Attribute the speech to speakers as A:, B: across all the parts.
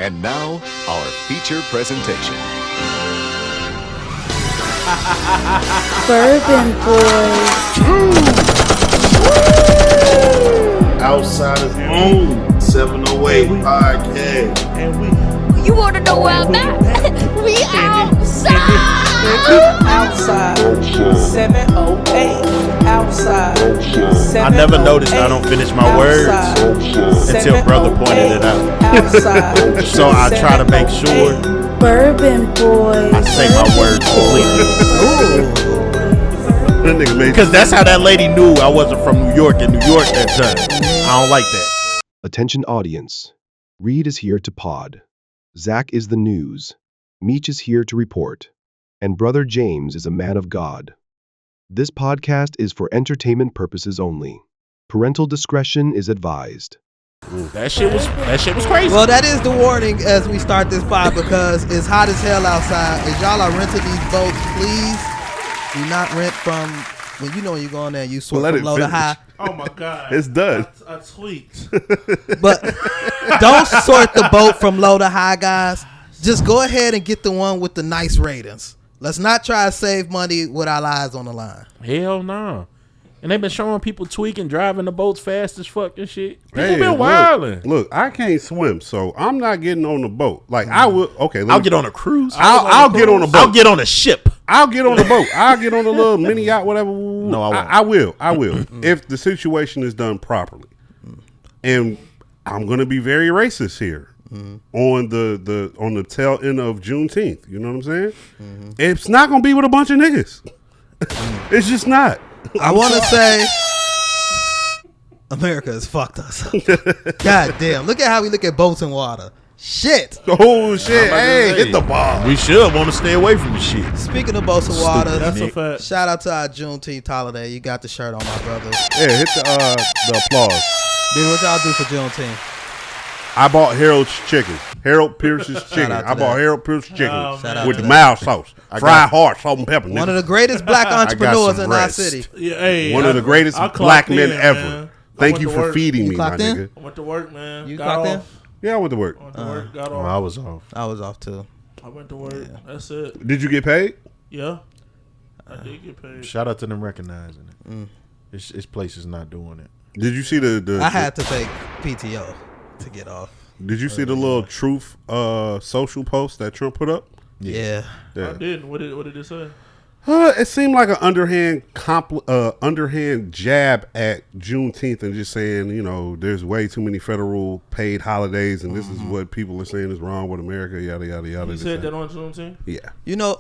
A: And now, our feature presentation.
B: Bourbon Boys.
C: Outsiders Own 708 Podcast.
D: You want to know where I'm at? We outside.
B: Outside. 708. Outside.
E: I never noticed I don't finish my words until brother pointed it out.
B: Outside.
E: So I try to make sure
B: Bourbon Boys.
E: I say my words completely. Because that's how that lady knew I wasn't from New York and New York that time. I don't like that.
F: Attention audience. Reed is here to pod. Zach is the news. Meech is here to report. And Brother James is a man of God. This podcast is for entertainment purposes only. Parental discretion is advised.
E: That shit was crazy.
G: Well, that is the warning as we start this pod because it's hot as hell outside. As y'all are renting these boats, please do not rent from when you go in there and you sort from low to high.
H: Oh my God.
C: It's done.
H: I tweaked.
G: But don't sort the boat from low to high, guys. Just go ahead and get the one with the nice ratings. Let's not try to save money with our lives on the line.
E: Hell no. And they've been showing people tweaking, driving the boats fast as fuck and shit. People
C: Hey,
E: been wilding.
C: Look, I can't swim, so I'm not getting on the boat. Like I will. Okay,
E: I'll get on a cruise.
C: I'll get on a boat.
E: I'll get on a ship.
C: I'll get on the boat. I'll get on a little mini yacht, whatever.
E: No, I won't.
C: I will. If the situation is done properly. And I'm gonna be very racist here. On the tail end of Juneteenth. You know what I'm saying? It's not gonna be with a bunch of niggas. It's just not.
G: I want to say America has fucked us. God damn. Look at how we look at boats and water. Shit.
C: Oh shit. Hey, hit the ball.
E: We should want to stay away from the shit.
G: Speaking of boats and water,
H: That's a fact.
G: shout out to our Juneteenth holiday. You got the shirt on, my brother.
C: Yeah, hit the applause.
G: Dude, what y'all do for Juneteenth?
C: I bought Harold's chicken. Harold Pierce's chicken.
G: out to
C: I bought
G: that.
C: Harold Pierce's chicken
G: Shout out
C: with
G: to
C: the
G: that.
C: mild sauce, fried heart, salt and pepper.
G: One of the greatest black entrepreneurs in our city.
H: Yeah, hey,
C: One of the greatest
H: I clocked
C: black men
H: in,
C: ever.
H: man.
C: Thank
H: I
C: you
H: went to
C: for
H: work.
C: feeding
G: You
C: me, my
G: clocked in?
C: nigga.
H: I went to work, man.
G: You
H: got
G: clocked in?
H: off.
C: Yeah, I went to work.
H: I went to work. Got
E: Well,
H: off.
E: I was off.
G: I was off too.
H: I went to work. That's it.
C: Did you get paid?
H: Yeah. I did get paid.
E: Shout out to them recognizing it. This place is not doing it.
C: Did you see the
G: I had to take PTO to get off.
C: Did you see the little truth social post that Trump put up?
G: Yeah.
H: I didn't. What did it say?
C: It seemed like an underhand jab at Juneteenth and just saying, there's way too many federal paid holidays and this is what people are saying is wrong with America, yada, yada, yada.
H: You said that on Juneteenth?
C: Yeah.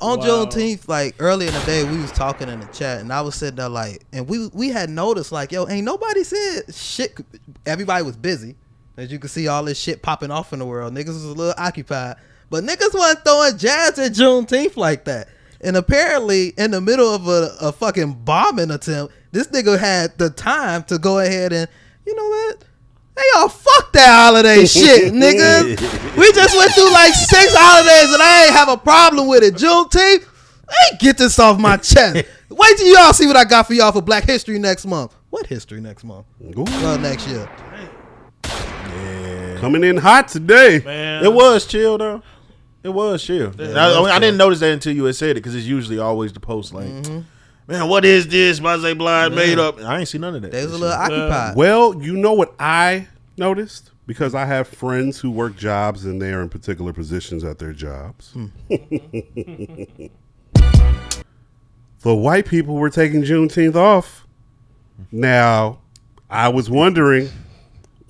G: On
H: Wow.
G: Juneteenth, like early in the day, we was talking in the chat, and I was sitting there like, and we had noticed like, yo, ain't nobody said shit. Everybody was busy, as you can see, all this shit popping off in the world. Niggas was a little occupied, but niggas wasn't throwing jabs at Juneteenth like that. And apparently, in the middle of a fucking bombing attempt, this nigga had the time to go ahead and, you know what? Hey, y'all, fuck that holiday shit, niggas. We just went through like 6 holidays and I ain't have a problem with it. Juneteenth, I get this off my chest. Wait till y'all see what I got for y'all for Black History next month. What history next month? Well, next year.
E: Yeah.
C: Coming in hot today.
H: Man.
E: It was chill, though. It was chill. I didn't notice that until you had said it because it's usually always the post like, man, what is this? Mazay Blind made up. I ain't see none of that.
G: They was a little occupied.
C: Well, you know what I noticed? Because I have friends who work jobs and they are in particular positions at their jobs. The white people were taking Juneteenth off. Now, I was wondering,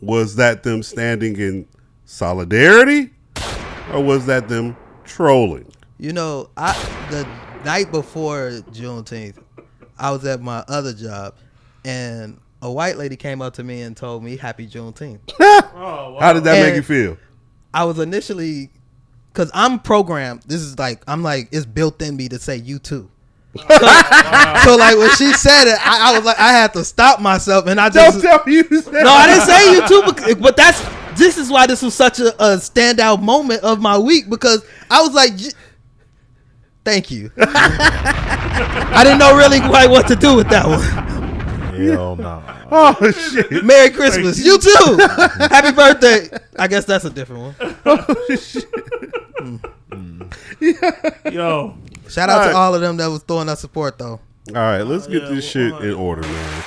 C: was that them standing in solidarity or was that them trolling?
G: The night before Juneteenth, I was at my other job and a white lady came up to me and told me happy Juneteenth.
H: Oh, wow.
C: How did that make
G: And
C: you feel?
G: I was initially, because I'm programmed, it's built in me to say you too. So like when she said it, I was like, I had to stop myself and I just
C: Don't tell me you said
G: no, I didn't say you too, but this is why this was such a standout moment of my week because I was like, thank you. I didn't know really quite what to do with that one.
E: Hell no.
C: Oh shit!
G: Merry Christmas. You too. Happy birthday. I guess that's a different one.
H: Yo,
G: Shout out to all of them that was throwing us support though.
C: All right, let's get this shit in order, man.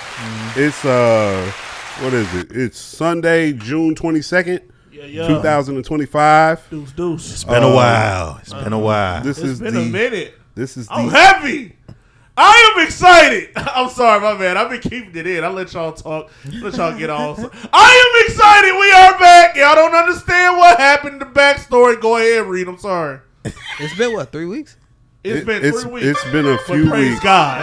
C: It's what is it? It's Sunday, June 22nd,
H: yeah.
C: 2025.
H: Deuce.
E: It's been a while. It's been a while.
C: This
H: It's
C: is
H: been
C: the.
H: a minute.
C: This is
H: I'm
C: the.
H: happy. I am excited. I'm sorry, my man. I've been keeping it in. I let y'all talk. Let y'all get on. I am excited. We are back. Y'all don't understand what happened. The backstory. Go ahead, read. I'm sorry.
G: It's been what, 3 weeks?
H: It's been 3 weeks.
C: It's been a
H: But
C: few
H: praise
C: weeks.
H: God.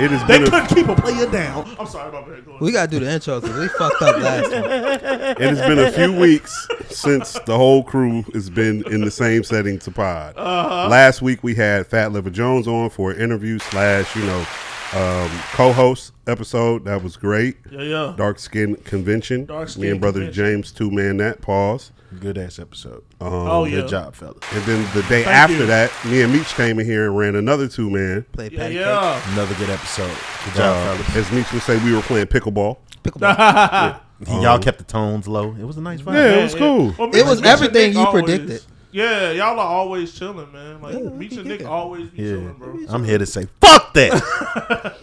C: It has
H: They
C: been.
H: couldn't keep a player down. I'm sorry, my man. Go ahead.
G: We gotta do the intro because we fucked up last one.
C: It has been a few weeks since the whole crew has been in the same setting to pod. Last week we had Fat Liver Jones on for an interview / co-host episode. That was great.
H: Yeah.
C: Dark Skin Convention.
H: Dark Skin
C: Me and brother
H: Convention.
C: James 2-man that. Pause.
E: Good ass episode.
H: Oh, yeah.
E: Good job, fellas.
C: And then the day
H: Thank
C: after
H: you.
C: that, me and Meech came in here and ran another 2-man.
G: Played
H: Yeah,
G: patty
H: yeah.
E: Another good episode. Good job, fellas.
C: As Meech would say, we were playing pickleball.
G: cake. Pickleball.
E: Y'all kept the tones low. It was a nice vibe.
C: Yeah, it was cool.
H: Well,
G: It was
H: Meech and
G: everything
H: Nick
G: you
H: always-
G: predicted.
H: Yeah, y'all are always chilling, man. Like,
G: Yeah,
H: Meech
G: we
H: and
G: get
H: Nick
G: that.
H: always be
E: Yeah.
H: chilling, bro.
E: I'm here to say, fuck that.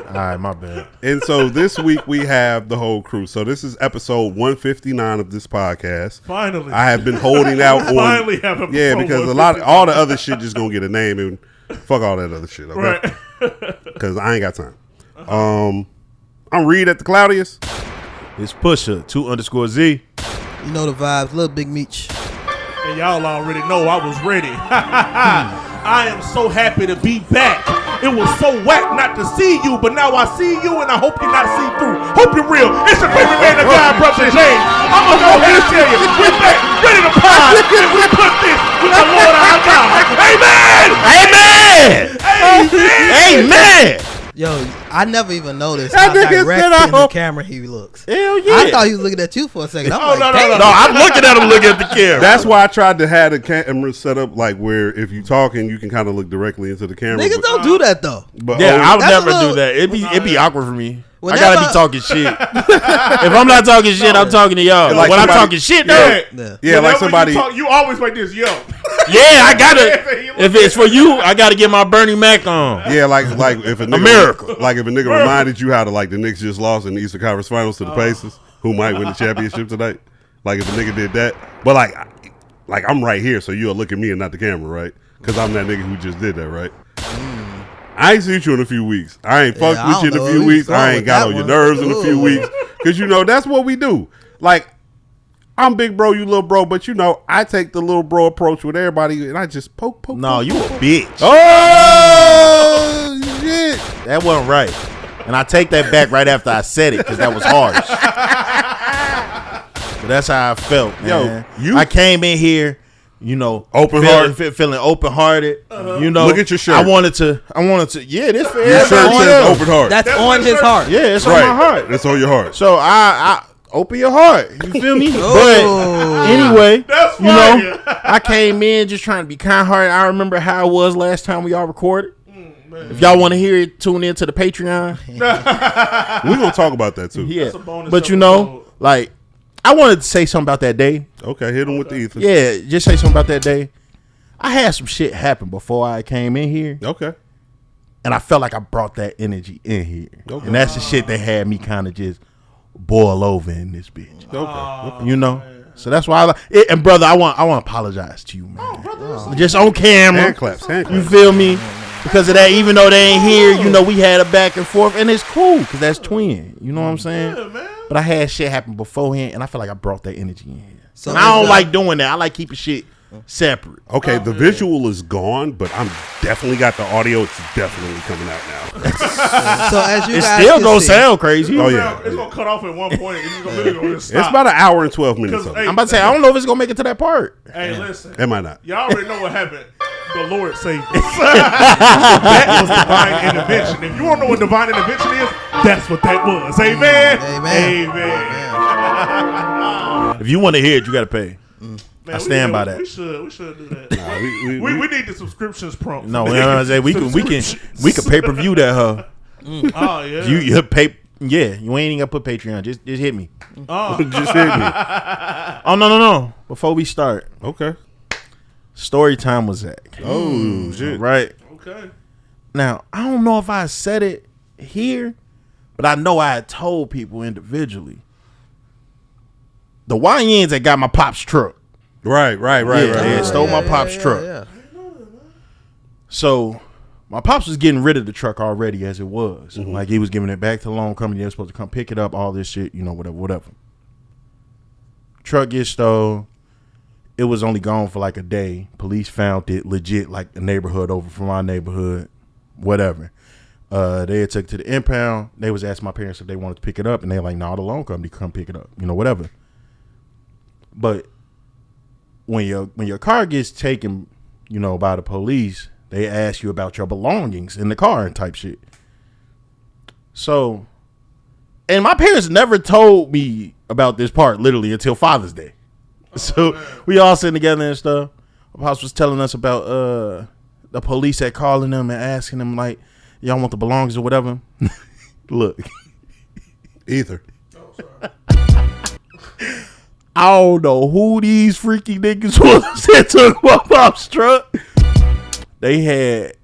E: All right, my bad.
C: And so this week we have the whole crew. So this is episode 159 of this podcast.
H: Finally.
C: I have been holding out on.
H: Finally have episode
C: Yeah, because all the other shit just gonna get a name and fuck all that other shit. Okay,
H: Right.
C: because I ain't got time. I'm Reed at the Claudius.
E: It's Pusher, 2_Z.
G: You know the vibes. Little Big Meech.
H: And y'all already know I was ready. I am so happy to be back. It was so whack not to see you, but now I see you and I hope you're not see through. Hope you're real. It's your favorite man, the guy, brother James. I'm going to go ahead and tell you, we're back, ready to pod, and we put this with the Lord our God. Amen!
E: Amen! Amen!
G: Yo, I never even noticed
C: That
G: how
C: nigga
G: direct
C: said,
G: in the
C: "Oh."
G: camera he looks.
E: Hell yeah.
G: I thought he was looking at you for a second. I'm
H: Oh,
G: like,
H: no,
G: damn.
E: No, I'm looking at him looking at the camera.
C: That's why I tried to have the camera set up like where if you talking, you can kind of look directly into the camera.
G: Niggas don't do that though.
C: But
E: Yeah, I would
G: That's a
E: never
G: little-
E: do that. It'd be awkward for me. I
G: Whenever-
E: gotta be talking shit. If I'm not talking shit, I'm talking to y'all.
C: Like
E: when I'm
C: somebody-
E: talking shit, though,
H: Yeah.
G: Yeah.
C: yeah, like
H: Whenever
C: somebody.
H: You, talk, you always like this, yo.
E: yeah, I gotta. If it's for you, I gotta get my Bernie Mac on.
C: Yeah, like if a nigga,
E: America.
C: like if a nigga reminded you how to like the Knicks just lost in the Eastern Conference Finals to the Pacers, who might win the championship tonight. Like if a nigga did that, but like I'm right here, so you'll look at me and not the camera, right? Because I'm that nigga who just did that, right? I ain't seen you in a few weeks. I ain't fucked
G: I
C: with you in
G: don't
C: a
G: know
C: few
G: where you
C: weeks.
G: going
C: I
G: with
C: ain't got
G: that
C: on your
G: one.
C: nerves in a few
G: Ooh.
C: weeks. Because you know that's what we do. Like I'm big bro, you little bro, but you know I take the little bro approach with everybody, and I just poke.
E: No,
C: poke,
E: you a
C: poke.
E: bitch.
C: Oh shit!
E: That wasn't right. And I take that back right after I said it because that was harsh. But that's how I felt, man.
C: you-
E: I came in here, you know,
C: Open-hearted.
E: feeling open-hearted. You know,
C: Look at your shirt.
E: I wanted to. Yeah, this for
C: Your shirt
E: everybody
C: says
E: else.
C: open heart.
G: That's
H: That's
G: on
H: what
G: his
H: shirt-
G: heart.
E: Yeah, it's
C: right.
E: on my heart.
C: That's on your heart.
E: So I open your heart. You feel me?
G: Oh.
E: But anyway,
H: That's
E: you know,
H: fire.
E: I came in just trying to be kind-hearted. I remember how it was last time we all recorded. If y'all want to hear it, tune in to the Patreon.
C: We're gonna talk about that too.
E: Yeah,
H: That's a bonus
E: but you know,
H: episode.
E: like I wanted to say something about that day.
C: Okay, hit him with the ether.
E: Yeah, just say something about that day. I had some shit happen before I came in here,
C: Okay.
E: and I felt like I brought that energy in here,
C: Okay.
E: and that's the shit that had me kind of just boil over in this bitch.
C: Okay.
E: You know, so that's why I like it. And brother, I want to apologize to you, man. Just on camera,
C: Hand claps. Hand
E: you
C: claps.
E: feel me? Because of that, even though they ain't here, you know, we had a back and forth, and it's cool because that's twin. You know what I'm saying?
H: Yeah, man.
E: But I had shit happen beforehand, and I feel like I brought that energy in here.
G: So
E: And I don't
G: it's,
E: like doing that. I like keeping shit separate.
C: Okay, the visual is gone, but I'm definitely got the audio. It's definitely coming out now.
G: So as you
E: It
G: guys
E: still
G: can
E: gonna
G: see,
E: sound crazy.
C: Oh, yeah.
H: It's gonna cut off at one point. It's gonna literally just
C: It's
H: stop.
C: about an hour and 12 minutes. Of
H: Hey,
C: it.
E: I'm about to say I don't know if it's gonna make it to that part.
H: Hey, listen.
C: It might not.
H: Y'all already know what happened. The Lord saved us. That was divine intervention. If you don't know what divine intervention is, that's what that was. Amen.
G: Amen.
H: Amen.
E: If you want to hear it, you gotta pay.
H: Man,
E: I stand by that.
H: We should do that.
C: Nah,
H: we need the subscriptions prompt.
E: No, you know what I'm saying? We can pay per view that.
H: Oh yeah.
E: You pay. Yeah, you ain't even gonna put Patreon. Just hit me.
H: Oh.
C: Just hit me.
E: Oh no. Before we start,
C: Okay.
E: story time was Zach.
C: Oh shit.
E: Right.
H: Okay.
E: Now, I don't know if I said it here, but I know I had told people individually. The YNs that got my pop's truck.
C: Right.
E: They stole my pop's truck.
G: Yeah.
E: So my pops was getting rid of the truck already as it was. Like he was giving it back to the loan company. They were supposed to come pick it up, all this shit, whatever. Truck gets stole. It was only gone for like a day. Police found it legit, like the neighborhood over from our neighborhood, whatever. They had took it to the impound. They was asking my parents if they wanted to pick it up, and they're like, "No, the loan company come pick it up," whatever. But when your car gets taken, by the police, they ask you about your belongings in the car and type shit. So, and my parents never told me about this part literally until Father's Day. So we all sitting together and stuff. My pops was telling us about the police had calling them and asking them like, y'all want the belongings or whatever. Look.
C: Either.
E: I don't know who these freaky niggas was that took my pop's truck. They had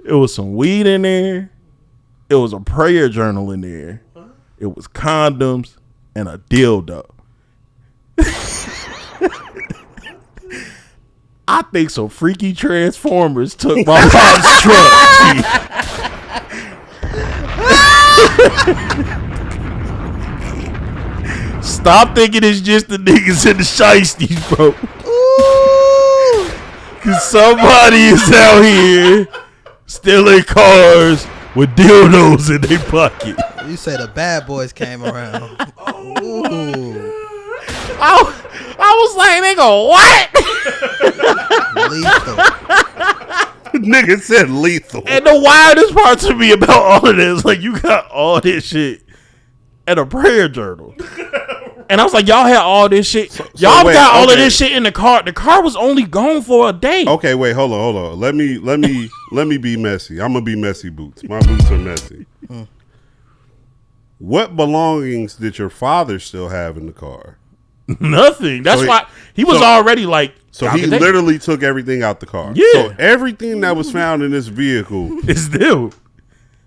E: it was some weed in there. It was a prayer journal in there. It was condoms and a dildo. I think some freaky Transformers took my pop's truck. Stop thinking it's just the niggas and the shiesties, bro. Cause somebody is out here stealing cars with dildos in their pocket.
G: You say the bad boys came around. Ooh.
E: I was like, nigga, what?
G: Lethal.
C: Nigga said lethal.
E: And the wildest part to me about all of this, like, you got all this shit and a prayer journal. And I was like, y'all had all this shit. Y'all got all of this shit in the car. The car was only gone for a day.
C: Okay, wait, hold on. Let me be messy. I'm gonna be messy boots. My boots are messy. What belongings did your father still have in the car?
E: Nothing. That's why he was already like.
C: So he literally took everything out the car.
E: Yeah.
C: So everything that was found in this vehicle
E: is still.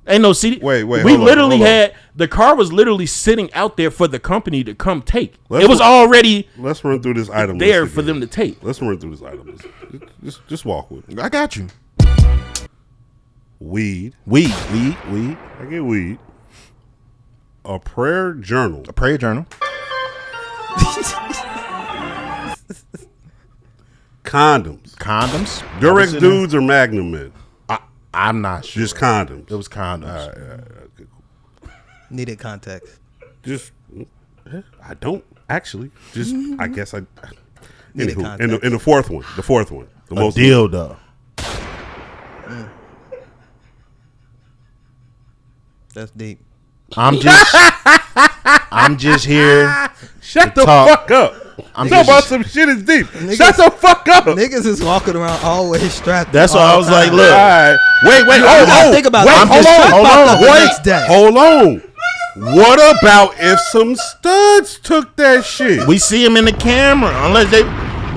E: Ain't no CD.
C: Wait.
E: We
C: hold
E: literally
C: on.
E: had the car was literally sitting out there for the company to come take.
C: Let's
E: it was already
C: Let's run through this item
E: there
C: list
E: for
C: again.
E: them to take.
C: Let's run through this item list. Just walk with me.
E: I got you.
C: Weed.
E: Weed.
C: I get weed. A prayer journal.
E: A prayer journal.
C: Condoms. Durex dudes or Magnum men?
E: I'm not sure.
C: Just condoms.
E: It was condoms.
C: All right, okay, cool.
G: Needed context.
C: Just, I don't actually. Just, I guess I.
G: Needed
C: Anywho,
G: context.
C: in the fourth one, the
E: A
C: most
E: dildo.
G: That's deep.
E: I'm just here.
C: Shut the
E: talk.
C: fuck up. I'm talking about some shit is deep. Shut the fuck up.
G: Niggas is walking around always strapped.
E: That's why I was like, look.
C: All right. Wait.
G: Think about
C: wait,
G: it.
C: hold on.
G: The
C: Wait.
G: next day.
C: Hold on. What about if some studs took that shit?
E: We see them in the camera. Unless they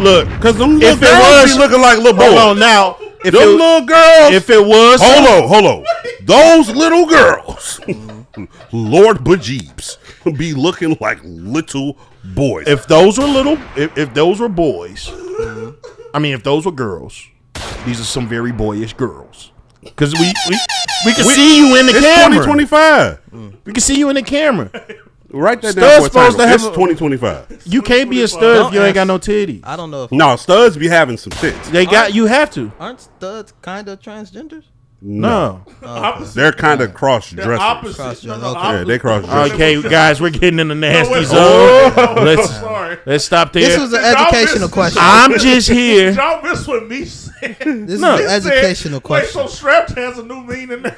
E: look.
C: Because them
E: If
C: little
E: it
C: girls
E: was-
C: be looking like little boys.
E: Hold on now. If
C: Them little girls.
E: if it was
C: Hold on. Those little girls, Lord Bejeebs, be looking like little boys.
E: if those were little, if those were boys, I mean, if those were girls, these are some very boyish girls. Because we can see you in the
C: it's
E: camera.
C: 2025.
E: We can see you in the camera.
C: Write that
E: Studs
C: down for a
E: supposed
C: title.
E: to have
C: It's
E: a-
C: 2025.
E: You can't be a stud
G: Don't
E: if you ain't got
G: ask-
E: no titties.
G: I don't know if
C: No, studs be having some tits.
E: They got you have to.
G: aren't studs kind of transgenders?
E: No.
C: They're kind of cross dressers.
H: Opposite.
G: Okay.
C: Yeah, they cross-dressers.
E: Okay, guys, we're getting in the nasty
H: wait.
E: zone.
H: Sorry.
E: Let's stop there.
G: This was an educational question.
E: I'm just here.
H: Y'all miss what Meech said.
G: This
E: No.
G: is an educational
H: Wait, so
G: question.
H: strapped has a new meaning now. He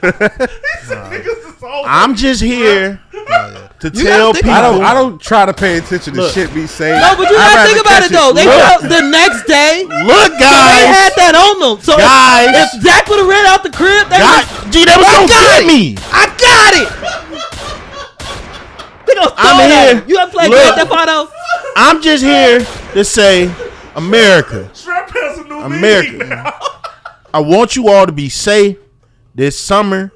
H: said niggas is all
E: I'm just here To
G: You
E: tell
G: gotta think
E: people.
G: about
C: I don't try to pay attention to
E: Look.
C: shit be saying.
G: No, but you
C: I'd
G: gotta
C: rather
G: think about
C: catch
G: it though. They
E: Look.
G: felt the next day.
E: Look,
G: They
E: guys.
G: had that on them. So
E: Guys.
G: if Zach would have ran out the crib, they
E: Gee, that was
G: I
E: gonna
G: got
E: get me.
G: I got it. They gonna throw
E: I'm
G: it at
E: here.
G: him. You ever play
E: Look.
G: Grand Theft Auto?
E: I'm just here to say, America.
H: Strap has a new
E: America.
H: meaning now.
E: I want you all to be safe this summer.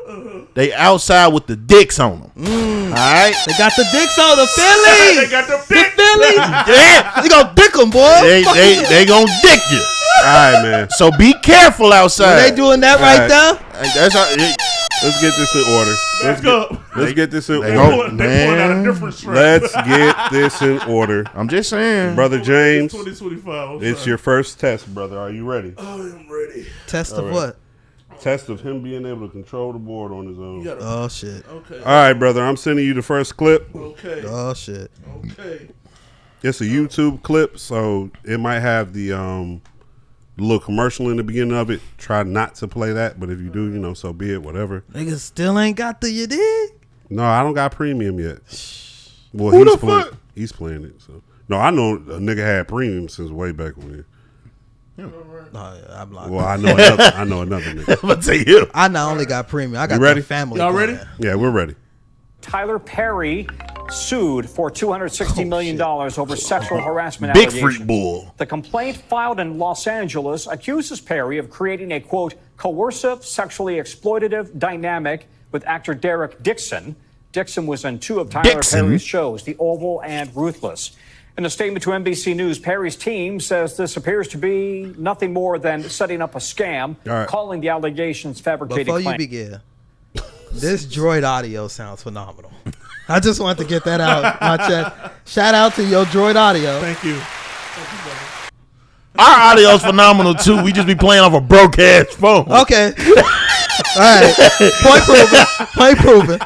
E: They outside with the dicks on them. All right?
G: They got the dicks on the
H: They
G: Phillies.
H: got the
G: The
H: big
G: Phillies.
E: Yeah.
G: They gonna dick them, boy.
E: They gonna dick you.
C: All right, man.
E: So be careful outside.
G: They doing that right
C: Right.
G: there.
E: That's how,
C: Let's get this in order.
H: Back up.
C: Let's get this in
E: they
C: order.
E: go-
H: They pulling out a
E: man.
H: different strap.
C: Let's get this in order.
E: I'm just saying.
C: Brother James,
H: 2025.
C: it's your first test, brother. Are you ready?
H: I am ready.
G: Test of
C: right.
G: what?
C: Test of him being able to control the board on his own.
H: You gotta,
G: Oh shit.
H: okay.
C: All right, brother. I'm sending you the first clip.
H: Okay.
G: Oh shit.
H: Okay.
C: It's a YouTube clip, so it might have the little commercial in the beginning of it. Try not to play that, but if you do, so be it. Whatever.
G: Niggas still ain't got the you dig?
C: No, I don't got premium yet. Well,
E: Who
C: he's
E: the
C: playing.
E: fuck?
C: He's playing it. So no, I know a nigga had premium since way back when.
G: Oh yeah, I'm like,
C: Well, I know another nigga.
E: I'm gonna tell you.
G: I not only got premium, I got
C: ready?
G: the family.
H: Y'all ready?
G: plan.
C: Yeah, we're ready.
I: Tyler Perry sued for $260 million over sexual harassment
E: Big
I: allegations.
E: freak bull.
I: The complaint filed in Los Angeles accuses Perry of creating a, quote, coercive, sexually exploitative dynamic with actor Derek Dixon. Dixon was in two of Tyler
E: Dixon?
I: Perry's shows, The Oval and Ruthless. In a statement to NBC News, Perry's team says this appears to be nothing more than setting up a scam,
C: All right.
I: calling the allegations fabricated
G: Before you
I: claims.
G: begin, this droid audio sounds phenomenal. I just want to get that out my chat. Shout out to your droid audio.
H: Thank you.
E: Our audio's phenomenal too. We just be playing off a broke ass phone.
G: Okay. All right. Point proven. Point proven.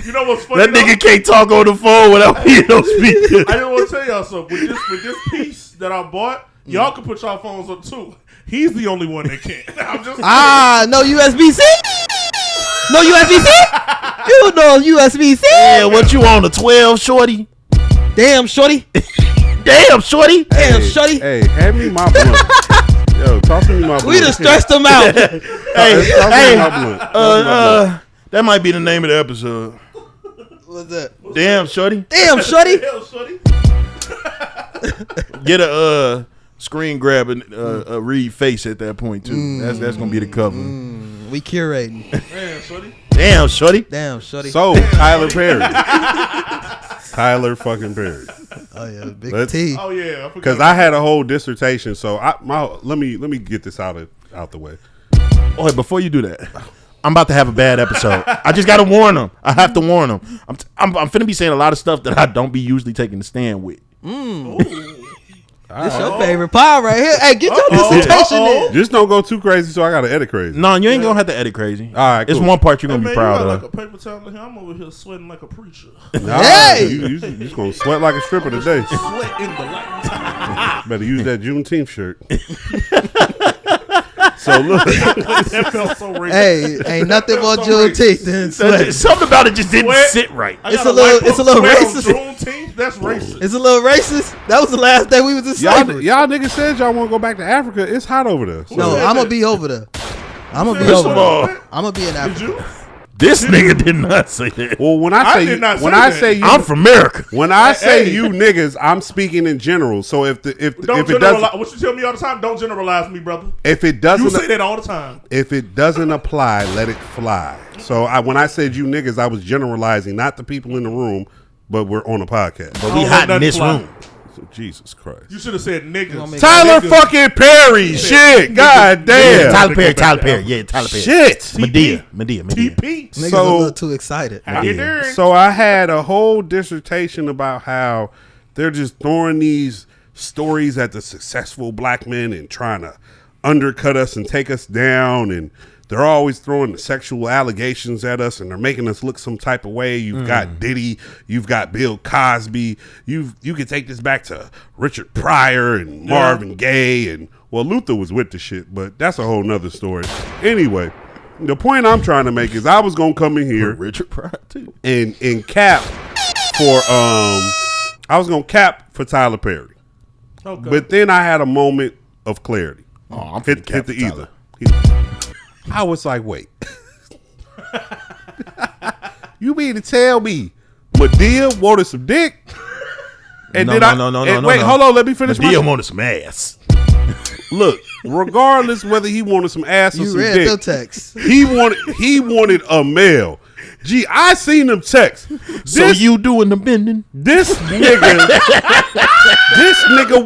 H: You know what's funny?
E: That nigga can't talk on the phone without being on speaker.
H: I just want to tell y'all something. With this piece that I bought, y'all can put y'all phones up too. He's the only one that can't. I'm just
G: No USB-C? No USB-C? You know USB-C?
E: Yeah, what you on, the 12, shorty?
G: Damn, shorty.
E: Damn, shorty.
G: Damn, shorty.
C: Hey, hand me my blunt. Yo, toss me my blunt.
G: We done stressed them out.
E: Hey,
C: Toss me
E: hey,
C: my blunt. Toss me my blunt.
E: that might be the name of the episode.
G: What's that?
E: Damn, shorty.
G: Damn, shorty.
H: hell, shorty.
E: Get a screen grab and read face at that point too. That's gonna be the cover.
G: We curating.
H: Man, shorty.
E: Damn, shorty.
G: Damn, shorty.
C: So, Tyler Perry. Tyler fucking Perry.
G: Oh yeah, big
C: Let's-
G: T.
H: Oh yeah, I forgot.
C: Because I had a whole dissertation, so let me get this out the way.
E: Oh, wait, before you do that, I'm about to have a bad episode. I just gotta warn them. I have to warn them. I'm finna be saying a lot of stuff that I don't be usually taking the stand with.
G: This your favorite pie right here. Hey, get your dissertation in.
C: Just don't go too crazy, so I gotta edit crazy.
E: No, you ain't gonna have to edit crazy.
C: All right,
E: It's
C: cool.
E: one part you're
H: Hey,
E: gonna
H: man,
E: be proud
H: you got
E: of.
H: like a paper towel in here. I'm over here sweating like a preacher.
C: Nah,
G: Hey!
C: you just gonna sweat like a stripper today.
H: Sweat in the light.
C: Better use that Juneteenth shirt. So look,
H: That felt so racist.
G: Hey, ain't nothing more Juneteenth than sweat.
E: Something about it just didn't
H: Sweat.
E: sit right.
H: I
G: It's
H: got
G: a little-
H: white
G: it's a little
H: sweat on
G: racist.
H: Juneteenth? That's racist.
G: It's a little racist. That was the last day we was in slavery.
C: y'all niggas said y'all want to go back to Africa. It's hot over there. So-
G: No, I'm gonna be over there. I'm gonna be
E: First
G: over
E: of
G: there.
E: all,
G: I'm gonna be in
H: Did
G: Africa.
H: you?
E: this nigga did not say that.
C: Well, when
H: I
C: I say
H: did not
C: when
H: say
C: I
H: that.
C: say you,
E: I'm from America.
C: when I say
H: Hey.
C: you niggas, I'm speaking in general. So if
H: Don't
C: it
H: generalize.
C: doesn't
H: What you tell me all the time? Don't generalize me, brother.
C: if it
H: You
C: doesn't
H: say that all the time.
C: if it doesn't apply, let it fly. So when I said you niggas, I was generalizing, not the people in the room, but we're on a podcast.
E: But
H: I
E: we
H: don't
E: hot
H: let
E: in this
H: nothing
E: room.
C: So, Jesus Christ.
H: You should have said niggas.
C: Tyler
H: Niggas.
C: fucking Perry, shit, god damn,
E: Tyler Perry, Tyler Perry. Yeah, Tyler Perry.
C: shit.
E: Medea.
H: TP.
G: Niggas
C: So-
G: a little too excited.
H: How you doing?
C: So I had a whole dissertation about how they're just throwing these stories at the successful black men and trying to undercut us and take us down, and they're always throwing the sexual allegations at us, and they're making us look some type of way. You've got Diddy, you've got Bill Cosby, you can take this back to Richard Pryor and Marvin Gaye, and well, Luther was with the shit, but that's a whole nother story. Anyway, The point I'm trying to make is I was gonna come in here
E: Richard Pryor too.
C: and cap for I was gonna cap for Tyler Perry.
H: Okay.
C: But then I had a moment of clarity.
E: Oh, I'm
C: hit
E: cap
C: the
E: for
C: either. I was like, wait. You mean to tell me Madea wanted some dick? And
E: No.
C: Wait, hold on. Let me finish.
E: Madea wanted some ass.
C: Look, regardless whether he wanted some ass or
G: You
C: some
G: read
C: dick,
G: the text.
C: he wanted a male. Gee, I seen them texts.
E: So you doing the bending?
C: This nigga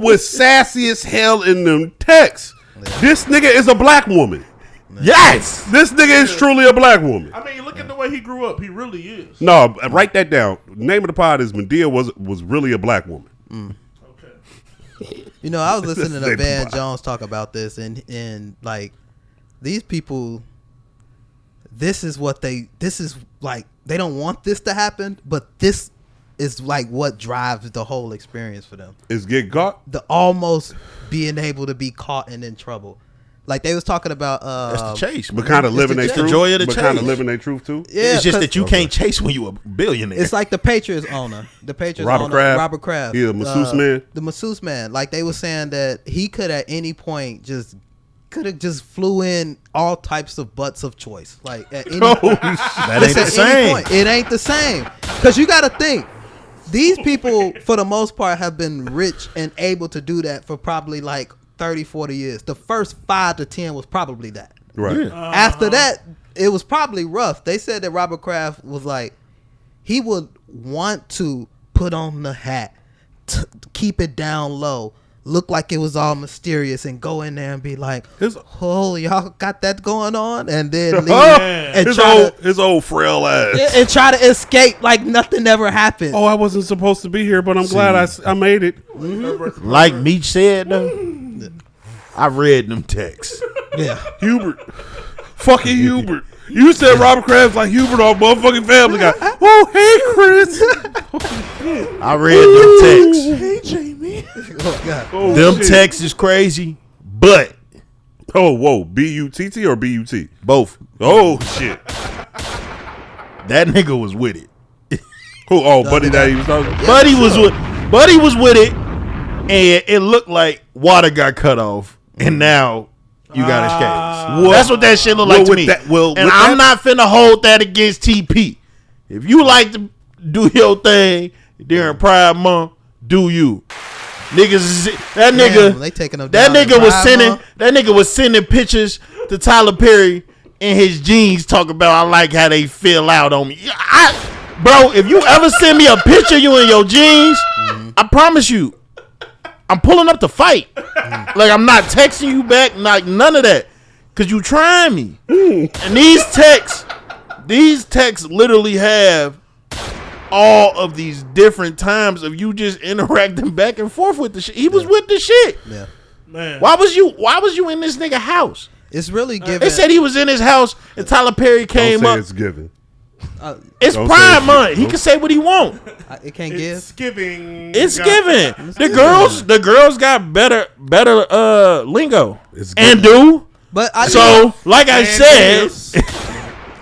C: was sassy as hell in them texts. This nigga is a black woman.
E: Yes.
C: This nigga is truly a black woman.
H: I mean, look at the way he grew up. He really is.
C: No, write that down. Name of the pod is Madea was really a black woman.
H: Okay.
G: You know, I was listening to
C: They
G: Van
C: black.
G: Jones talk about this, and like these people, this is like they don't want this to happen, but this is like what drives the whole experience for them.
C: Is get caught?
G: The almost being able to be caught and in trouble. Like they was talking about
E: That's the chase.
C: But kind of living their
E: It's the
C: truth.
E: joy of the
C: but kind of
E: chase.
C: living their truth too.
G: Yeah,
E: It's just
G: 'cause
E: that you can't chase when you a billionaire.
G: it's like the Patriots owner,
C: Robert Kraft?
G: Robert Kraft,
C: Yeah, the masseuse man.
G: the masseuse man. Like they were saying that he could at any point could have just flew in all types of butts of choice. Like at any point.
E: that ain't
G: Listen,
E: the
G: at any
E: same.
G: point, it ain't the same. Because you got to think, these people, for the most part, have been rich and able to do that for probably like 30, 40 years. The first 5 to 10 was probably that.
C: Right.
G: After that, it was probably rough. They said that Robert Kraft was like, he would want to put on the hat, keep it down low, look like it was all mysterious, and go in there and be like, "Oh, y'all got that going on," and then leave and
C: his old frail ass.
G: and try to escape like nothing ever happened.
C: Oh, I wasn't supposed to be here, but I'm glad I made it.
E: Like Meech said though, I read them texts.
G: Yeah,
C: Hubert. Fucking Hubert. You said Robert Kraft's like Hubert on motherfucking Family Guy. Oh, hey, Chris.
E: I read them texts.
C: Hey, Jamie.
G: oh god,
C: Oh,
E: Them
C: shit.
E: texts is crazy, but
C: Oh, whoa. B-U-T-T or B-U-T?
E: both.
C: Oh, shit.
E: That nigga was with it.
C: Who? Oh, Buddy Daddy was talking.
E: Buddy was with it, and it looked like water got cut off, and now you got his case. That's what that shit look like to me. And I'm not finna hold that against TP. If you like to do your thing during Pride Month, do you? Niggas, that nigga,
G: they taking them
E: that
G: down in
E: nigga was
G: Pride
E: sending,
G: Month.
E: that nigga was sending pictures to Tyler Perry in his jeans, talking about I like how they feel out on me. Bro, if you ever send me a picture of you in your jeans, I promise you, I'm pulling up to fight. Like I'm not texting you back, like none of that, cause you trying me. And these texts literally have all of these different times of you just interacting back and forth with the shit. He was with the shit.
G: Yeah,
H: Man.
E: Why was you in this nigga house?
G: it's really giving.
E: They said he was in his house and Tyler Perry came
C: Don't say
E: up.
C: it's given.
E: It's
C: Don't say
E: Pride
C: it's
E: Month.
C: given.
E: He can say what he want.
G: It can't
H: It's
G: give.
H: giving.
E: It's given. The girls got better lingo
C: It's
E: and
C: given.
E: do.
G: But I
E: So like I
H: And
E: said,
H: this.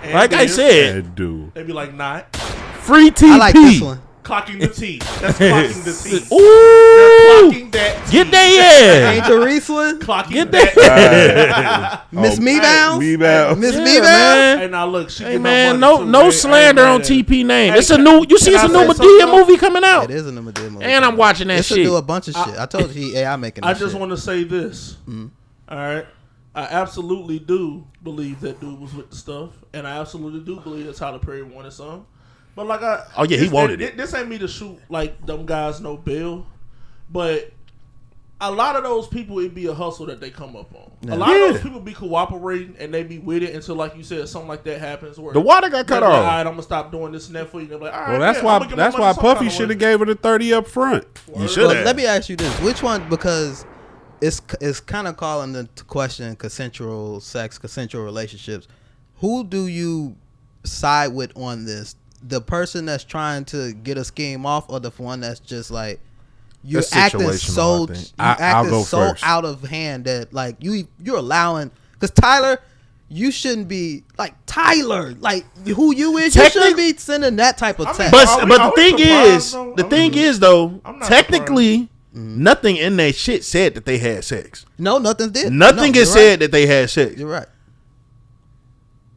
H: And
E: like I
H: this.
E: said,
C: And do.
H: They be like, not.
E: free TP.
G: I like this one.
H: Clocking the T. That's clocking the T.
E: Ooh,
H: Clocking that T.
E: get that
G: Ain't the Riesling?
H: Clocking
E: Get
H: that.
E: that.
G: Miss
C: Oh,
G: Meebounds?
C: We bound.
G: Miss
E: Yeah,
G: Meebounds?
E: man.
H: Hey, now look. She
E: Hey
H: getting
E: man,
H: her
E: no
H: money, too,
E: no
H: man.
E: slander
H: Hey,
E: on
H: man.
E: TP name.
H: Hey,
E: It's a
H: can-
E: new. You see,
H: can
E: it's
H: I
E: a new
H: say something,
E: Madea
H: though?
E: movie coming out,
G: It is in the Madea movie.
E: and I'm watching that
G: This will
E: shit.
G: do a bunch of shit. I told you he AI making that
H: I just
G: shit.
H: want to say this. All right. I absolutely do believe that dude was with the stuff, and I absolutely do believe that Tyler Perry wanted some. But like
E: Oh, yeah, he wanted it.
H: This ain't me to shoot like them guys no bill, but a lot of those people it be a hustle that they come up on. A lot of those people be cooperating and they be with it until, like you said, something like that happens. Where
E: The water got cut
H: they're like,
E: off.
H: All right, I'm gonna stop doing this and that for you. And they're like, all right,
C: Well, that's
H: yeah,
C: why.
H: I'ma get my
C: That's
H: money
C: why
H: some
C: Puffy
H: kind of
C: should
H: way.
C: have gave her the 30 up front.
E: You should
G: Well,
E: have.
G: let me ask you this: which one? Because it's kind of calling into question consensual sex, consensual relationships. Who do you side with on this? The person that's trying to get a scheme off, or the one that's just like you're
E: That's
G: acting
E: situational,
G: so
E: I think.
G: you
C: I'll
G: acting
C: go
G: so
C: first.
G: out of hand that like you're allowing because Tyler, you shouldn't be like Tyler, like who you is. You shouldn't be sending that type of text.
E: But the thing is, technically, nothing in that shit said that they had sex.
G: No, nothing did.
E: Nothing is said that they had sex.
G: You're right.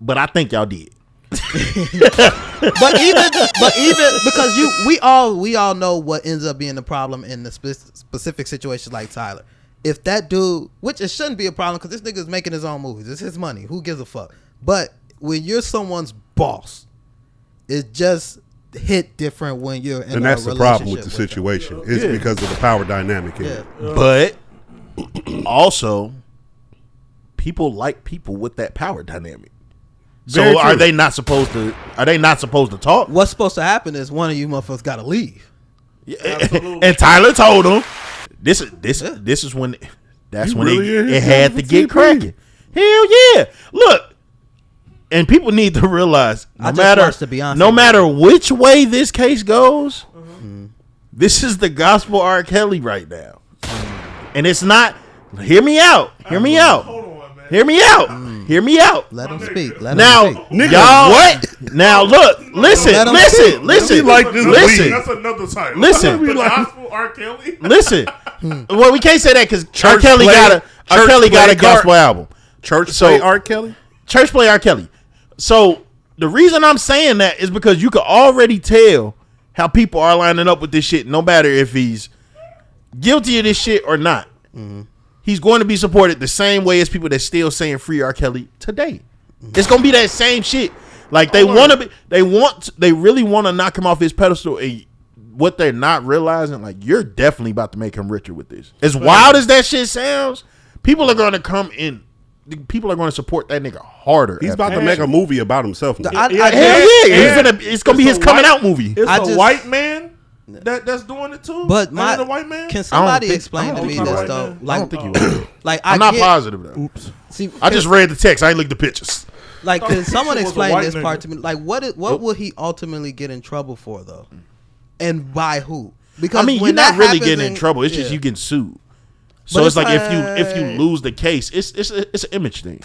E: But I think y'all did.
G: but even because we all know what ends up being the problem in the specific situations like Tyler. If that dude, which it shouldn't be a problem because this nigga's making his own movies, it's his money. Who gives a fuck? But when you're someone's boss, it just hit different when you're in
C: and
G: a
C: that's the problem with the
G: relationship
C: situation. It's because of the power dynamic here.
E: But also, people like people with that power dynamic.
C: Very
E: So
C: true.
E: are they not supposed to talk?
G: What's supposed to happen is one of you motherfuckers got to leave.
E: And Tyler told him, "This is when that's
C: You
E: when
C: really
E: it had to get cracking." Hell yeah! Look, and people need to realize
G: I just watched the Beyonce
E: no
G: movie.
E: matter which way this case goes, this is the gospel R. Kelly right now, and it's not. Hear me out. Hear me out. Hear me out. Hear me out.
G: Let him speak. Let
E: Now,
G: him speak.
C: Nigga,
E: y'all,
C: what?
E: Now look, listen.
C: like this
E: Listen.
H: That's another title.
E: Listen.
H: The gospel R. Kelly.
E: Listen. Well, we can't say that because R.
C: Church
E: Kelly
C: play-
E: got
C: church
E: a gospel album.
C: Church
E: So-
C: play R. Kelly?
E: Church play R. Kelly. So the reason I'm saying that is because you can already tell how people are lining up with this shit, no matter if he's guilty of this shit or not. He's going to be supported the same way as people that's still saying free R. Kelly today. It's going to be that same shit. Like they really want to knock him off his pedestal. And what they're not realizing, like you're definitely about to make him richer with this. As wild as that shit sounds, people are going to come in. People are going to support that nigga harder.
C: He's
E: after
C: about to
E: that
C: make
E: shit.
C: a movie about himself now.
E: Hell yeah! It's going to be his coming out movie.
H: It's
G: I
H: a
G: just-
H: white man that's doing it too.
G: But
H: Ain't it a white man?
G: can somebody
E: think-
G: explain
E: I
G: to
E: don't
G: me
E: think
G: this
E: so.
G: though?
E: I
G: Like,
E: don't think he will.
G: like
E: I'm not positive though.
H: Oops.
G: See,
E: I just read the text. I ain't looked at the pictures.
G: like, can someone
H: He was a
G: explain
H: white
G: this
H: nigga.
G: part to me? Like, what will he ultimately get in trouble for though, and by who? Because
E: I mean, you're
G: when
E: not
G: that
E: really
G: happens
E: getting in trouble. It's just
G: yeah.
E: you getting sued. So
G: But
E: it's like
G: it's
E: if you lose the case, it's an image thing.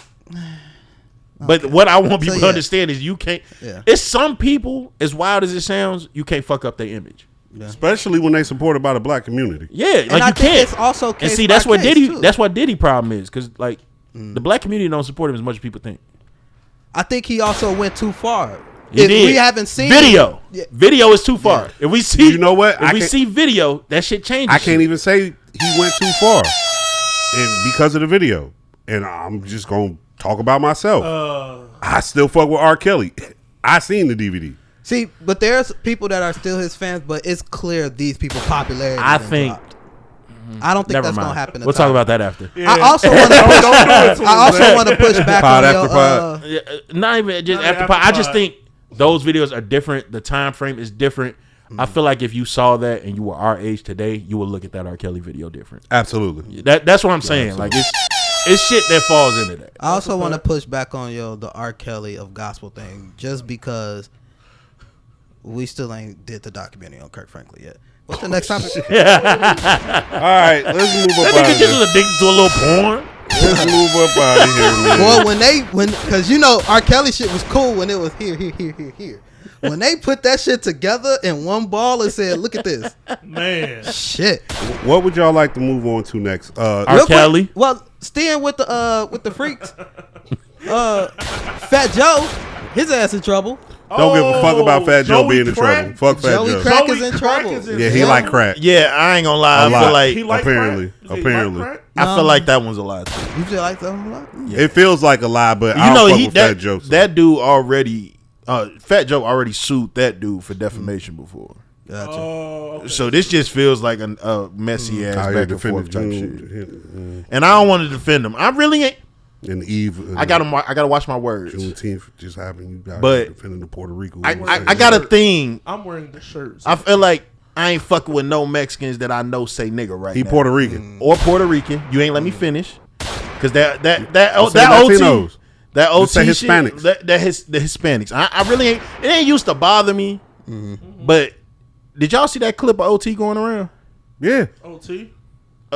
E: But what I want people to
G: yeah.
E: understand is you can't.
G: Yeah.
E: It's some people, as wild as it sounds, you can't fuck up their image.
C: Especially when they supported by the black community.
E: Yeah, like
G: I
E: you
G: think
E: can't.
G: it's also
E: and
G: case
E: see,
G: by
E: that's what
G: case,
E: Diddy.
G: too.
E: That's what Diddy problem is because like the black community don't support him as much as people think.
G: I think he also went too far.
E: He
G: If
E: did.
G: we haven't seen
E: video,
G: Yeah.
E: video is too far. If we see,
C: You know what?
E: If
C: I
E: we
C: can't-
E: see video, that shit changes.
C: I can't even say he went too far, and because of the video. And I'm just gonna talk about myself. I still fuck with R. Kelly. I seen the DVD.
G: See, but there's people that are still his fans, but it's clear these people popularity.
E: I
G: done
E: think.
G: dropped. I don't think
E: Never
G: that's
E: mind.
G: gonna happen.
E: We'll talk about that after.
G: I also want to. I also want to push back
C: Pod
G: on
C: after
G: your.
C: pod.
E: Yeah, not even just
H: Not
E: after.
H: after
E: I just
H: pod.
E: think those videos are different. The time frame is different. I feel like if you saw that and you were our age today, you would look at that R. Kelly video different.
C: Absolutely.
E: That's what I'm saying. Like it's shit that falls into that.
G: I also want to push back on the R. Kelly of gospel thing, just because we still ain't did the documentary on Kirk Franklin yet. What's the next topic?
C: All right, let's move up
E: That
C: out
E: nigga
C: of
E: just
C: here.
E: was addicted to a little porn.
C: Let's move up out of here, man.
G: Boy, because you know R. Kelly shit was cool when it was here. When they put that shit together in one ball and said, "Look at this,
H: Man.
G: shit."
C: What would y'all like to move on to next?
E: R.
G: Real quick,
E: Kelly.
G: well, staying with the freaks. Fat Joe, his ass in trouble.
C: Don't give a fuck about Fat Joe
H: Joey
C: being in
H: Crack?
C: trouble. Fuck Fat
G: Joey
C: Joe.
G: Crack
H: Joey
G: is in
H: Crack
G: trouble.
H: is in
C: Yeah, he
H: trouble.
C: like crack.
E: Yeah, I ain't gonna lie.
C: A
E: I
C: lot.
E: feel like
H: He like
C: Apparently.
H: crack? Does he
C: Apparently.
H: like crack?
E: I feel like that one's a lie too.
G: You feel like that a lot?
C: It feels like a lie, but
E: You
C: I
E: know
C: don't fuck with Fat Joe.
E: that dude already. Fat Joe already sued that dude for defamation before.
G: Gotcha.
H: Oh, okay.
E: So this just feels like a messy ass
C: Out here
E: back and forth type shit.
C: defending
E: And I don't want to defend him. I really ain't.
C: and Eve.
E: I gotta watch my words.
C: Juneteenth just happened. You got
E: But
C: defending the Puerto Rico.
E: I got a thing.
H: I'm wearing the shirts.
E: I feel like I ain't fucking with no Mexicans that I know say nigga right
C: He
E: now.
C: Puerto Rican.
E: Or Puerto Rican. You ain't let me finish. Cause that
C: say
E: OT
C: Latinos.
E: that
C: Just say
E: OT
C: Hispanics.
E: shit, the Hispanics. I really ain't. It ain't used to bother me. But did y'all see that clip of OT going around?
C: Yeah.
H: OT.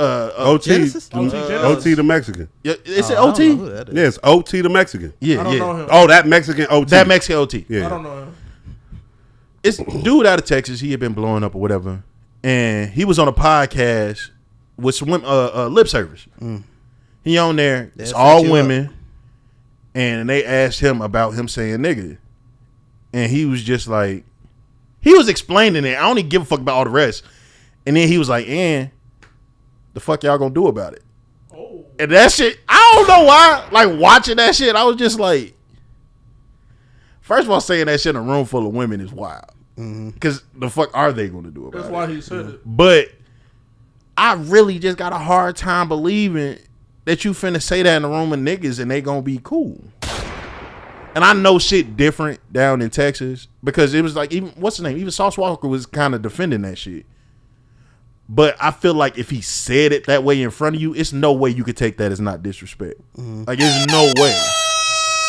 C: OT.
G: Genesis?
C: OT the Mexican.
E: Yeah, is it
G: I don't
E: OT?
G: know who that is.
C: Yeah, it's OT the Mexican.
E: Yeah,
H: I don't
E: yeah.
H: know him.
C: Oh, that Mexican OT.
E: That Mexican OT.
C: Yeah.
H: I don't know him.
E: It's dude out of Texas. He had been blowing up or whatever, and he was on a podcast with some lip service. He on there. It's
G: set
E: all
G: you
E: women, and they asked him about him saying nigga, and he was just like, he was explaining it. I don't even give a fuck about all the rest. And then he was like, and the fuck y'all gonna do about it?
H: Oh.
E: And that shit, I don't know why. Like watching that shit, I was just like, first of all, saying that shit in a room full of women is wild. Because the fuck are they gonna do about
H: That's
E: it?
H: why he said it.
E: But I really just got a hard time believing that you finna say that in a room of niggas and they gonna be cool. And I know shit different down in Texas because it was like, even what's the name? Even Sauce Walker was kind of defending that shit. But I feel like if he said it that way in front of you, it's no way you could take that as not disrespect. Like, there's no way.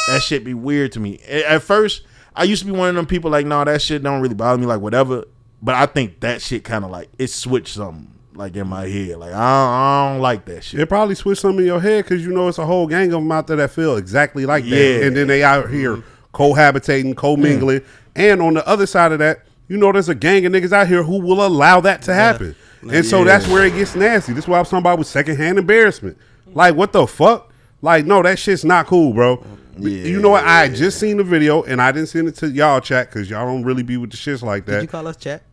E: That shit be weird to me. At first, I used to be one of them people like, no, that shit don't really bother me, like whatever. But I think that shit kind of like, it switched something like in my head. Like, I don't like that shit.
C: It probably switched something in your head because you know it's a whole gang of them out there that feel exactly like that.
E: Yeah.
C: And then they out here cohabitating, commingling. And on the other side of that, you know there's a gang of niggas out here who will allow that to happen. And so that's where it gets nasty. This is what I was talking about with secondhand embarrassment. Like, what the fuck? Like, no, that shit's not cool, bro. You know what? I just seen the video, and I didn't send it to y'all chat because y'all don't really be with the shits like that.
G: Did you call us chat?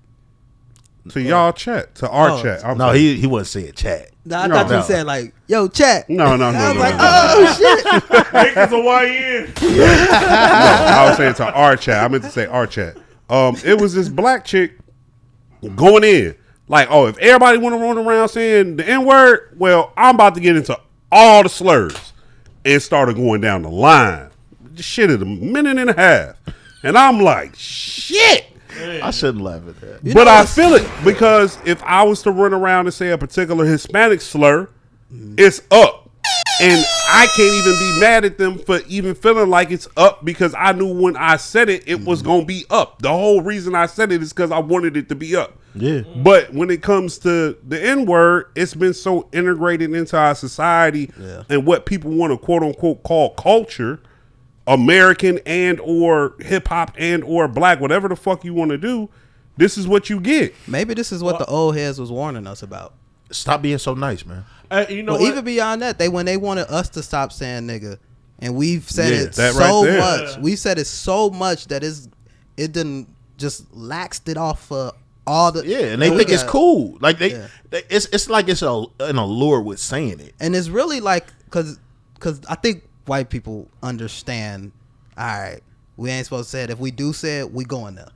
C: To y'all chat. To our chat. I'm
E: No,
C: sorry.
E: he wasn't saying chat.
G: No, I thought you said like, yo, chat.
C: No.
G: I was like,
C: no.
G: oh shit.
H: Niggas a YN.
C: No, I was saying to our chat. I meant to say our chat. It was this black chick going in. Like, oh, if everybody want to run around saying the N-word, well, I'm about to get into all the slurs. And started going down the line. This shit is a minute and a half. And I'm like, shit.
E: I shouldn't laugh at that.
C: But I feel it because if I was to run around and say a particular Hispanic slur, it's up. And I can't even be mad at them for even feeling like it's up because I knew when I said it, it was going to be up. The whole reason I said it is because I wanted it to be up.
E: Yeah.
C: But when it comes to the N-word, it's been so integrated into our society and what people want to quote unquote call culture, American and or hip hop and or black, whatever the fuck you want to do, this is what you get.
G: Maybe this is what the old heads was warning us about.
E: Stop being so nice, man.
H: You know
G: Well,
H: what?
G: even beyond that, when they wanted us to stop saying nigga, and we've said
C: Yeah,
G: it
C: that
G: so
C: right there.
G: much. We've said it so much that it didn't just laxed it off for all the
E: And they think it's cool. Like it's like it's an allure with saying it.
G: And it's really like because I think white people understand. All right, we ain't supposed to say it. If we do say it, we going there.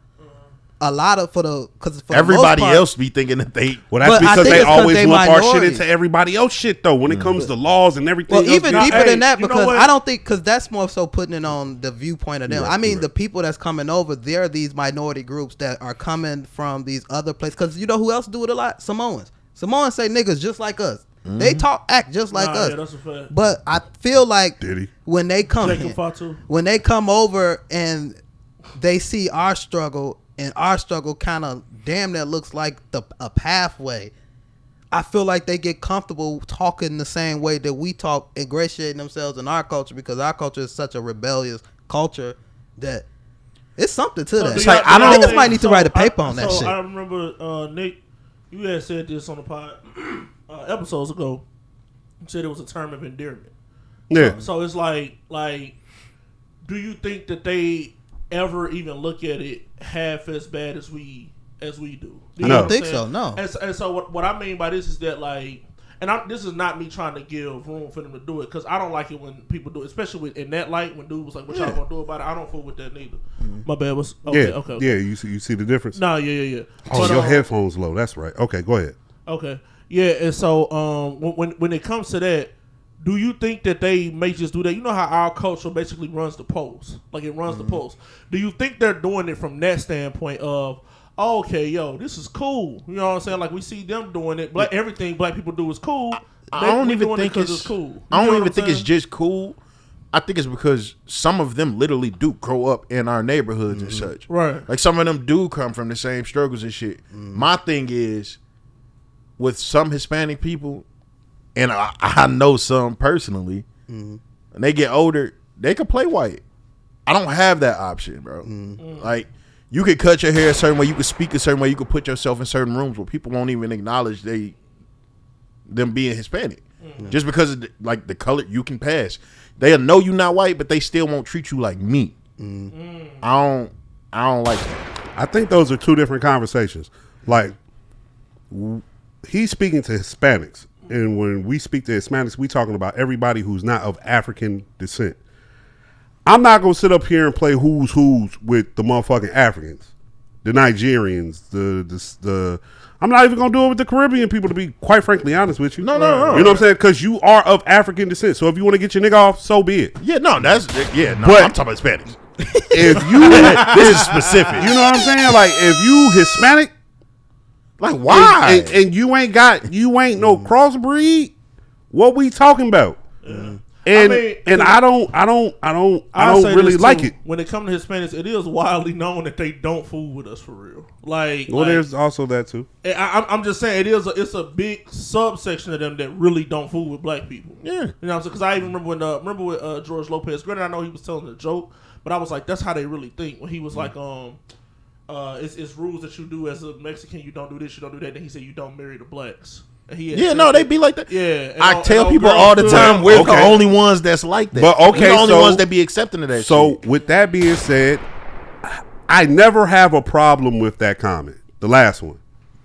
G: A lot of because
E: Everybody else be thinking that they.
C: Well, that's
G: But I
C: because
G: think
C: they
G: it's 'cause
C: always
G: they
C: lump our shit
G: minorities.
C: into everybody else shit though. When it comes to laws and everything.
G: Well,
C: else,
G: even
C: dude.
G: deeper than that,
H: you know
G: because
H: what?
G: I don't think because that's more so putting it on the viewpoint of them.
C: Right,
G: I mean,
C: right.
G: the people that's coming over, they're these minority groups that are coming from these other places. Because you know who else do it a lot? Samoans. Samoans say niggas just like us. They act just like us.
H: Yeah, that's a fact.
G: But I feel like
C: Did he?
G: when they come
H: Jacob
G: in,
H: Fatu.
G: when they come over and they see our struggle, and our struggle kind of damn near looks like a pathway, I feel like they get comfortable talking the same way that we talk, ingratiating themselves in our culture, because our culture is such a rebellious culture that it's something to that.
E: It's like, I don't-
G: Niggas might need to write a paper on that shit.
H: I remember Nick, you had said this on the pod episodes ago. You said it was a term of endearment.
C: Yeah.
H: So it's like, do you think that they ever even look at it half as bad as we do?
G: I don't think so, no.
H: And so what I mean by this is that this is not me trying to give room for them to do it, because I don't like it when people do it, especially in that light when dude was like, "What y'all gonna do about it?" I don't fool with that neither. My bad. Okay.
C: Yeah. You see the difference?
H: No, yeah.
C: Oh,
H: But,
C: your headphones low. That's right. Okay, go ahead.
H: Okay. Yeah, and so when it comes to that, do you think that they may just do that? You know how our culture basically runs the polls. Like, it runs the polls. Do you think they're doing it from that standpoint of, oh, okay, yo, this is cool. You know what I'm saying? Like, we see them doing it. Everything black people do is cool.
E: I don't
H: We
E: even
H: doing it
E: think
H: 'cause
E: it's
H: cool. You
E: I
H: know
E: don't
H: what
E: even
H: I'm
E: think it's
H: saying?
E: just cool. I think it's because some of them literally do grow up in our neighborhoods and such.
H: Right.
E: Like, some of them do come from the same struggles and shit. My thing is, with some Hispanic people, and I know some personally. When they get older, they can play white. I don't have that option, bro. Like, you could cut your hair a certain way, you could speak a certain way, you could put yourself in certain rooms where people won't even acknowledge them being Hispanic. Just because of the color you can pass. They'll know you not white, but they still won't treat you like me. I don't like that.
C: I think those are two different conversations. Like, he's speaking to Hispanics, and when we speak to Hispanics, we talking about everybody who's not of African descent. I'm not gonna sit up here and play who's with the motherfucking Africans, the Nigerians, the. I'm not even gonna do it with the Caribbean people, to be quite frankly honest with you.
E: No.
C: You know what I'm saying? Because you are of African descent. So if you want to get your nigga off, so be it.
E: Yeah, no, but I'm talking about Hispanics.
C: If you,
E: this is specific.
C: You know what I'm saying? Like, if you Hispanic,
E: like, why?
C: And you ain't no crossbreed. What we talking about? And I don't really like it.
H: When it comes to Hispanics, it is widely known that they don't fool with us for real.
C: There's also that too.
H: I'm just saying it's a big subsection of them that really don't fool with black people.
E: Yeah,
H: you know what I'm saying? Because I even remember with George Lopez. Granted, I know he was telling a joke, but I was like, that's how they really think. When he was like, it's rules that you do as a Mexican. You don't do this, you don't do that. Then he said you don't marry the blacks.
E: They be like that.
H: Yeah,
E: I tell people all the time we're the only ones that's like that.
C: But
E: we're the only ones that be accepting of that.
C: So
E: shit.
C: With that being said, I never have a problem with that comment. The last one.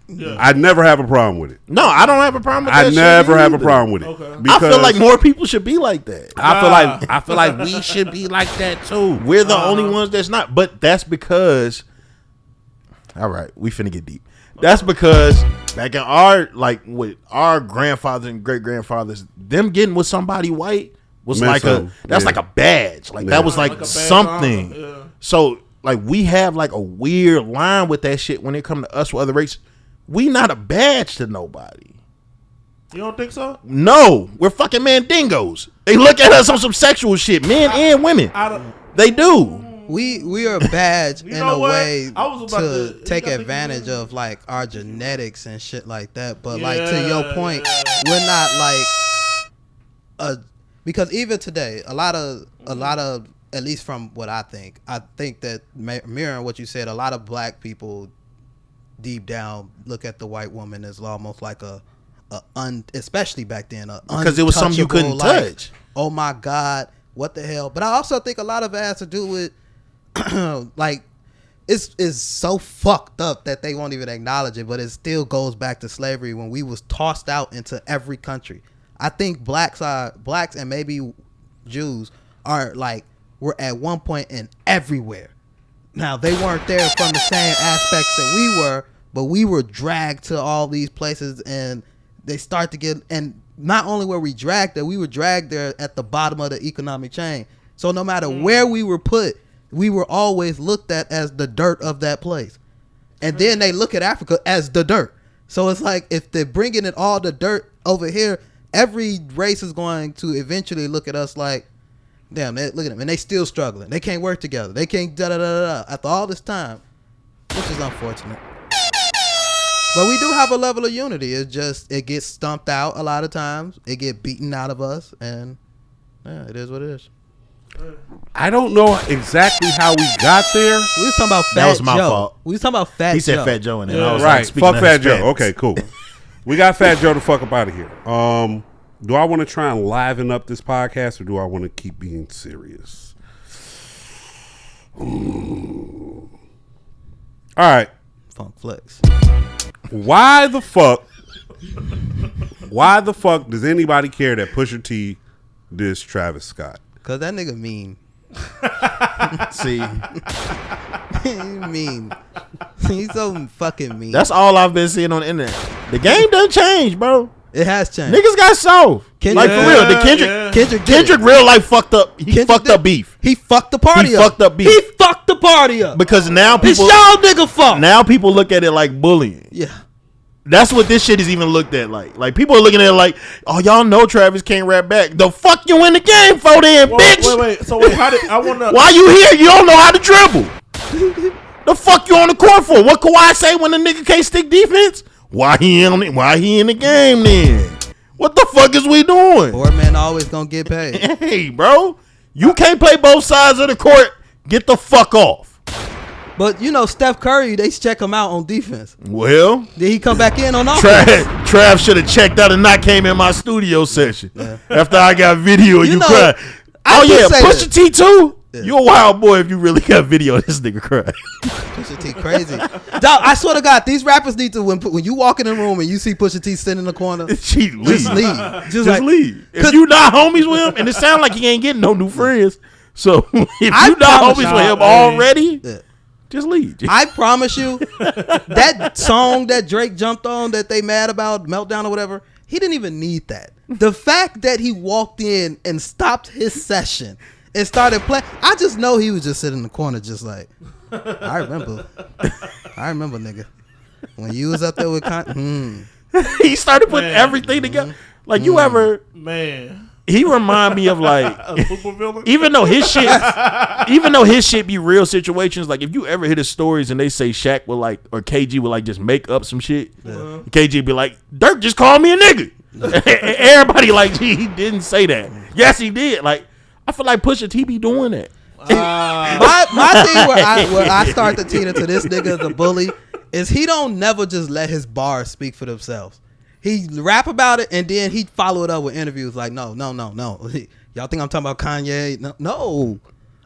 C: Yeah. I never have a problem with it.
E: No, I don't have a problem with that.
C: I never have a problem with it.
H: Okay.
E: I feel like more people should be like that.
C: I feel like we should be like that too.
E: We're the only ones that's not. But that's because, all right, we finna get deep. That's because back in with our grandfathers and great grandfathers, them getting with somebody white was like a badge. Like that was like something.
H: Yeah.
E: So like we have like a weird line with that shit when it come to us with other races. We not a badge to nobody.
H: You don't think so?
E: No, we're fucking mandingos. They look at us on some sexual shit, men and women. They do.
G: We are a badge in a way
H: I was about
G: to take advantage of like our genetics and shit like that. But like to your point, we're not like because even today, a lot of at least from what I think that mirroring what you said, a lot of black people deep down look at the white woman as almost like especially back then,
E: because it was something you couldn't touch.
G: Oh my God, what the hell? But I also think a lot of it has to do with like it's so fucked up that they won't even acknowledge it, but it still goes back to slavery when we was tossed out into every country. I think blacks and maybe Jews are like were at one point in everywhere. Now they weren't there from the same aspects that we were, but we were dragged to all these places, and they start to get. And not only were we dragged there, we were dragged there at the bottom of the economic chain. So no matter where we were put, we were always looked at as the dirt of that place. And then they look at Africa as the dirt. So it's like if they're bringing it all the dirt over here, every race is going to eventually look at us like, damn, look at them. And they still struggling. They can't work together. They can't da-da-da-da-da after all this time, which is unfortunate. But we do have a level of unity. It's just, it gets stumped out a lot of times. It gets beaten out of us. And yeah, it is what it is.
C: I don't know exactly how we got there.
G: We was talking about Fat Joe.
E: That was my fault.
G: We was talking about Fat Joe.
E: He said Fat Joe in there.
C: Yeah.
E: I was
C: Right.
E: like, speaking
C: Fuck Fat Joe.
E: Hispanics.
C: Okay, cool. We got Fat Joe to fuck up out of here. Do I want to try and liven up this podcast, or do I want to keep being serious? All right.
G: Funk Flex.
C: Why the fuck does anybody care that Pusha T dissed Travis Scott?
G: Cause that nigga mean.
E: See,
G: He mean. He's so fucking mean.
E: that's all I've been seeing on the internet. The game done changed, bro.
G: It has changed.
E: Niggas got soft.
G: Kendrick-
E: Like for real, the Kendrick real life fucked up. He fucked up beef.
G: He fucked the party
E: He
G: up.
E: fucked up beef.
G: He fucked the party up.
E: Because now
G: It's
E: people
G: y'all nigga fault.
E: now people look at it like bullying.
G: Yeah.
E: That's what this shit is even looked at like. Like people are looking at it like, oh, y'all know Travis can't rap back. The fuck you in the game for then, bitch?
H: Wait. So wait, how did I want to?
E: Why you here? You don't know how to dribble. The fuck you on the court for? What Kawhi say when the nigga can't stick defense? Why he in the game then? What the fuck is we doing?
G: Board man always gonna get paid.
E: Hey, bro, you can't play both sides of the court. Get the fuck off.
G: But you know, Steph Curry, they check him out on defense.
E: Well,
G: Did he come back in on offense?
E: Trav should have checked out and not came in my studio session after I got video. You
G: know,
E: cried.
G: I
E: Oh
G: can
E: yeah,
G: say
E: Pusha T too. You a wild boy if you really got video of this nigga cry.
G: Pusha T crazy. Dog, I swear to God, these rappers need to when you walk in the room and you see Pusha T sitting in the corner,
E: Just leave.
G: just leave.
E: Just
G: like,
E: leave. If you not homies with him, and it sound like he ain't getting no new friends, so if you
G: I
E: not
G: promise
E: homies with him
H: you-
E: already,
G: Yeah.
E: just leave.
G: I promise you, that song that Drake jumped on that they mad about, Meltdown or whatever, he didn't even need that. The fact that he walked in and stopped his session and started playing, I just know he was just sitting in the corner just like, I remember, nigga. When you was up there with
E: He started putting everything together. Like you ever,
H: Man.
E: he remind me of like,
H: A super villain?
E: even though his shit be real situations. Like if you ever hear the stories and they say Shaq would like or KG would like just make up some shit, KG be like, Dirk just called me a nigga. Everybody like, gee, he didn't say that. Yes, he did. Like I feel like Pusha T be doing that.
G: my thing where I start to teeter to this nigga the bully is he don't never just let his bars speak for themselves. He rap about it and then he follow it up with interviews like no. Y'all think I'm talking about Kanye? No.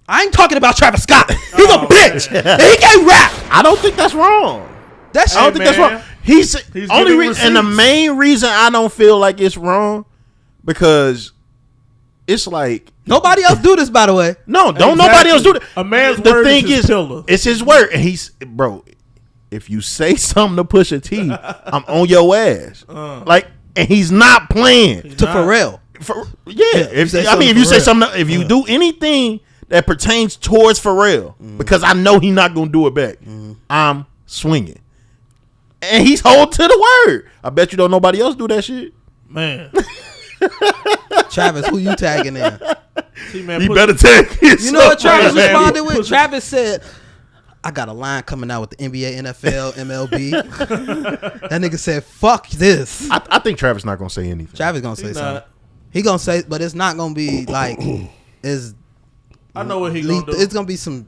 G: I ain't talking about Travis Scott. He's a bitch. He can't rap.
E: I don't think that's wrong.
G: That's
E: I don't think that's
H: man.
E: wrong. He's only
H: giving
E: reason, and the
H: receipts.
E: main reason I don't feel like it's wrong because it's like
G: nobody else do this, by the way.
E: no, don't nobody else do that.
H: A man's
E: The
H: word
E: thing
H: is his
E: is,
H: pillar.
E: it's his word, and he's bro. If you say something to Pusha T, I'm on your ass. Like, and he's not playing.
G: To Pharrell.
E: If
G: say
E: I mean, if
G: something
E: you say
G: Pharrell.
E: something, if you do anything that pertains towards Pharrell, because I know he's not gonna do it back, I'm swinging. And he's hold to the word. I bet you don't nobody else do that shit.
H: Man.
G: Travis, who you tagging in?
H: See, man,
E: He
H: Pusha-
E: better take his.
G: You know what Travis
E: man.
G: responded with?
H: Pusha-
G: Travis said, I got a line coming out with the NBA, NFL, MLB. That nigga said, fuck this.
E: I think Travis not gonna say anything.
G: Travis gonna say
H: He
G: something.
H: not.
G: He gonna say, but it's not gonna be like, it's
H: I know what he gonna do.
G: It's gonna be some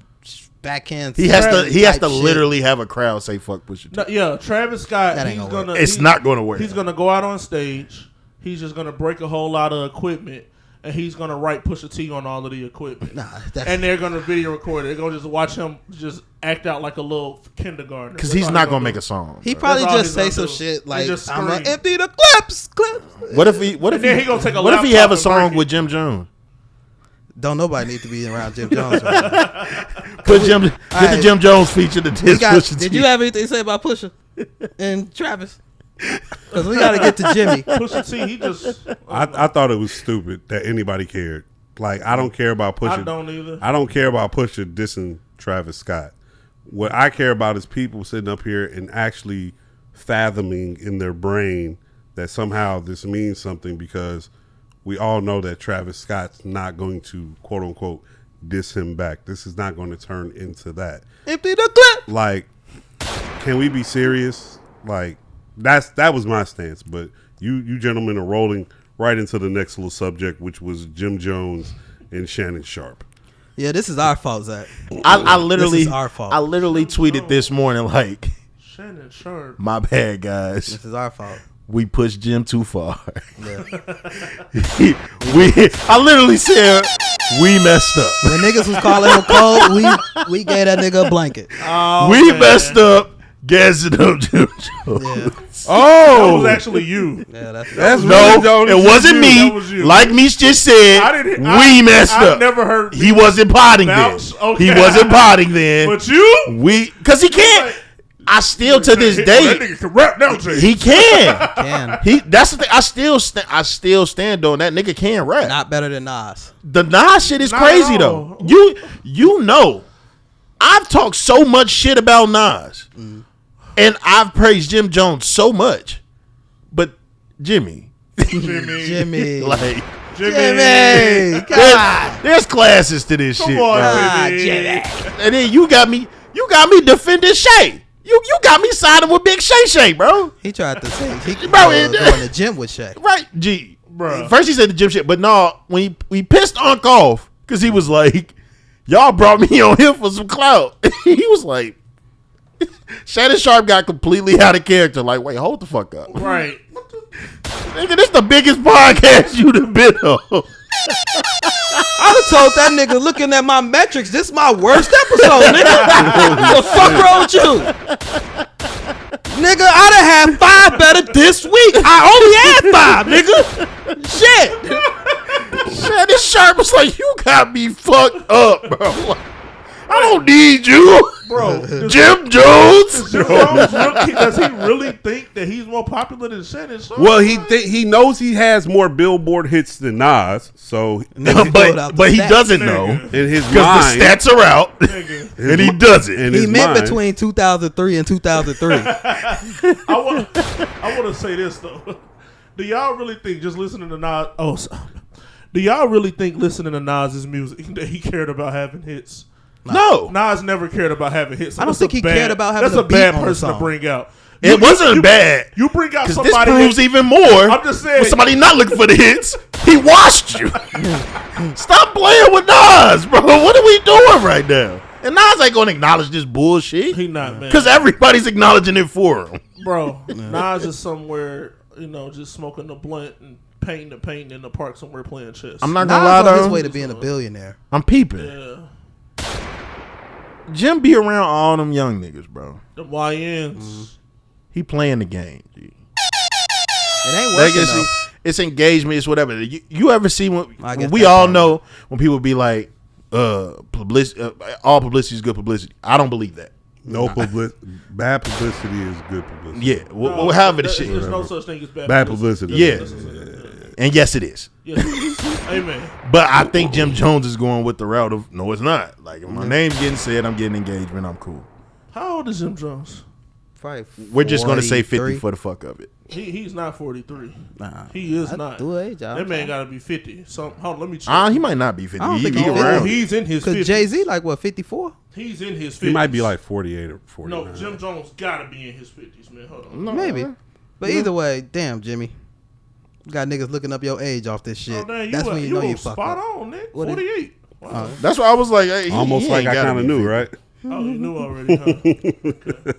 G: backhand.
E: He has to. He has
G: type
E: to
G: shit.
E: literally have a crowd say "fuck Pusha T."
H: No, yeah, Travis Scott.
G: That ain't
H: He's
G: gonna
H: gonna.
E: It's not gonna work.
H: He's gonna go out on stage. He's just gonna break a whole lot of equipment, and he's gonna write Pusha T on all of the equipment.
G: Nah, that's,
H: And they're gonna video record it. They're gonna just watch him just act out like a little kindergartner.
E: Because
H: That's
E: he's
H: all
E: not
H: he
E: gonna make
H: do.
E: a song.
G: he
E: bro.
G: probably
H: That's all
G: just
H: he's
G: say
H: gonna
G: some
H: do.
G: shit
H: He
G: like,
H: just
G: I'm gonna
H: scream.
G: empty the clips.
E: What if he? What if
H: And then
E: he?
H: he gonna take a
E: What if he
H: laptop
E: have a
H: and
E: song
H: break
E: with
H: it.
E: Jim Jones?
G: Don't nobody need to be around Jim Jones right now.
E: Put Jim. Get the
G: Alright.
E: Jim Jones feature to
G: We
E: diss
G: got,
E: Pusha T.
G: did you have anything to say about Pusha and Travis? Because we got to get to Jimmy.
H: Pusha T, he just.
C: I thought it was stupid that anybody cared. Like I don't care about Pusha.
H: I don't either.
C: I don't care about Pusha dissing Travis Scott. What I care about is people sitting up here and actually fathoming in their brain that somehow this means something, because we all know that Travis Scott's not going to quote unquote diss him back. This is not going to turn into that.
G: Empty the clip.
C: Like, can we be serious? Like, that was my stance. But you gentlemen are rolling right into the next little subject, which was Jim Jones and Shannon Sharp.
G: Yeah, this is our fault, Zach.
E: I literally.
G: This is our fault.
E: I literally tweeted this morning like,
H: Shannon Sharp.
E: "My bad, guys.
G: This is our fault.
E: We pushed Jim too far."
G: Yeah.
E: I literally said we messed up.
G: When niggas was calling him cold, we gave that nigga a blanket.
H: Oh,
E: We
H: man.
E: messed up. Gassing up Jim Jones.
G: Yeah,
H: That
C: Oh,
H: was actually you.
G: yeah, that's
E: No,
C: Jones,
E: it wasn't
H: That
E: me.
H: was you.
E: Like Meech just said, we messed
H: I
E: up.
H: never heard.
E: He wasn't potting
H: Vouch?
E: then.
H: Okay.
E: He wasn't potting then.
H: But you?
E: Because he can't. I still to this
H: That
E: day,
H: nigga can rap now, Jay.
E: he can.
G: can
E: He. That's the thing. I still stand on that nigga can rap.
G: not better than Nas.
E: The Nas shit is
H: Not
E: crazy
H: at all.
E: though. You know, I've talked so much shit about Nas, and I've praised Jim Jones so much, but Jimmy,
G: Jimmy,
E: like,
G: Jimmy, God,
E: there's classes to this
H: Come
E: shit,
H: on,
E: bro.
H: Jimmy.
E: And then you got me defending Shay. You got me siding with Big Shay Shay, bro.
G: He tried to say he could
E: Bro,
G: go in the gym with Shay.
E: Right, G.
H: Bro.
E: First he said the gym shit, but no, when we pissed Unc off because he was like, y'all brought me on here for some clout. He was like, Shannon Sharp got completely out of character. Like, wait, hold the fuck up.
H: Right.
E: Nigga, this the biggest podcast you done been on.
G: I done told that nigga looking at my metrics, this is my worst episode, nigga. The fuck wrong with you? Nigga, I done had 5 better this week. I only had 5, nigga. Shit.
E: Shannon Sharp was like, you got me fucked up, bro. Like, I don't need you.
H: Bro.
E: Jim Jones.
H: Does he really think that he's more popular than Shannon Sharp?
C: Well, he knows he has more Billboard hits than Nas, so
E: but he doesn't know
C: in his
E: because
C: mind
E: the stats are out, and he doesn't.
C: in
G: He
C: his
G: meant
C: mind,
G: between 2003 and 2003.
H: I want to say this though. Do y'all really think just listening to Nas? Do y'all really think listening to Nas's music that he cared about having hits?
E: No.
H: Nas never cared about having hits.
G: I don't think he cared about having
H: That's
G: a
H: a bad
G: beat on the
H: person to
G: song.
H: bring out.
E: It wasn't bad.
H: You bring out
E: Because this
H: somebody.
E: proves even more.
H: I'm just saying.
E: When somebody not looking for the hits, he washed you. Stop playing with Nas, bro. What are we doing right now? And Nas ain't gonna acknowledge this bullshit.
H: He not, man.
E: Because everybody's acknowledging it for him.
H: Bro, Nas is somewhere, just smoking a blunt and painting in the park somewhere playing chess.
E: I'm not
G: Nas
E: gonna lie
G: on
E: though.
G: his way to being a billionaire.
E: I'm peeping.
H: Yeah.
E: Jim be around all them young niggas, bro.
H: The YNs.
E: He playing the game, G.
G: It ain't working though.
E: It's engagement, it's whatever. You ever see when
G: guess
E: we
G: that
E: all
G: part.
E: know when people be like, publicity, all publicity is good publicity. I don't believe that.
C: no bad publicity is good publicity.
E: Yeah, however the shit.
H: There's no such thing as
C: Bad publicity.
E: Yeah. And yes, it is.
H: Yes. Amen.
E: But I think Jim Jones is going with the route of no, it's not. Like if my name's getting said, I'm getting engagement. I'm cool.
H: How old is Jim Jones?
G: Probably
E: We're just gonna say 50
G: 43.
E: for the fuck of it.
H: He's not 43.
G: Nah,
H: He is
G: I
H: not.
G: do age,
H: That man got to be 50. Hold on, let me check.
E: He might not be 50.
G: I don't think
E: he
G: he's
E: around.
H: He's in his 50s.
G: because Jay Z like what 54?
H: He's in his 50s.
C: He might be like 48 or 49.
H: No, Jim Jones got to be in his 50s, man. Hold on.
G: Maybe. But either way, damn Jimmy, got niggas looking up your age off this shit.
H: Oh, damn,
G: That's when you know you
H: spot
G: fucked up.
H: on, Nick.
G: What is-
H: 48. Wow.
E: That's why I was like, hey,
C: Almost
E: he
C: like
E: ain't
C: I
E: gotta
C: kind of
E: be
C: knew,
E: 50.
C: right?
H: Oh, you knew already, huh? Okay.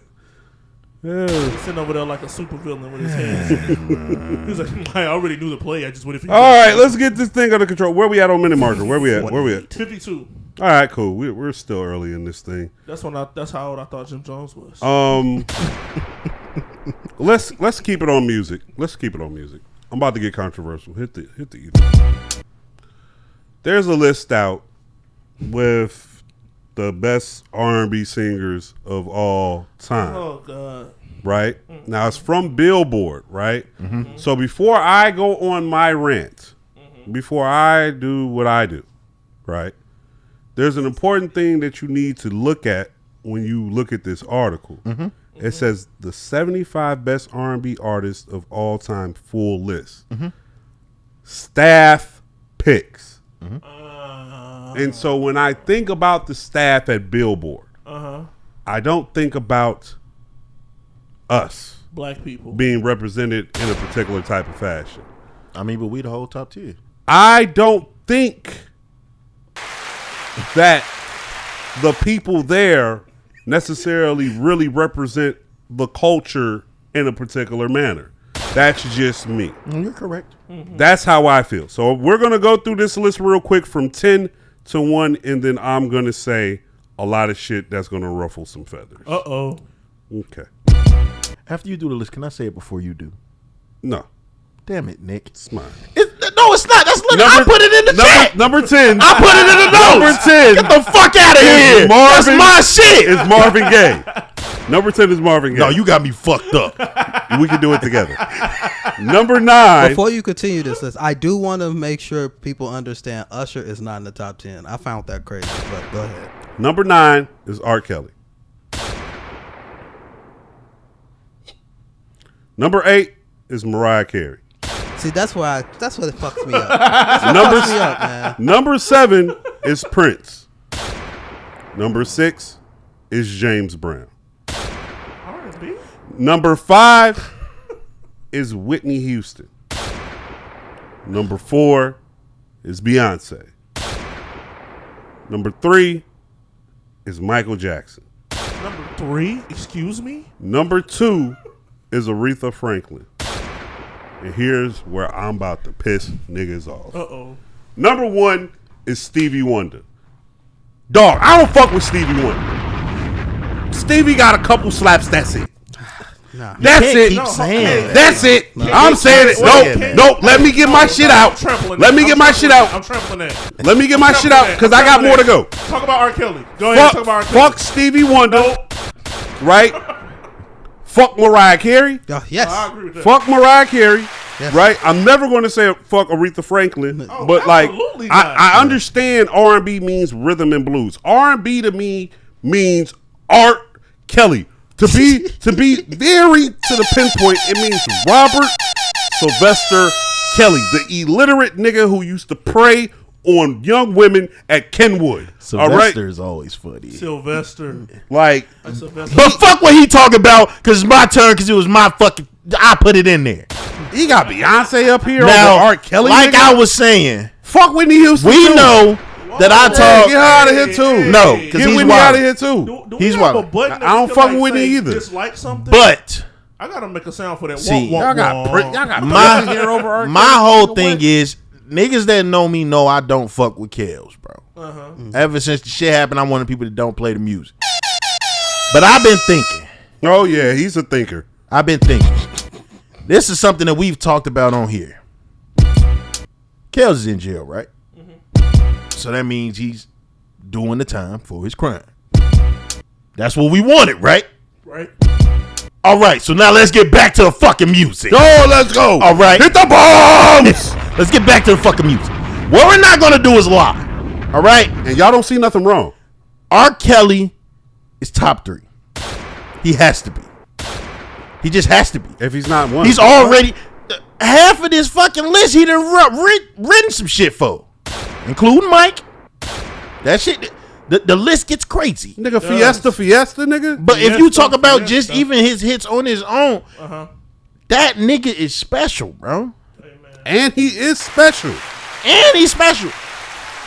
H: He's sitting over there like a super villain with his hands. He's like, I already knew the play. I just waited for you.
C: All right, let's get this thing under control. Where we at on minute marker? Where we at?
H: 52.
C: All right, cool. We're still early in this thing.
H: That's how old I thought Jim Jones was.
C: Let's keep it on music. I'm about to get controversial. Hit the ether. There's a list out with the best R&B singers of all time.
H: Oh God.
C: Right? Now it's from Billboard, right? Mm-hmm. So before I go on my rant, before I do what I do, right? There's an important thing that you need to look at when you look at this article. Mm-hmm. It says the 75 best R&B artists of all time, full list. Mm-hmm. Staff picks. Mm-hmm. And so when I think about the staff at Billboard, I don't think about us,
H: black people,
C: being represented in a particular type of fashion.
E: I mean, but we the whole top tier.
C: I don't think that the people there necessarily really represent the culture in a particular manner. That's just me.
E: You're correct.
C: Mm-hmm. That's how I feel. So we're going to go through this list real quick from 10 to 1, and then I'm going to say a lot of shit that's going to ruffle some feathers.
H: Uh-oh.
C: Okay.
E: After you do the list, can I say it before you do?
C: No.
E: Damn it, Nick.
C: It's mine.
E: No, it's not. That's I put it in the chat.
C: Number 10.
E: I put it in the notes.
C: Number 10.
E: Get the fuck out of here. That's my shit.
C: It's Marvin Gaye. Number 10 is Marvin Gaye.
E: No, you got me fucked up.
C: We can do it together. Number 9.
G: Before you continue this list, I do want to make sure people understand Usher is not in the top 10. I found that crazy, but go ahead.
C: Number 9 is R. Kelly. Number 8 is Mariah Carey.
G: See, that's what it fucks me up. That's what fucks me up, man.
C: Number 7 is Prince. Number 6 is James Brown. Number 5 is Whitney Houston. Number 4 is Beyonce. Number 3 is Michael Jackson.
H: Number 3, excuse me?
C: Number 2 is Aretha Franklin. And here's where I'm about to piss niggas off.
H: Uh-oh.
C: Number 1 is Stevie Wonder. Dog, I don't fuck with Stevie Wonder. Stevie got a couple slaps, that's it.
G: Nah.
C: That's it.
E: Keep saying that.
C: That's it. I'm saying it. Nope. Let me get my shit out. Let me get my shit out.
H: I'm trampling that.
C: Let me get my shit out because I got more to go.
H: Talk about R. Kelly. Go ahead. Talk about R. Kelly.
C: Fuck Stevie Wonder. Right? Fuck Mariah Carey.
G: Yes.
H: I agree with that.
C: Fuck Mariah Carey.
G: Yes.
C: Right? I'm never going to say fuck Aretha Franklin,
H: Oh,
C: but like
H: absolutely not.
C: I understand R&B means rhythm and blues. R&B to me means Art Kelly. To be very to the pinpoint, it means Robert Sylvester Kelly, the illiterate nigga who used to prey on young women at Kenwood.
E: Sylvester is always funny.
H: Sylvester.
C: Like,
H: Sylvester.
E: But fuck what he talking about, because it's my turn, because it was my fucking... I put it in there.
C: he got Beyonce up here
E: Now,
C: over Art Kelly.
E: like
C: nigga.
E: I was saying,
C: Fuck Whitney Houston.
E: we
C: too.
E: know that I
C: Yeah,
E: talk...
C: get her out of here too.
E: No, 'cause
C: get
E: he's
C: Whitney
E: wild.
C: out of here too.
H: Do
E: He's
H: we have
E: wild.
H: a button that
C: I don't
H: we can,
C: fuck
H: like,
C: with Whitney
H: say
C: either.
H: Dislike something?
E: But
H: I gotta make a sound for that.
E: See,
C: Y'all got
E: my,
C: here over Art
E: my
C: Kelly.
E: whole
C: You know
E: thing
C: what?
E: is, niggas that know me know I don't fuck with Kels, bro. Ever since the shit happened, I wanted people that don't play the music. But I've been thinking.
C: Oh yeah, he's a thinker.
E: I've been thinking. This is something that we've talked about on here. Kels is in jail, right? So that means he's doing the time for his crime. That's what we wanted, right?
H: Right.
E: All right, so now let's get back to the fucking music.
C: Oh, let's go.
E: All right.
C: Hit the bombs.
E: Let's get back to the fucking music. What we're not gonna do is lie. All right?
C: And y'all don't see nothing wrong.
E: R. Kelly is top 3. He has to be. He just has to be.
C: If he's not one,
E: He's already half of this fucking list. He done written some shit for, including Mike. That shit. The list gets crazy.
C: nigga Fiesta, nigga.
E: But if you talk about
H: Fiesta.
E: just even his hits on his own, that nigga is special, bro.
C: And he is special.
E: And he's special.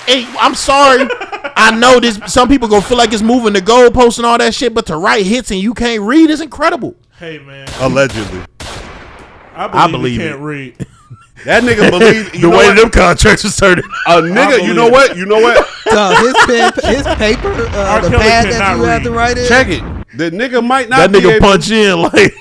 E: Hey, I'm sorry. I know this. Some people gonna feel like it's moving the goalposts and all that shit, but to write hits and you can't read is incredible.
H: Hey man,
C: Allegedly,
H: I believe
E: believe
H: you
E: it.
H: can't read.
C: that nigga believe
E: The way them contracts are started.
C: A nigga, you know what? You know what?
G: So his paper, the
H: Kelly
G: pad that
H: cannot
G: you have to
H: read.
G: write in.
C: Check it. The nigga might not.
E: That
C: be
E: nigga
C: able-
E: punch in like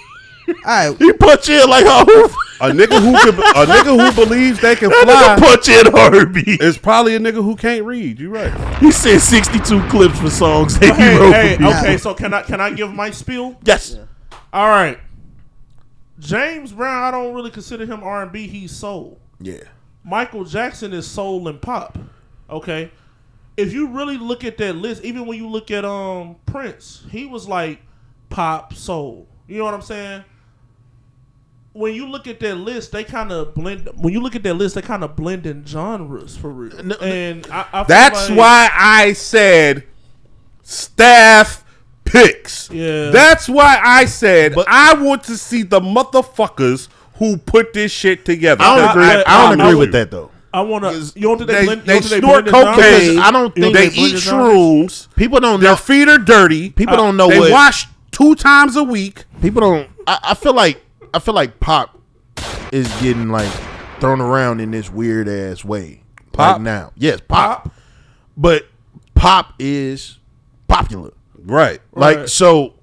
G: All right,
E: he punch in like
C: A nigga who believes they can
E: that nigga
C: fly
E: punch in Herbie.
C: is probably a nigga who can't read. You right?
E: He sent 62 clips for songs that he wrote.
H: Hey,
E: for people.
H: okay. So can I give my spiel?
E: Yes.
H: All right. James Brown, I don't really consider him R&B. He's soul.
E: Yeah.
H: Michael Jackson is soul and pop. Okay. If you really look at that list, even when you look at Prince, he was like pop soul. You know what I'm saying? When you look at that list, they kind of blend. When you look at that list, they kind of blend in genres for real. And I feel
C: That's
H: like,
C: why I said staff picks.
H: Yeah.
C: That's why I said I want to see the motherfuckers who put this shit together.
E: I don't agree. I don't
C: promise
E: agree with
C: you.
E: that though.
H: I want to. You don't think they blend?
C: They
H: you don't think
C: snort
H: blend in genres?
C: cocaine.
E: I don't think
C: they
E: they blend
C: eat
E: in genres.
C: shrooms.
E: People don't
C: Their
E: know.
C: feet are dirty.
E: People don't know
C: They
E: what.
C: wash 2 times a week.
E: People don't. I feel like pop is getting like thrown around in this weird ass way.
C: Pop?
E: Like now, yes, pop. But pop is popular.
C: Right.
E: Like
H: Right.
E: so,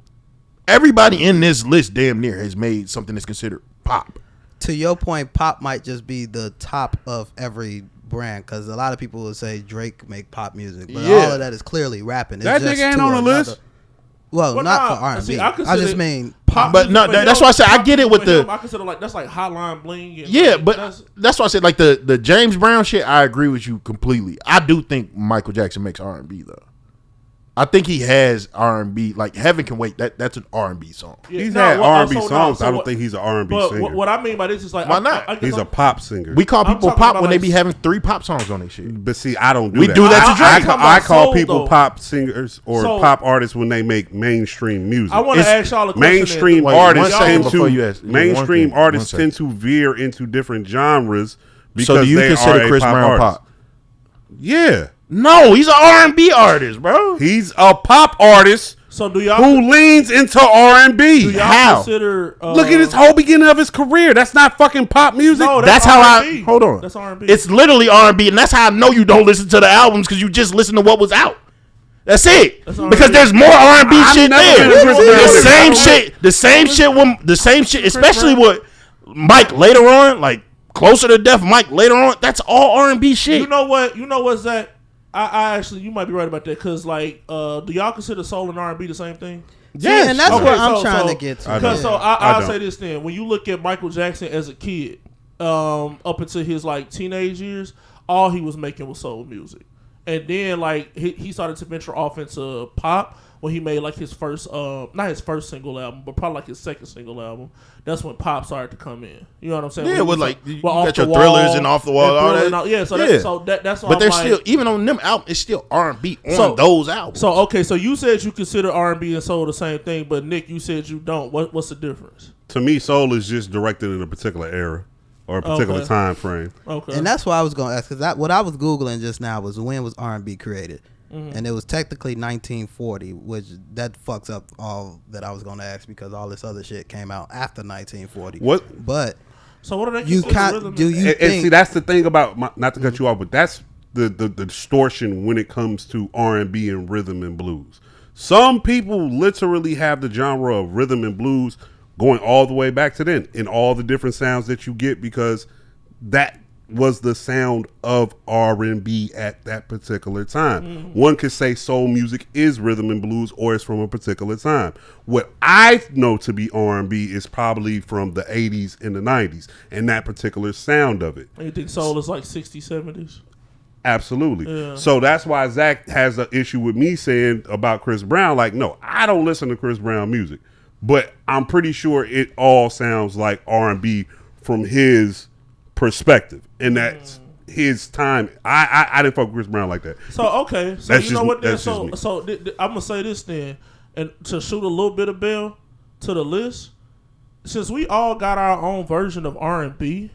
E: everybody in this list damn near has made something that's considered pop.
G: to your point, pop might just be the top of every brand because a lot of people would say Drake make pop music, but
C: Yeah.
G: all of that is clearly rapping. It's
C: That
G: just
C: nigga ain't
G: to
C: on the
G: another-
C: list.
G: Well,
H: Well,
G: not
H: nah,
G: for R&B.
H: see,
G: I
H: consider
G: just
H: it
G: mean
H: pop.
E: But no,
H: for
E: that's
H: him,
E: why I said I
H: pop
E: get it
H: music
E: with
H: for
E: the-
H: him, I consider that's like Hotline Bling. And
E: Yeah,
H: like,
E: but that's why I said like the James Brown shit. I agree with you completely. I do think Michael Jackson makes R&B though. I think he has R&B. Like Heaven Can Wait. That's an R&B song.
C: He's had R&B songs. I don't think he's an R&B
H: but
C: singer.
H: What I mean by this is like,
E: why not?
C: He's a pop singer.
E: We call people
H: talking
E: pop
H: about
E: when they
H: like-
E: be having 3 pop songs on their shit.
C: But see, I don't do
E: We
C: that.
E: do that to Drake.
C: I call
H: soul,
C: people
H: though.
C: pop singers or
H: So-
C: pop artists when they make mainstream music.
H: I want to ask y'all a question.
C: Mainstream
E: Wait,
C: artists
E: one second
C: tend
E: before you
C: to
E: ask.
C: mainstream
E: One
C: artists
E: second.
C: tend to veer into different genres because
E: So do you
C: they
E: consider
C: are a
E: Chris
C: pop
E: Brown
C: artist.
E: pop?
C: Yeah,
E: No, he's an R&B artist, bro.
C: he's a pop artist
H: So do y'all?
C: who leans into R&B.
H: do y'all
E: How?
H: consider?
C: Look at his whole beginning of his career. That's not fucking pop music.
H: No,
E: That's how
H: R&B.
E: I hold on.
H: That's R&B.
E: It's literally R&B, and that's how I know you don't listen to the albums because you just listen to what was out. That's it.
H: That's R&B.
E: Because there's more R&B
C: I've
E: shit
C: never
E: there.
C: been a Chris Brown
E: The
C: fan.
E: same shit. The same shit. Especially with Mike later on, like Closer to Death. Mike later on. That's all R&B shit.
H: You know what? You know what's that? I actually, you might be right about that because like, do y'all consider soul and R&B the same thing?
G: Yeah, and that's
H: Okay,
G: what I'm
H: so-
G: trying
H: so-
G: to get to.
C: I
H: Because
C: don't.
H: so
C: I
H: I'll
C: don't.
H: say this then: when you look at Michael Jackson as a kid, up until his like teenage years, all he was making was soul music, and then like he started to venture off into pop when he made like his first, not his first single album, but probably like his second single album. That's when pop started to come in. You know what I'm saying?
E: Yeah,
H: When he
E: with
H: was
E: like you
H: Off
E: got
H: the
E: your
H: Wall,
E: Thrillers and Off the Wall,
H: and
E: all
H: Thriller
E: that.
H: and all- yeah, so
E: Yeah.
H: that's why.
E: But
H: I'm
E: they're
H: like,
E: still even on them albums. It's still R&B on those albums.
H: So okay, so you said you consider R&B and soul the same thing, but Nick, you said you don't. What's the difference?
C: To me, soul is just directed in a particular era or a particular
H: Okay.
C: time frame.
H: Okay,
G: And that's why I was going to ask, because what I was Googling just now was when was R&B created. And it was technically 1940, which that fucks up all that I was going to ask because all this other shit came out after 1940.
C: What?
G: But
H: so what are they?
G: you
H: consider
G: can't,
H: rhythm
G: do
H: and-
G: you
C: And
G: think,
C: see, that's the thing about not to cut you off, but that's the distortion when it comes to R&B and rhythm and blues. Some people literally have the genre of rhythm and blues going all the way back to then in all the different sounds that you get because that was the sound of R&B at that particular time. One could say soul music is rhythm and blues or it's from a particular time. What I know to be R&B is probably from the 80s and the 90s and that particular sound of it.
H: You think soul is like 60s, 70s?
C: Absolutely.
H: Yeah.
C: So that's why Zach has an issue with me saying about Chris Brown. Like, no, I don't listen to Chris Brown music, but I'm pretty sure it all sounds like R&B from his perspective, and that's his time. I didn't fuck with Chris Brown like that.
H: So okay, so
C: That's
H: you know
C: just-
H: what? Then
C: that's just me.
H: so I'm gonna say this then, and to shoot a little bit of bell to the list, since we all got our own version of R&B,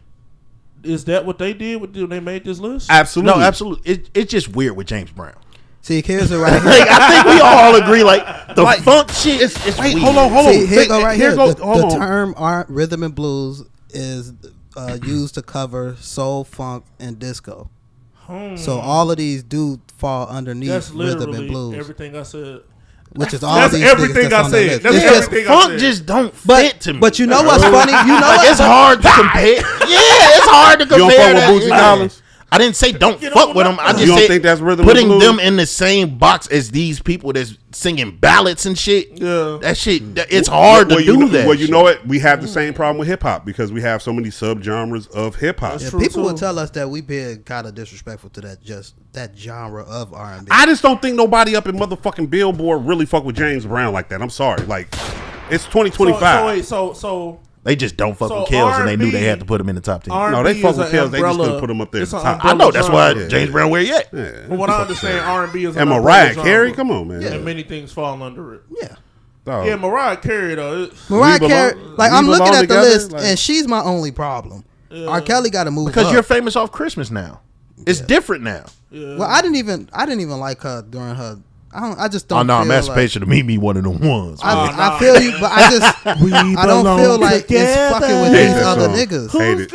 H: is that what they did when they made this list?
C: Absolutely.
E: no, absolutely. It's just weird with James Brown.
G: see, here's it right here.
E: Like I think we all agree. Like the funk shit. It's
C: Wait,
E: weird.
C: hold on.
G: See, here go right here.
C: Hold
G: The
C: on.
G: term rhythm and blues is used to cover soul, funk, and disco. So all of these do fall underneath
H: That's
G: rhythm
H: literally
G: and blues,
H: everything I said.
G: which is all
H: That's
G: these
H: everything
G: niggas that's
H: I
G: on that
H: said.
G: list.
H: That's
G: It's
E: Because
G: just-
H: everything I
E: funk
H: said.
E: just don't fit to me.
G: But you know what's funny? You know
E: Like,
G: what?
E: it's hard to compare. Yeah, it's hard to compare.
C: You don't fuck
E: that.
C: with Bootsy Collins?
E: I didn't say don't
H: You
E: fuck
H: don't
E: with them. I
H: know.
E: just
C: You don't
E: said
C: think that's rhythm and
E: putting
C: blues?
E: them in the same box as these people that's singing ballads and shit.
H: Yeah.
E: That shit. It's hard to do that.
C: Well, you
E: shit.
C: know what? We have the same problem with hip hop because we have so many subgenres of hip hop.
G: Yeah,
H: true,
G: people
H: too.
G: will tell us that we being kind of disrespectful to that genre of R&B.
C: I just don't think nobody up in motherfucking Billboard really fuck with James Brown like that. I'm sorry. Like, it's 2025.
H: So
E: They just don't fuck
H: So
E: with Kells, and they knew
H: R&B
E: they had to put him in the top 10.
H: R&B
C: No, they fuck
H: is
C: with
H: an
C: Kells. They just
H: umbrella-
C: couldn't put him up there
H: it's
C: at
H: an
C: the top.
E: I know that's why
H: genre.
E: James Brown where he at.
C: Yeah.
H: From what I understand, R&B is an
C: And
H: umbrella
C: Mariah
H: genre.
C: Carey, come on, man.
H: and many things fall under it.
G: yeah.
C: Dog.
H: Yeah, Mariah Carey though.
G: Mariah
C: We
G: Carey,
C: belong-
G: like
C: we
G: I'm looking
C: belong
G: at
C: together,
G: the list,
C: like-
G: and she's my only problem. R. Kelly got to move
E: Because
G: up.
E: you're famous off Christmas now. It's different now.
G: Well, I didn't even like her during her. I just don't.
E: Oh no,
G: feel
E: Emancipation to me be one of them ones.
G: I feel you, but I just I don't feel like it's fucking with
C: Hate
G: these
C: that
G: other
C: song.
G: niggas.
C: Hate it.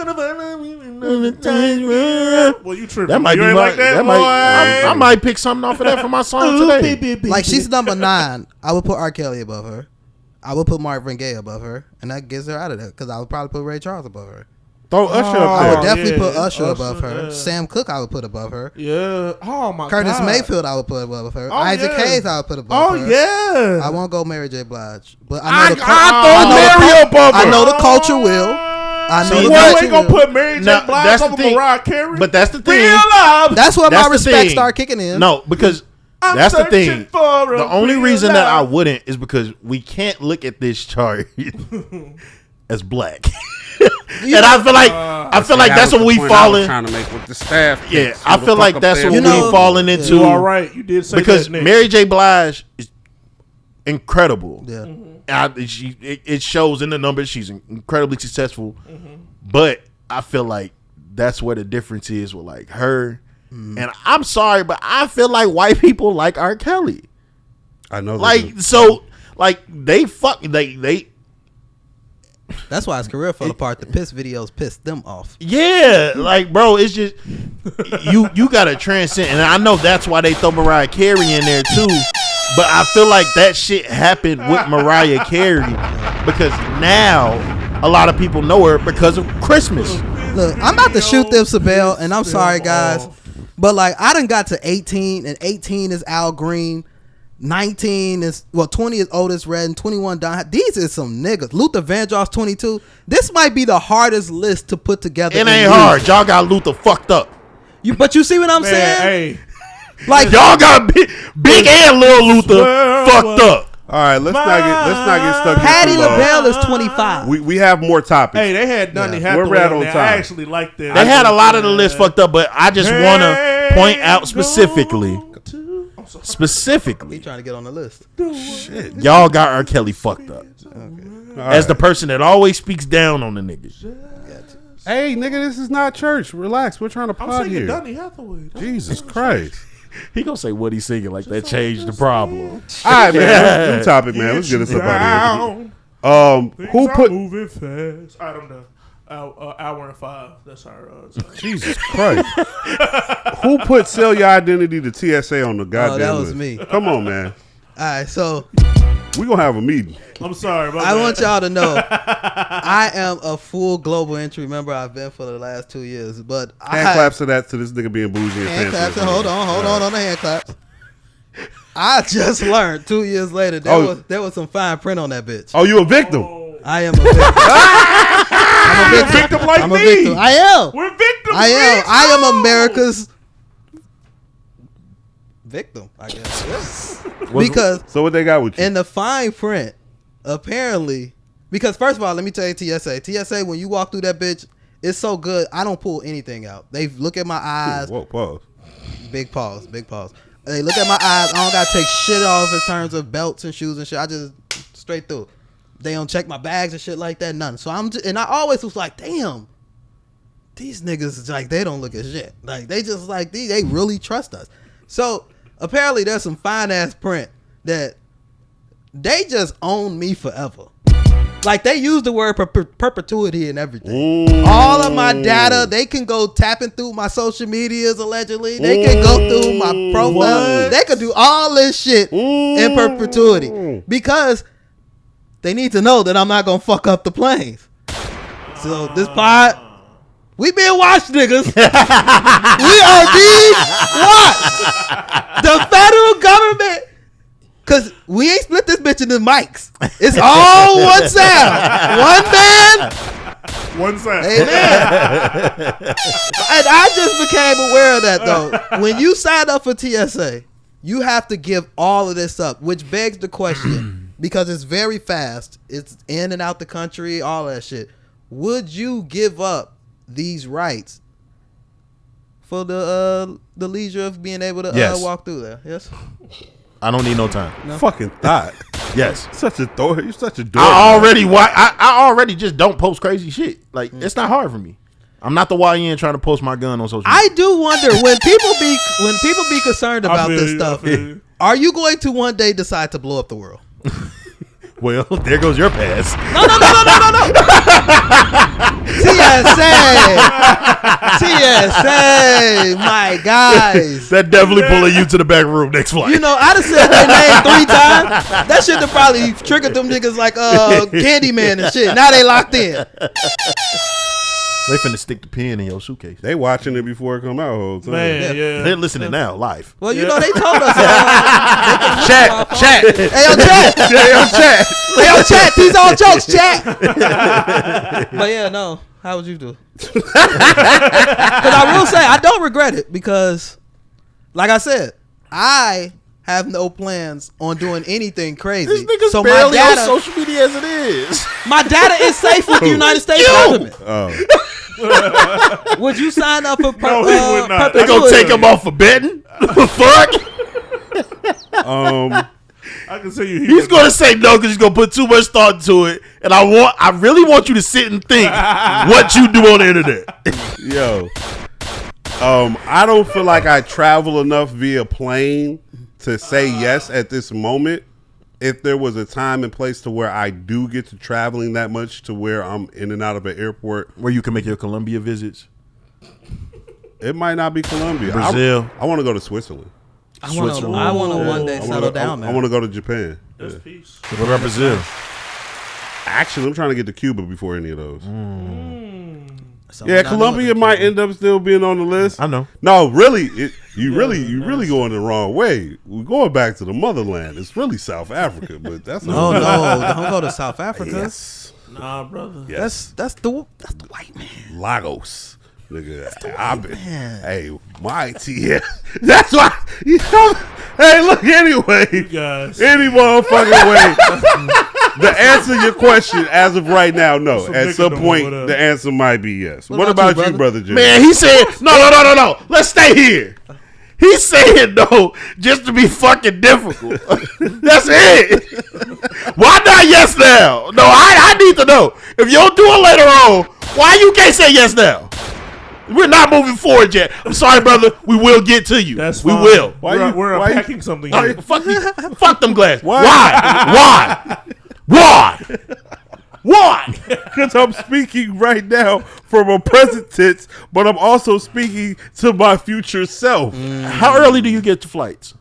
H: Well, you tripping?
E: That might
H: you
E: be
H: ain't
E: my.
H: like that,
E: That might. I might pick something off of that for my song today.
G: Like she's number 9. I would put R. Kelly above her. I would put Marvin Gaye above her, and that gets her out of there because I would probably put Ray Charles above her.
C: Throw Usher up
G: I
C: there.
G: would definitely
H: yeah,
G: put Usher above
H: Usher,
G: her.
H: yeah.
G: Sam Cooke I would put above her.
H: Yeah. Oh my
G: Curtis
H: God.
G: Mayfield I would put above her.
H: Oh,
G: Isaac
H: yeah.
G: Hayes I would put above
H: Oh
G: her.
H: yeah.
G: I won't go Mary J. Blige, but
C: I
G: I know the
C: throw
G: I know the
C: Mary above
G: I
C: her.
G: know the culture will. I know
E: See,
G: the
H: You
G: culture
H: ain't gonna
G: will.
H: put Mary J.
E: Now,
H: Blige
E: that's the
H: over
E: thing.
H: Mariah Carey.
E: But that's the thing.
H: Real love.
G: That's where
E: That's
G: my
E: the
G: respect
E: thing.
G: start kicking in.
E: No, because That's the thing.
H: For a
E: The only
H: real
E: reason that I
H: life.
E: wouldn't is because we can't look at this chart as black. And I feel like that's what we falling.
C: Trying to make with the staff.
E: Yeah, I feel like that's what we falling into.
H: You all right? You did say
E: because
H: that, Nick.
E: Mary J. Blige is incredible.
G: Yeah.
E: It shows in the numbers. She's incredibly successful, but I feel like that's where the difference is with like her. And I'm sorry, but I feel like white people like R. Kelly.
C: I know.
E: Like so, like they fuck they.
G: That's why his career fell apart. The piss videos pissed them off.
E: Yeah, like bro, it's just you gotta transcend, and I know that's why they throw Mariah Carey in there too. But I feel like that shit happened with Mariah Carey because now a lot of people know her because of Christmas.
G: Look, I'm about to shoot them Sabelle, and I'm sorry guys, but like I done got to 18, and 18 is Al Green. 19 is 20 is Otis Redding, 21 Don. These is some niggas. Luther Vandross 22. This might be the hardest list to put together.
E: It ain't hard. Y'all got Luther fucked up.
G: But you see what I'm saying?
H: Hey,
G: Like
E: y'all got big and little Luther fucked up.
C: All right, let's not get stuck.
G: Patty LaBelle is 25.
C: We have more topics.
H: hey, they had Donny Hathaway
C: We're right
H: on
C: on
H: there.
C: time.
H: I actually like that.
E: They had a lot of the list fucked up, but I just want to point out specifically,
G: He trying to get on the list.
E: y'all got R. Kelly fucked up. As the person that always speaks down on the niggas.
C: Hey, nigga, this is not church. Relax. We're trying to
H: I'm
C: pod
H: singing
C: here.
H: Donny Hathaway.
C: Jesus Christ.
E: He gonna say what he's singing like that changed the problem.
C: All right, man. New topic, man. Let's get us up out of here. Who put
H: moving fast? I don't know. Hour and 5. That's our.
C: Jesus Christ. Who put sell your identity to TSA on the goddamn
G: that was
C: list?
G: me.
C: Come on, man.
G: All right, so
C: We gonna have a meeting.
H: I'm sorry.
G: I want y'all to know I am a full global entry member. I've been for the last 2 years, but
C: Hand claps to that to this nigga being bougie and
G: hand
C: fancy.
G: claps. Hold on the hand claps. I just learned 2 years later there was some fine print on that bitch.
C: Oh, you a victim?
G: I am a victim. I'm a victim.
H: like
G: I'm
H: me.
G: a victim. I am.
H: We're victims.
G: I am.
H: Mitch.
G: I am America's victim, I guess. Because
C: So what they got with you?
G: in the fine print, apparently, because first of all, let me tell you TSA, when you walk through that bitch, it's so good. I don't pull anything out. They look at my eyes.
C: Whoa, pause.
G: Big pause. They look at my eyes. I don't gotta take shit off in terms of belts and shoes and shit. I just straight through. They don't check my bags and shit like that. None. So and I always was like, damn, these niggas like they don't look at shit. Like they just like they really trust us. So apparently there's some fine ass print that they just own me forever. Like they use the word perpetuity and everything. All of my data, they can go tapping through my social medias allegedly. They can go through my profile. They can do all this shit in perpetuity because they need to know that I'm not gonna fuck up the planes. So this pod, we being watched, niggas. We are being watched. The federal government. Cause we ain't split this bitch into mics. It's all one sound. One man.
H: One side.
G: Amen. And I just became aware of that though. When you sign up for TSA, you have to give all of this up, which begs the question, because it's very fast. It's in and out the country, all that shit. Would you give up these rights for the leisure of being able to
E: Yes.
G: walk through there? Yes.
E: I don't need no time.
C: Fucking thought.
E: Yes.
C: Such a door. You're such a door.
E: I already just don't post crazy shit. Like it's not hard for me. I'm not the YN trying to post my gun on social media.
G: I do wonder when people be concerned about this stuff. Are you going to one day decide to blow up the world?
E: Well, there goes your pass.
G: No. TSA, my guys.
E: That definitely pulling you to the back room next flight.
G: You know, I done said their name 3 times. That shit have probably triggered them niggas like Candyman and shit. Now they locked in.
E: They finna stick the pen in your suitcase.
C: They watching it before it come out. Whole time.
H: Man, yeah.
E: They're listening now, live.
G: Well, you know, they told us.
E: Chat.
G: Hey, yo, chat. Hey, yo, chat. These all jokes, chat. But yeah, no. How would you do? Because I will say, I don't regret it because, like I said, I have no plans on doing anything crazy.
E: This nigga's
G: so
E: barely on social media as it is.
G: my data is safe with the United States government.
C: Oh,
G: Would you sign up for
H: No, he would not.
E: They gonna take him off for betting? Fuck.
H: I can tell you
E: He's gonna say no because he's gonna put too much thought into it, and I really want you to sit and think what you do on the internet.
C: yo. I don't feel like I travel enough via plane to say yes at this moment. If there was a time and place to where I do get to traveling that much to where I'm in and out of an airport,
E: Where you can make your Colombia visits.
C: it might not be Colombia.
E: Brazil.
C: I want to go to Switzerland.
G: I want to one day settle down, man.
C: I want to go to Japan.
H: That's peace.
E: What about Brazil?
C: Actually, I'm trying to get to Cuba before any of those.
G: Someone
C: Yeah,
G: I know
C: Colombia
G: in
C: might
G: Cuba.
C: end up still being on the list.
E: I know.
C: No, really, you really going the wrong way. We're going back to the motherland. It's really South Africa, but that's
G: No, don't go to South Africa.
C: Yes,
H: Nah, brother.
C: yes.
G: That's the white man.
C: Lagos, nigga. I've been. Hey, my TF. That's why. You know, hey, look. Anyway,
H: guys.
C: any motherfucking way. The answer to your question, as of right now, no.
H: Some
C: At
H: nigga
C: some
H: don't
C: point,
H: know what
C: the answer might be yes. What
G: about
C: about
G: you,
C: you, brother Jim?
E: Man, he said no. Let's stay here. He said no just to be fucking difficult. That's it. Why not yes now? No, I need to know. If you don't do it later on, why you can't say yes now? We're not moving forward yet. I'm sorry, brother. We will get to you.
H: That's
E: we
H: fine.
E: will.
H: We're unpacking something here.
E: Fuck them glasses.
C: Why?
E: Why?
C: Because I'm speaking right now from a present tense, but I'm also speaking to my future self.
E: How early do you get to flights?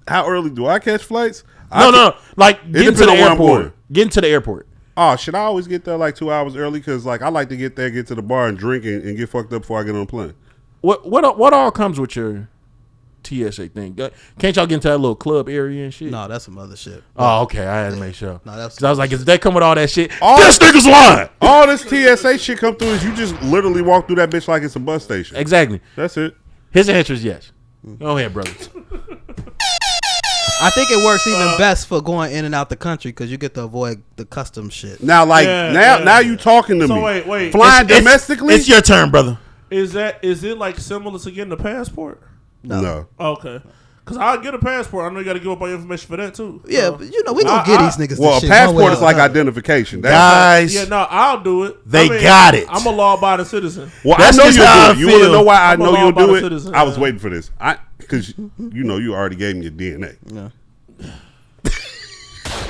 C: How early do I catch flights?
E: No. Like getting to
C: depends
E: the
C: on where I'm
E: airport.
C: going.
E: Getting to the airport.
C: Oh, should I always get there like 2 hours early? Because like I like to get there, get to the bar and drink and get fucked up before I get on the plane.
E: What all comes with your TSA thing? Can't y'all get into that little club area and shit?
G: No, that's some other shit.
E: Oh, okay. I had to make sure.
G: No, that's-
E: Because I was like, if they come with all that shit,
C: All
E: this nigga's lying.
C: All this TSA shit come through is you just literally walk through that bitch like it's a bus station.
E: Exactly.
C: That's it.
E: His answer is yes. Go ahead, brother.
G: I think it works even best for going in and out the country because you get to avoid the customs shit.
C: Now, like now you talking to
H: So
C: me.
H: wait.
C: Flying domestically?
E: It's your turn, brother.
H: Is it like similar to getting a passport?
C: No.
H: Okay. Because I'll get a passport. I know you got to give up all your information for that, too.
G: Yeah, but you know, we gonna get these niggas
C: Well,
G: this
C: a
G: shit.
C: passport
G: one way
C: is
G: or
C: like
G: another.
C: identification.
E: Guys,
H: Yeah, no, I'll do it.
E: They got it.
H: I'm a law-abiding citizen.
C: Well,
E: That's
C: I know
E: just
C: you'll
E: how
C: do
E: I
C: it. You want to
E: feel.
C: know why I
H: I'm a
C: know you'll do
H: law-abiding
C: it?
H: citizen,
C: I was
H: yeah.
C: waiting for this. Because you know you already gave me your DNA.
G: Yeah.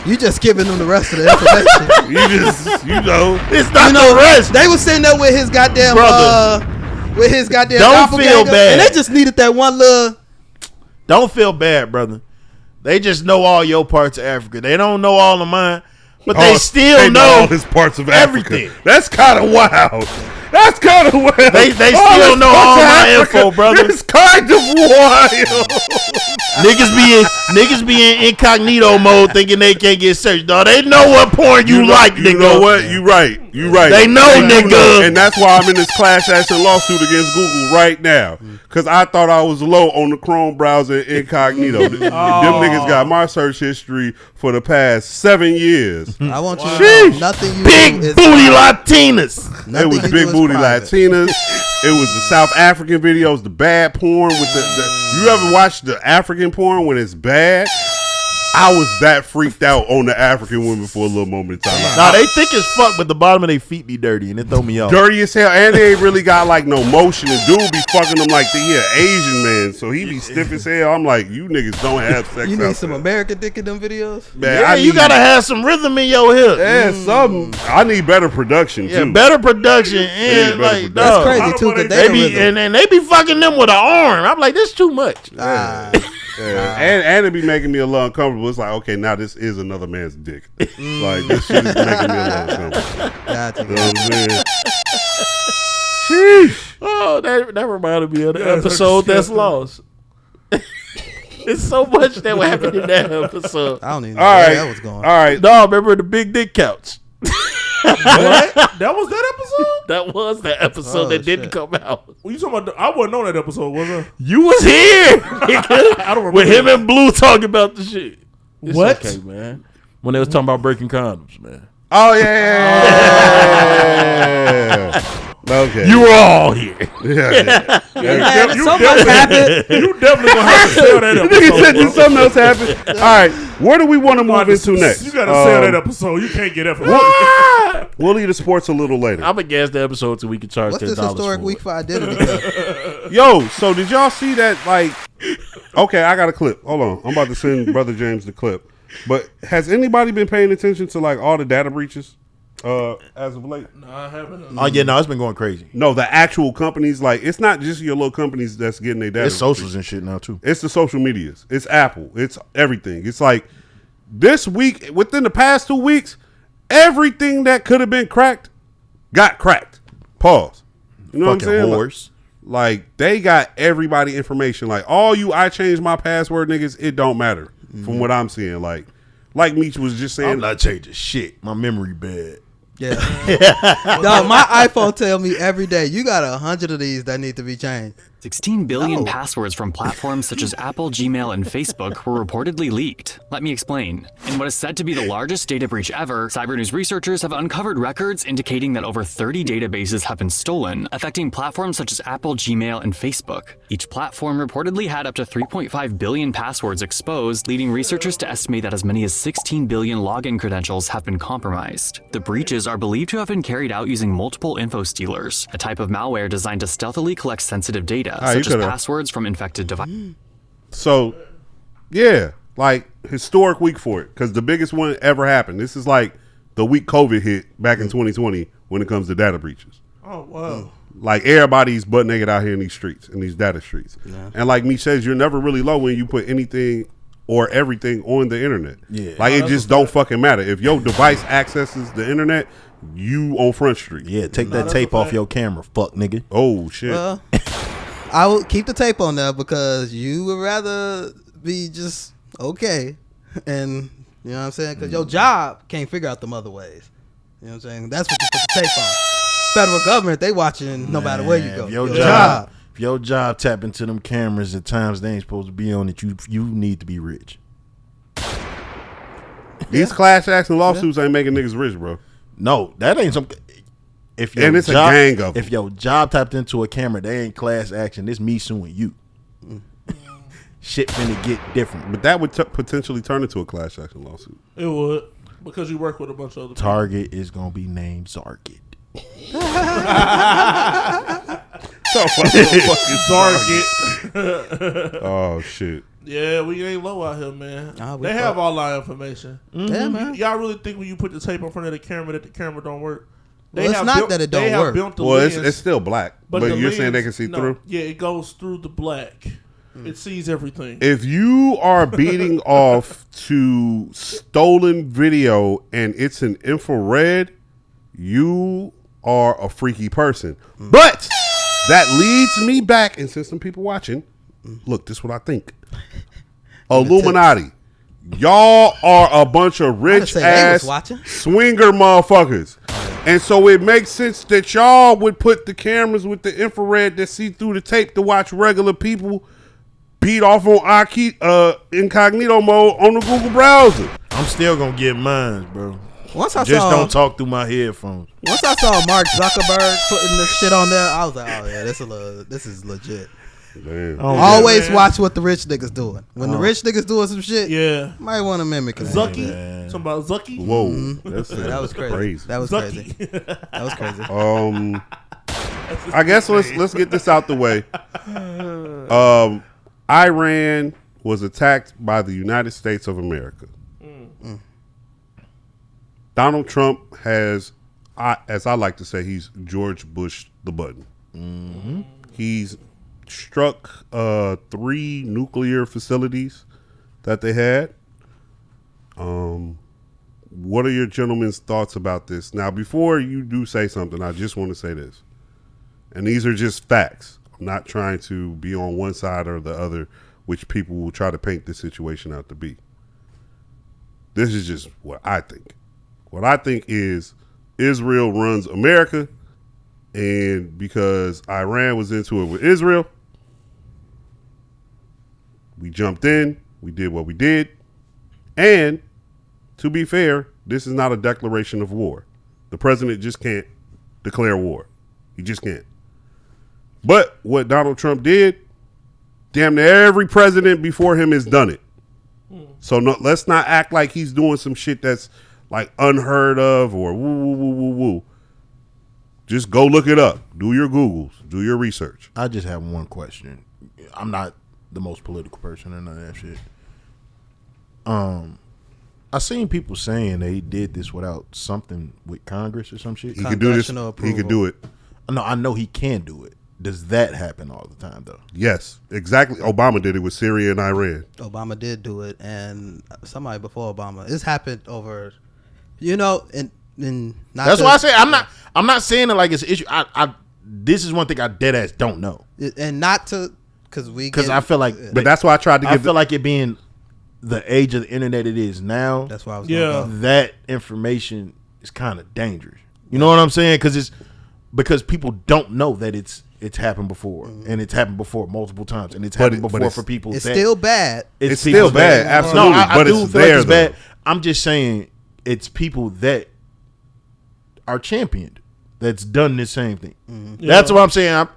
G: You just giving them the rest of the information.
C: You just, you know.
E: it's not the rest.
G: They was sitting there with his goddamn
E: Brother.
G: with his goddamn
E: Don't feel
G: doppelganger,
E: bad.
G: and they just needed that one little.
E: Don't feel bad, brother. They just know all your parts of Africa. They don't know all of mine, but they still know
C: all his parts of
E: everything.
C: Africa. That's kind of wild. That's kind of wild.
E: They still
C: his
E: know
C: parts
E: all
C: of
E: my
C: Africa
E: info, brother.
C: It's kind of wild.
E: Niggas be in incognito mode thinking they can't get searched. No, they know what porn you like, nigga.
C: You know what? You right. You right.
E: They know, nigga.
C: And that's why I'm in this class action lawsuit against Google right now. Because I thought I was low on the Chrome browser incognito. Them niggas got my search history for the past 7 years.
G: I want you to know nothing you
E: Big
G: do is
E: booty Latinas.
C: It
G: nothing
C: was
G: you do
C: big
G: is
C: booty
G: private.
C: Latinas. It was the South African videos, the bad porn with the you ever watch the African porn when it's bad? I was that freaked out on the African women for a little moment in time.
E: Nah, they thick as fuck, but the bottom of their feet be dirty, and it throw me off.
C: Dirty as hell, and they ain't really got like no motion. And dude be fucking them like he an Asian man, so he be stiff as hell. I'm like, you niggas don't have sex.
G: You
C: out
G: need some
C: there.
G: American dick in them videos.
C: Man,
E: Yeah,
C: I
E: you
C: need-
E: gotta have some rhythm in your hip.
C: yeah, something. I need better production
E: Yeah,
C: too.
E: better production and
C: better
E: like
C: production.
G: That's
E: dog,
G: crazy
H: I don't
G: too.
H: wanna-
G: Cause
E: They
G: they
E: be and they be fucking them with an arm. I'm like, this too much.
C: Yeah. And it be making me a little uncomfortable. It's like, okay, now this is another man's dick. Like this shit is making me a little uncomfortable.
G: Gotcha.
C: You know what I'm saying? Sheesh.
E: Oh, that reminded me of the
H: Yeah, it's
E: episode that's
H: disgusting.
E: lost. It's so much that happened in that episode.
G: I don't even know
C: All
G: where
C: right.
G: that was going.
C: All right.
E: No, remember the big dick couch.
H: What? That was that episode?
E: That was the episode
G: Oh,
E: that didn't
G: shit.
E: come out.
H: What you talking about? I wasn't on that episode, was I?
E: You was here. Nigga.
H: I don't remember.
E: With him and Blue talking about the shit. It's
H: What?
E: okay, man. When they was talking about breaking condoms, man.
C: Oh yeah. Okay.
E: You were all here.
C: Yeah.
G: Man,
H: You
G: so much happened.
H: You definitely gonna have to sell that
C: Nigga
H: episode.
C: said
H: bro.
C: that something else happened. All right, where do we want to move into next?
H: You gotta sell that episode. You can't get that for
C: We'll leave the sports a little later.
E: I'm gonna gas the episode till we can charge
G: What's
E: $10
G: this historic
E: for
G: week
E: it.
G: for identity? Cup?
C: Yo, so did y'all see that? Like, okay, I got a clip. Hold on, I'm about to send Brother James the clip. But has anybody been paying attention to like all the data breaches as of late?
H: No, I haven't.
E: Oh yeah, no, it's been going crazy.
C: No, the actual companies. Like, it's not just your little companies that's getting their data.
E: It's socials and shit now too.
C: It's the social medias. It's Apple. It's everything. It's like this week, within the past 2 weeks, everything that could have been cracked got cracked. Pause. You know
E: Fucking
C: what I'm saying?
E: whores.
C: Like they got everybody information. Like all you, I changed my password niggas. It don't matter from what I'm seeing. Like Meech was just saying.
E: I'm not changing shit. My memory bad.
G: Yeah. No, my iPhone tell me every day you got 100 of these that need to be changed.
J: 16 billion
G: Oh.
J: passwords from platforms such as Apple, Gmail, and Facebook were reportedly leaked. Let me explain. In what is said to be the largest data breach ever, Cybernews researchers have uncovered records indicating that over 30 databases have been stolen, affecting platforms such as Apple, Gmail, and Facebook. Each platform reportedly had up to 3.5 billion passwords exposed, leading researchers to estimate that as many as 16 billion login credentials have been compromised. The breaches are believed to have been carried out using multiple info stealers, a type of malware designed to stealthily collect sensitive data,
C: you
J: such as
C: could've-
J: passwords from infected devices.
C: So, yeah, like historic week for it because the biggest one ever happened. This is like the week COVID hit back in 2020 when it comes to data breaches.
H: Oh wow.
C: Like everybody's butt naked out here in these streets, in these data streets. And like Meech says, you're never really low when you put anything or everything on the internet.
E: Yeah.
C: Like it just don't fucking matter. If your device accesses the internet, you on Front Street.
E: Yeah, take that tape off your camera, fuck nigga.
C: Oh shit.
G: Well, I will keep the tape on there because you would rather be just okay. And you know what I'm saying? Because your job can't figure out them other ways. You know what I'm saying? That's what you put the tape on. Federal government, they watching no matter where you go.
E: If your job, if your job tap into them cameras at times they ain't supposed to be on it, you need to be rich.
C: These class action lawsuits ain't making niggas rich, bro.
E: No, that ain't some. If your
C: And it's
E: job,
C: a gang of them.
E: If your job tapped into a camera, they ain't class action. This me suing you. Shit finna get different.
C: But that would potentially turn into a class action lawsuit.
H: It would because you work with a bunch of other people.
E: Target is gonna be named Zarget.
C: So fucking
H: Target.
C: Oh shit.
H: Yeah, we ain't low out here, man.
G: Nah, we
H: they have all our information.
G: Yeah, man.
H: Y'all really think when you put the tape in front of the camera that the camera don't work?
G: Well, it's not that it don't
H: they have
G: work.
H: built the
C: Well,
H: lens,
C: it's still black, but
H: the
C: you're saying they
H: lens-
C: can see
H: no,
C: through.
H: Yeah, it goes through the black. It sees everything.
C: If you are beating off to stolen video and it's an infrared, you are a freaky person. But that leads me back, and since some people watching, look, this is what I think. Illuminati. Y'all are a bunch of rich
G: say they was
C: ass
G: watching.
C: swinger motherfuckers. And so it makes sense that y'all would put the cameras with the infrared that see through the tape to watch regular people beat off on incognito mode on the Google browser.
E: I'm still gonna get mine, bro.
G: Once I
E: Just
G: saw,
E: don't talk through my headphones.
G: Once I saw Mark Zuckerberg putting this shit on there, I was like, oh yeah, this is legit.
C: Damn.
G: Always
H: man.
G: watch what the rich niggas doing. When the rich niggas doing some shit,
H: Yeah.
G: might want to mimic it.
H: Zucky.
E: man.
H: Talking about Zucky.
C: Whoa. That's,
G: That was crazy. That was
H: Zucky.
G: crazy. That was crazy.
C: I guess let's get this out the way. Iran was attacked by the United States of America. Donald Trump has, as I like to say, he's George Bush the button. He's struck 3 nuclear facilities that they had. What are your gentlemen's thoughts about this? Now, before you do say something, I just want to say this. And these are just facts. I'm not trying to be on one side or the other, which people will try to paint this situation out to be. This is just what I think. What I think is Israel runs America, and because Iran was into it with Israel, we jumped in, we did what we did, and to be fair, this is not a declaration of war. The president just can't declare war. He just can't. But what Donald Trump did, damn near every president before him has done it. So let's not act like he's doing some shit that's like unheard of or woo, woo, woo, woo, woo. Just go look it up. Do your Googles. Do your research.
E: I just have one question. I'm not the most political person and none of that shit. I seen people saying they did this without something with Congress or some shit.
C: He could do this. He could do it.
E: No, I know he can do it. Does that happen all the time, though?
C: Yes, exactly. Obama did it with Syria and Iran.
G: Obama did do it, and somebody before Obama. It's happened over, and not.
E: That's why I say I'm not saying it like it's an issue. This is one thing I dead ass don't know,
G: and not to because
E: I feel like,
C: but that's why I tried to.
E: I feel like it being the age of the internet it is now.
G: That's why I was. Yeah.
E: That information is kind of dangerous. You know what I'm saying? Because people don't know that it's happened before, and it's happened before multiple times, and it's happened before for people.
G: It's still bad.
C: It's still bad, absolutely.
E: No, I
C: but
E: do
C: it's
E: feel
C: there,
E: like it's
C: though.
E: bad. I'm just saying it's people that are championed that's done this same thing. That's what I'm saying.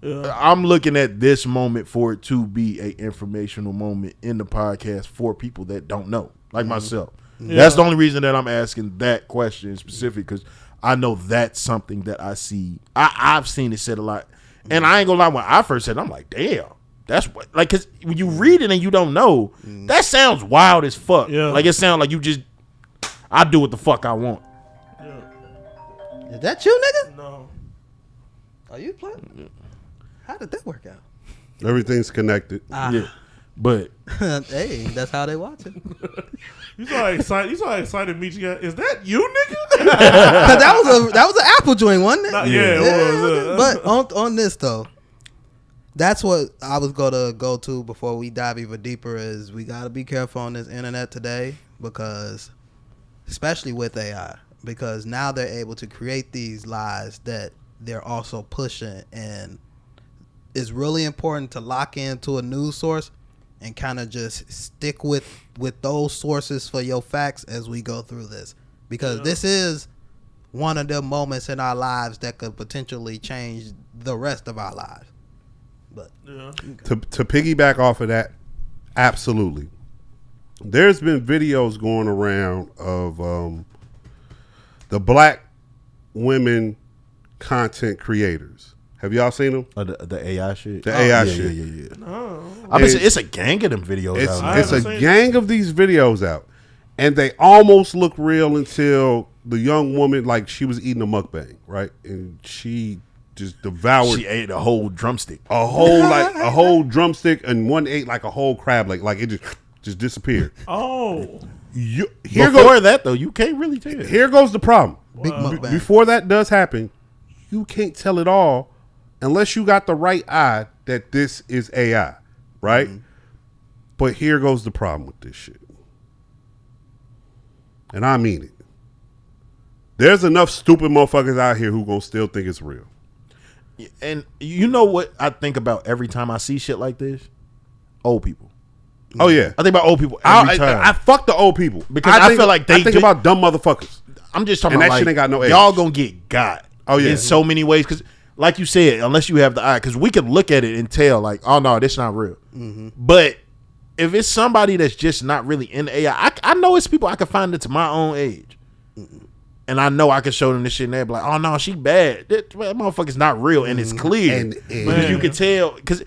E: I'm looking at this moment for it to be a informational moment in the podcast for people that don't know, like myself. That's the only reason that I'm asking that question specific, because I know that's something that I see. I've seen it said a lot. And I ain't gonna lie, when I first said it, I'm like, damn, that's what, like, cause when you read it and you don't know, that sounds wild as fuck. Yeah. Like, it sounds like I do what the fuck I want.
G: Is that you, nigga?
H: No.
G: Are you playing? How did that work out?
C: Everything's connected.
E: Yeah. But
G: hey, that's how they watch it.
H: You saw how excited Meech got. Is that you, nigga?
G: that was an Apple joint, wasn't it?
H: Yeah, it was.
G: But on this though, that's what I was gonna go to before we dive even deeper. Is we gotta be careful on this internet today, because especially with AI, because now they're able to create these lies that they're also pushing, and it's really important to lock into a news source and kind of just stick with those sources for your facts as we go through this, because this is one of the moments in our lives that could potentially change the rest of our lives. But
C: to piggyback off of that, absolutely. There's been videos going around of the black women content creators. Have y'all seen them?
E: The AI shit?
C: The AI shit.
E: Yeah. No. I mean, it's a gang of them videos out.
C: It's a gang of these videos out. And they almost look real until the young woman, like, she was eating a mukbang, right? And she just devoured.
E: She ate a whole drumstick.
C: A whole drumstick, and one ate like a whole crab leg. Like, it just disappeared.
H: Oh.
E: Before that, though, you can't really tell.
C: Here goes the problem.
G: Big mukbang.
C: Before that does happen, you can't tell it all unless you got the right eye that this is AI, right? But here goes the problem with this shit. And I mean it. There's enough stupid motherfuckers out here who gonna still think it's real.
E: And you know what I think about every time I see shit like this? Old people.
C: Oh, yeah.
E: I think about old people every time.
C: I fuck the old people.
E: Because I feel like
C: I think about dumb motherfuckers.
E: I'm just talking
C: and
E: about,
C: that
E: like,
C: shit ain't got no age.
E: Y'all gonna get got.
C: Oh, yeah.
E: In so many ways. Because, like you said, unless you have the eye, because we can look at it and tell, like, oh no, this not real. But if it's somebody that's just not really in AI, I know it's people I can find that's my own age, and I know I can show them this shit and they're like, oh no, she bad. That motherfucker's not real, and it's clear because you can tell, because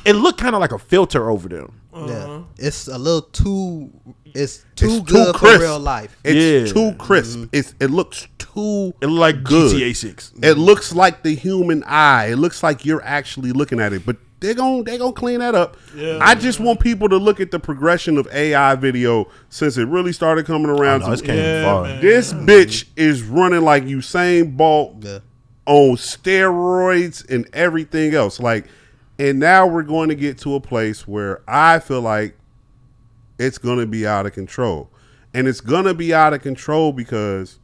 E: it looked kind of like a filter over them.
G: Yeah, it's a little too. It's too good for real life.
C: It's too crisp. It looks too.
E: It look like
C: good.
E: GTA 6.
C: It looks like the human eye. It looks like you're actually looking at it. But they're gonna clean that up. Yeah, I just want people to look at the progression of AI video since it really started coming around.
E: This came far.
C: This bitch is running like Usain Bolt on steroids and everything else. Like, and now we're going to get to a place where I feel like it's going to be out of control. And it's going to be out of control because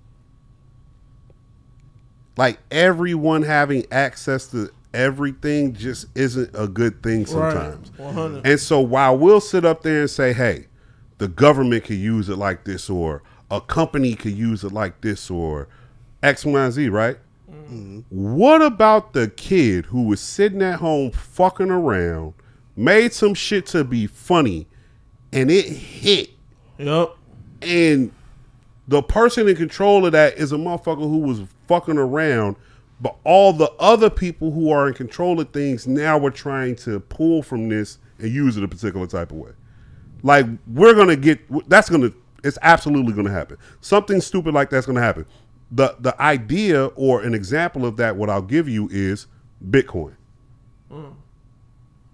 C: like everyone having access to everything just isn't a good thing sometimes.
H: Right. 100.
C: And so while we'll sit up there and say, hey, the government could use it like this, or a company could use it like this, or X, Y, and Z, right? Mm-hmm. What about the kid who was sitting at home fucking around, made some shit to be funny, and it hit?
H: Yep.
C: And the person in control of that is a motherfucker who was fucking around, but all the other people who are in control of things now are trying to pull from this and use it a particular type of way. Like, it's absolutely going to happen. Something stupid like that's going to happen. The idea or an example of that, what I'll give you is Bitcoin.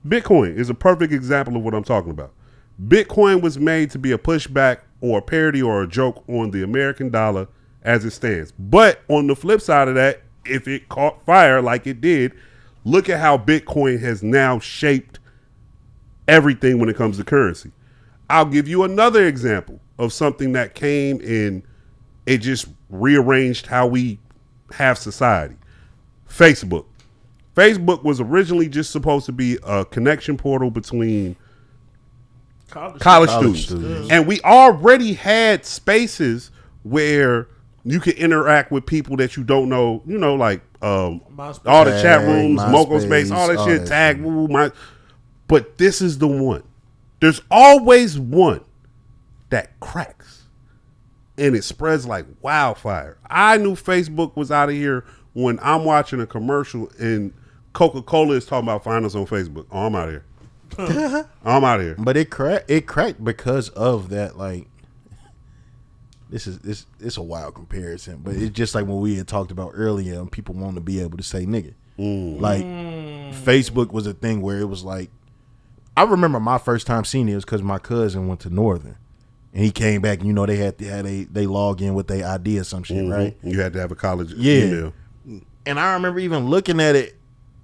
C: Bitcoin is a perfect example of what I'm talking about. Bitcoin was made to be a pushback or a parody or a joke on the American dollar as it stands. But on the flip side of that, if it caught fire like it did, look at how Bitcoin has now shaped everything when it comes to currency. I'll give you another example of something that came in, it just rearranged how we have society. Facebook. Facebook was originally just supposed to be a connection portal between college students. And we already had spaces where you could interact with people that you don't know, like all the chat rooms, Moco Space, all that shit, Tag, but this is the one. There's always one that cracks and it spreads like wildfire. I knew Facebook was out of here when I'm watching a commercial and Coca-Cola is talking about finals on Facebook. Oh, I'm out of here. I'm out of here.
E: But it cracked because of that. Like, it's a wild comparison, but it's just like when we had talked about earlier, and people want to be able to say nigga. Like, Facebook was a thing where it was like, I remember my first time seeing it was because my cousin went to Northern, and he came back, and they log in with their ID or some shit, right?
C: You had to have a college email.
E: And I remember even looking at it,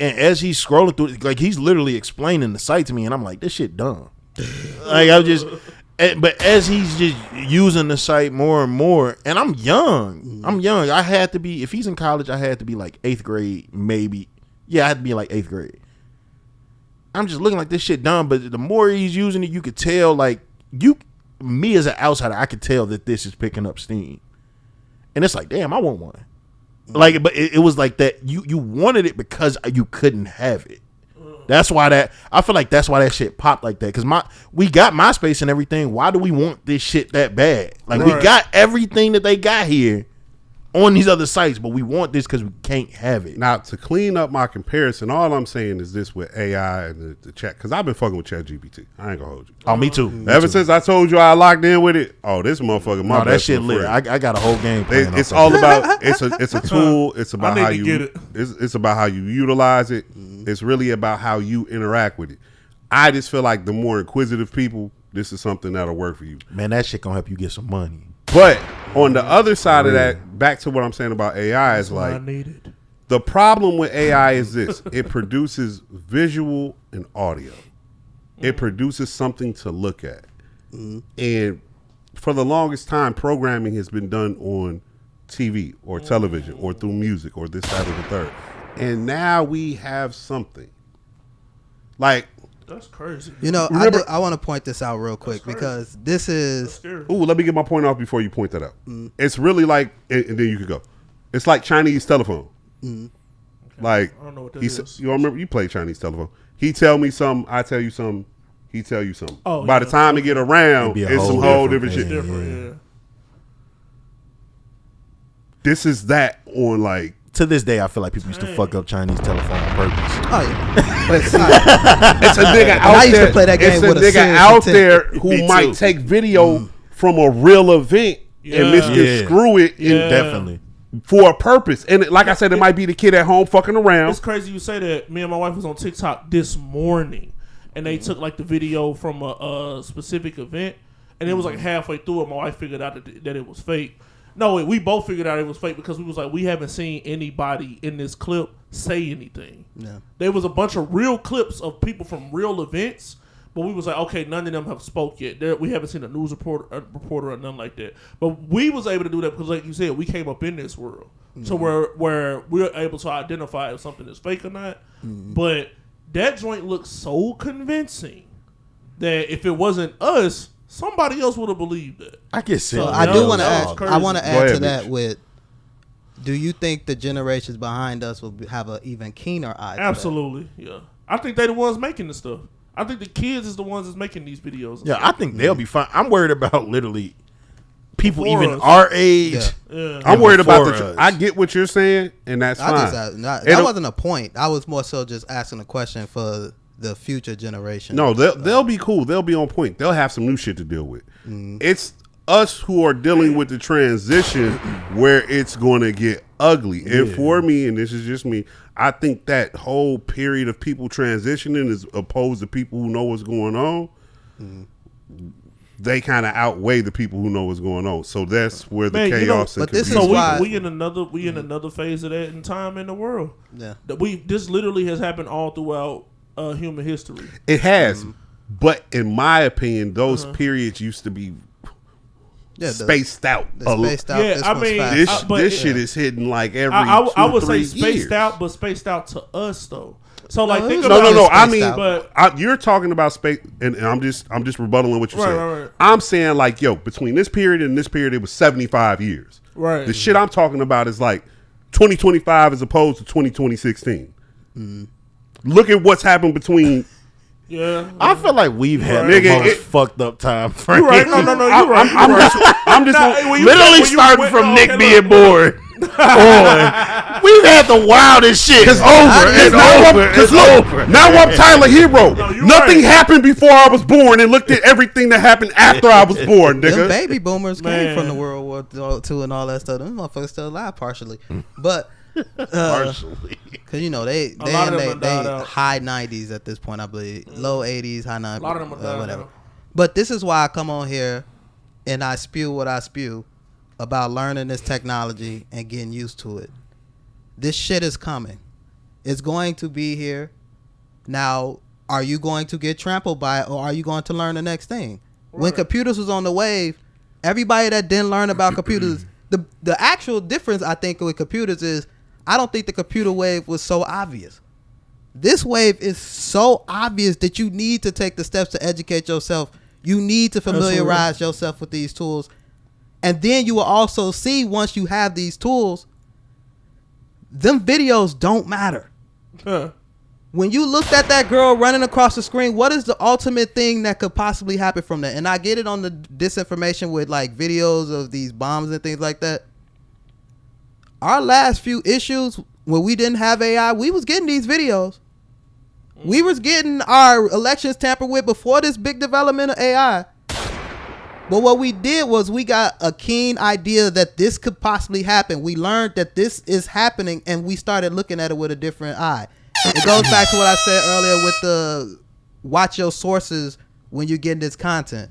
E: and as he's scrolling through, like, he's literally explaining the site to me, and I'm like, this shit dumb. Like, but as he's just using the site more and more, and I'm young. I had to be, if he's in college, I had to be like 8th grade, maybe. Yeah, I had to be like 8th grade. I'm just looking like this shit dumb, but the more he's using it, you could tell, like, me as an outsider, I could tell that this is picking up steam. And it's like, damn, I want one. Like, but it was like that. You wanted it because you couldn't have it. That's why I feel like that's why that shit popped like that. Because we got MySpace and everything. Why do we want this shit that bad? Like, we got everything that they got here on these other sites, but we want this because we can't have it.
C: Now, to clean up my comparison, all I'm saying is this with AI and the chat, because I've been fucking with ChatGPT. I ain't gonna hold you.
E: Oh, me too.
C: Ever since I told you I locked in with it, this motherfucker, my
E: that shit lit. I got a whole game playing.
C: It's all about. It's a tool. It's about how you. It's about how you utilize it. It's really about how you interact with it. I just feel like the more inquisitive people, this is something that'll work for you.
E: Man, that shit gonna help you get some money.
C: But on the other side of that, back to what I'm saying about AI is like, the problem with AI is this: it produces visual and audio. It produces something to look at. And for the longest time, programming has been done on TV or television or through music or this, that, or the third. And now we have something like,
H: that's crazy.
G: I want to point this out real quick because this is.
C: Ooh, let me get my point off before you point that out. It's really like, and then you could go. It's like Chinese telephone. Okay. Like,
H: I don't know what that is.
C: You remember you play Chinese telephone? He tell me something, I tell you something. He tell you something.
H: Oh,
C: by the time it get around, it's some whole different shit.
H: Yeah.
C: This is that on like.
E: To this day, I feel like people used to fuck up Chinese telephone on purpose.
G: Oh yeah, but
C: it's a nigga out there.
G: I used to play that game with a
C: nigga out there who might take video from a real event and misconstrue it
E: definitely
C: for a purpose. And like I said, it might be the kid at home fucking around.
H: It's crazy you say that. Me and my wife was on TikTok this morning, and they took like the video from a specific event, and it was like halfway through it, my wife figured out that it was fake. No, we both figured out it was fake because we was like, we haven't seen anybody in this clip say anything. Yeah. There was a bunch of real clips of people from real events, but we was like, okay, none of them have spoke yet. We haven't seen a news reporter or nothing like that. But we was able to do that because, like you said, we came up in this world. to where we're able to identify if something is fake or not. But that joint looks so convincing that if it wasn't us, somebody else would have believed it.
E: I get sick.
G: So I do want to add.
H: crazy.
G: I want to
C: Go
G: add
C: ahead,
G: to that
C: Meech.
G: with. Do you think the generations behind us will have an even keener eye?
H: Absolutely, yeah. I think they're the ones making the stuff. I think the kids is the ones that's making these videos. and
E: Yeah,
H: stuff.
E: I think they'll be fine. I'm worried about literally people
H: Before
E: even
H: us.
E: our age.
H: Yeah.
C: I'm worried about
E: before us.
C: I get what you're saying, and that's
G: I
C: fine.
G: just that
C: It'll-
G: wasn't a point. I was more so just asking a question for the future generation.
C: No, they'll be cool. They'll be on point. They'll have some new shit to deal with.
G: Mm-hmm.
C: It's us who are dealing with the transition where it's going to get ugly. And for me, and this is just me, I think that whole period of people transitioning is opposed to people who know what's going on. They kind of outweigh the people who know what's going on. So that's where the
H: Man, you know,
C: chaos and
G: but this
C: confusion.
G: is
H: So
G: why-
H: we in another phase of that in time in the world.
G: Yeah.
H: This literally has happened all throughout human history.
C: It has, but in my opinion, those periods used to be
G: Yeah,
C: spaced out.
G: The spaced out.
H: Yeah,
G: this
H: I
G: one's
H: mean,
G: fast.
C: This
H: but-
C: this shit is hitting like every
H: I would
C: 2-3
H: say spaced
C: years.
H: out, but spaced out to us though. So like,
G: it
H: think
G: was
H: about
C: No.
G: It's
C: I
G: spaced
C: mean,
G: out.
C: you're talking about space, and I'm just rebuttaling what you're
H: Right,
C: saying.
H: right.
C: I'm saying like, yo, between this period and this period, it was 75 years.
H: Right.
C: The shit I'm talking about is like 2025 as opposed to 2016. Look at what's happened between.
H: Yeah,
E: I feel like we've had
C: Nigga,
E: the most
C: it-
E: fucked up time frame.
H: you're right. No, you're right.
C: I'm just
H: Nah, when you-
E: Literally
H: when you
E: starting
H: went-
E: from
H: oh,
E: Nick
H: okay,
E: being
H: look.
E: bored. on. We've had the wildest shit. It's over. It's over. It's over.
C: Now I'm Tyler Hero.
H: No, you're
C: Nothing
H: right.
C: happened before I was born, and looked at everything that happened after I was born,
G: Them
C: nigga.
G: baby boomers came
H: Man.
G: from the World War II and all that stuff. Them motherfuckers still alive partially, but
E: Partially.
G: because you know they
H: lot of them
G: in
H: are
G: they
H: died out.
G: high 90s at this point, I believe, low 80s, high 90s,
H: A lot of them are died
G: whatever.
H: out.
G: But this is why I come on here and I spew what I spew about learning this technology and getting used to it. This shit is coming. It's going to be here. Now, are you going to get trampled by it, or are you going to learn the next thing? When computers was on the wave, everybody that didn't learn about computers, the actual difference I think with computers is I don't think the computer wave was so obvious. This wave is so obvious that you need to take the steps to educate yourself. You need to familiarize yourself with these tools. And then you will also see, once you have these tools, them videos don't matter.
H: Huh.
G: When you looked at that girl running across the screen, what is the ultimate thing that could possibly happen from that? And I get it on the disinformation with like videos of these bombs and things like that. Our last few issues, when we didn't have AI, we was getting these videos. We was getting our elections tampered with before this big development of AI. But what we did was we got a keen idea that this could possibly happen. We learned that this is happening, and we started looking at it with a different eye. It goes back to what I said earlier with the watch your sources when you're getting this content.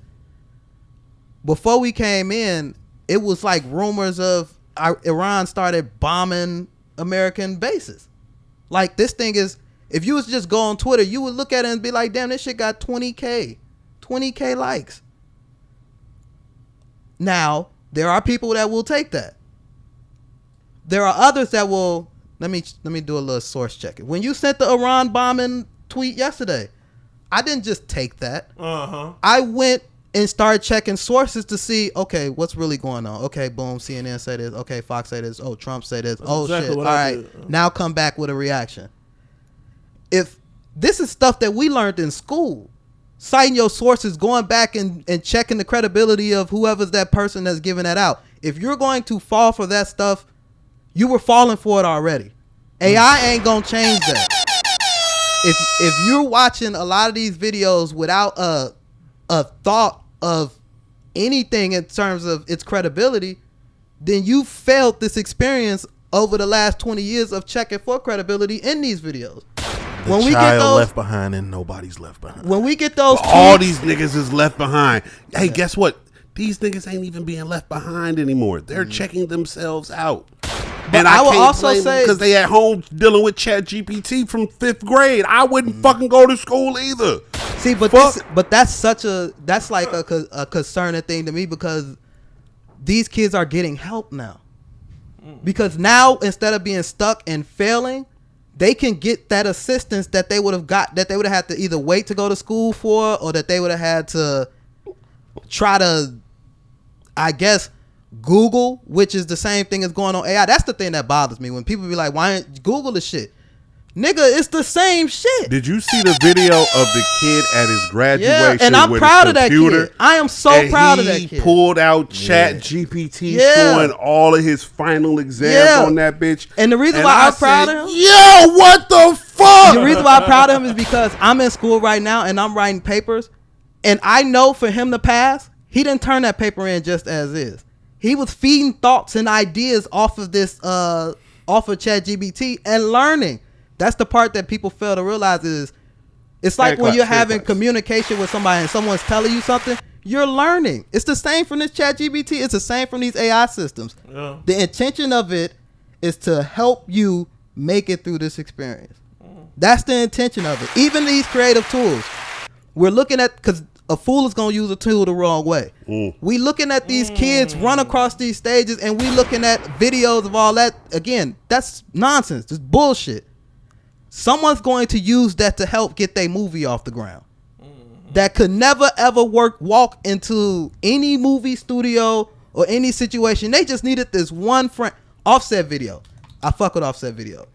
G: Before we came in, it was like rumors of Iran started bombing American bases. Like, this thing is, if you was just go on Twitter, you would look at it and be like, damn, this shit got 20K likes. Now, there are people that will take that. There are others that will, let me do a little source check. When you sent the Iran bombing tweet yesterday, I didn't just take that. I went and started checking sources to see, okay, what's really going on? Okay, boom, CNN say this. Okay, Fox say this. Oh, Trump say this. Oh,
H: exactly
G: shit. All
H: what I
G: right,
H: did.
G: now come back with a reaction. If this is stuff that we learned in school, citing your sources, going back and checking the credibility of whoever's that person that's giving that out. If you're going to fall for that stuff, you were falling for it already. AI ain't gonna change that. If you're watching a lot of these videos without a thought of anything in terms of its credibility, then you failed this experience over the last 20 years of checking for credibility in these videos.
E: The child left behind and nobody's left behind.
G: When we get those
C: All
G: tweets-
C: these niggas is left behind. Hey, guess what? These niggas ain't even being left behind anymore. They're checking themselves out. And
G: I will
C: can't
G: also
C: blame them
G: say-
C: because they at home dealing with Chat GPT from 5th grade. I wouldn't fucking go to school either.
G: See, but that's like a concerning thing to me, because these kids are getting help now. Because now instead of being stuck and failing, they can get that assistance that they would have had to either wait to go to school for, or that they would have had to try to, I guess, Google, which is the same thing as going on AI. That's the thing that bothers me when people be like, why ain't Google the shit? Nigga, it's the same shit.
C: Did you see the video of the kid at his graduation?
G: Yeah, and I'm
C: with
G: proud
C: his
G: of that
C: computer,
G: kid. I am so proud of that kid.
C: He pulled out Chat GPT,
G: Yeah.
C: showing all of his final exams on that bitch.
G: And the reason why I'm proud of him,
C: yo, what the fuck?
G: the reason why I'm proud of him is because I'm in school right now and I'm writing papers, and I know for him to pass, he didn't turn that paper in just as is. He was feeding thoughts and ideas off of this, off of ChatGPT and learning. That's the part that people fail to realize is it's like when you're having communication with somebody and someone's telling you something, you're learning. It's the same from this ChatGPT. It's the same from these AI systems. Yeah. The intention of it is to help you make it through this experience. That's the intention of it. Even these creative tools, we're looking at, because a fool is going to use a tool the wrong way. We looking at these kids run across these stages, and we looking at videos of all that. Again, that's nonsense. It's bullshit. Someone's going to use that to help get their movie off the ground. That could never ever walk into any movie studio or any situation. They just needed this one Offset video. I fuck with Offset video.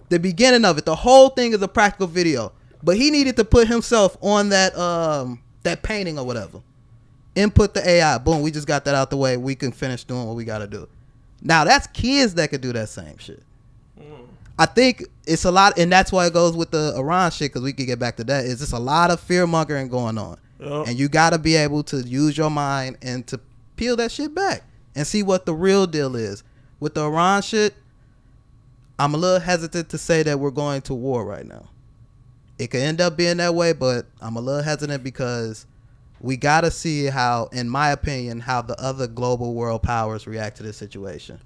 G: The beginning of it, the whole thing is a practical video. But he needed to put himself on that that painting or whatever. Input the AI. Boom, we just got that out the way. We can finish doing what we got to do. Now, that's kids that could do that same shit. I think it's a lot, and that's why it goes with the Iran shit, because we could get back to that. Is just a lot of fear mongering going on, and you got to be able to use your mind and to peel that shit back and see what the real deal is. With the Iran shit, I'm a little hesitant to say that we're going to war right now. It could end up being that way, but I'm a little hesitant because we got to see how, in my opinion, how the other global world powers react to this situation.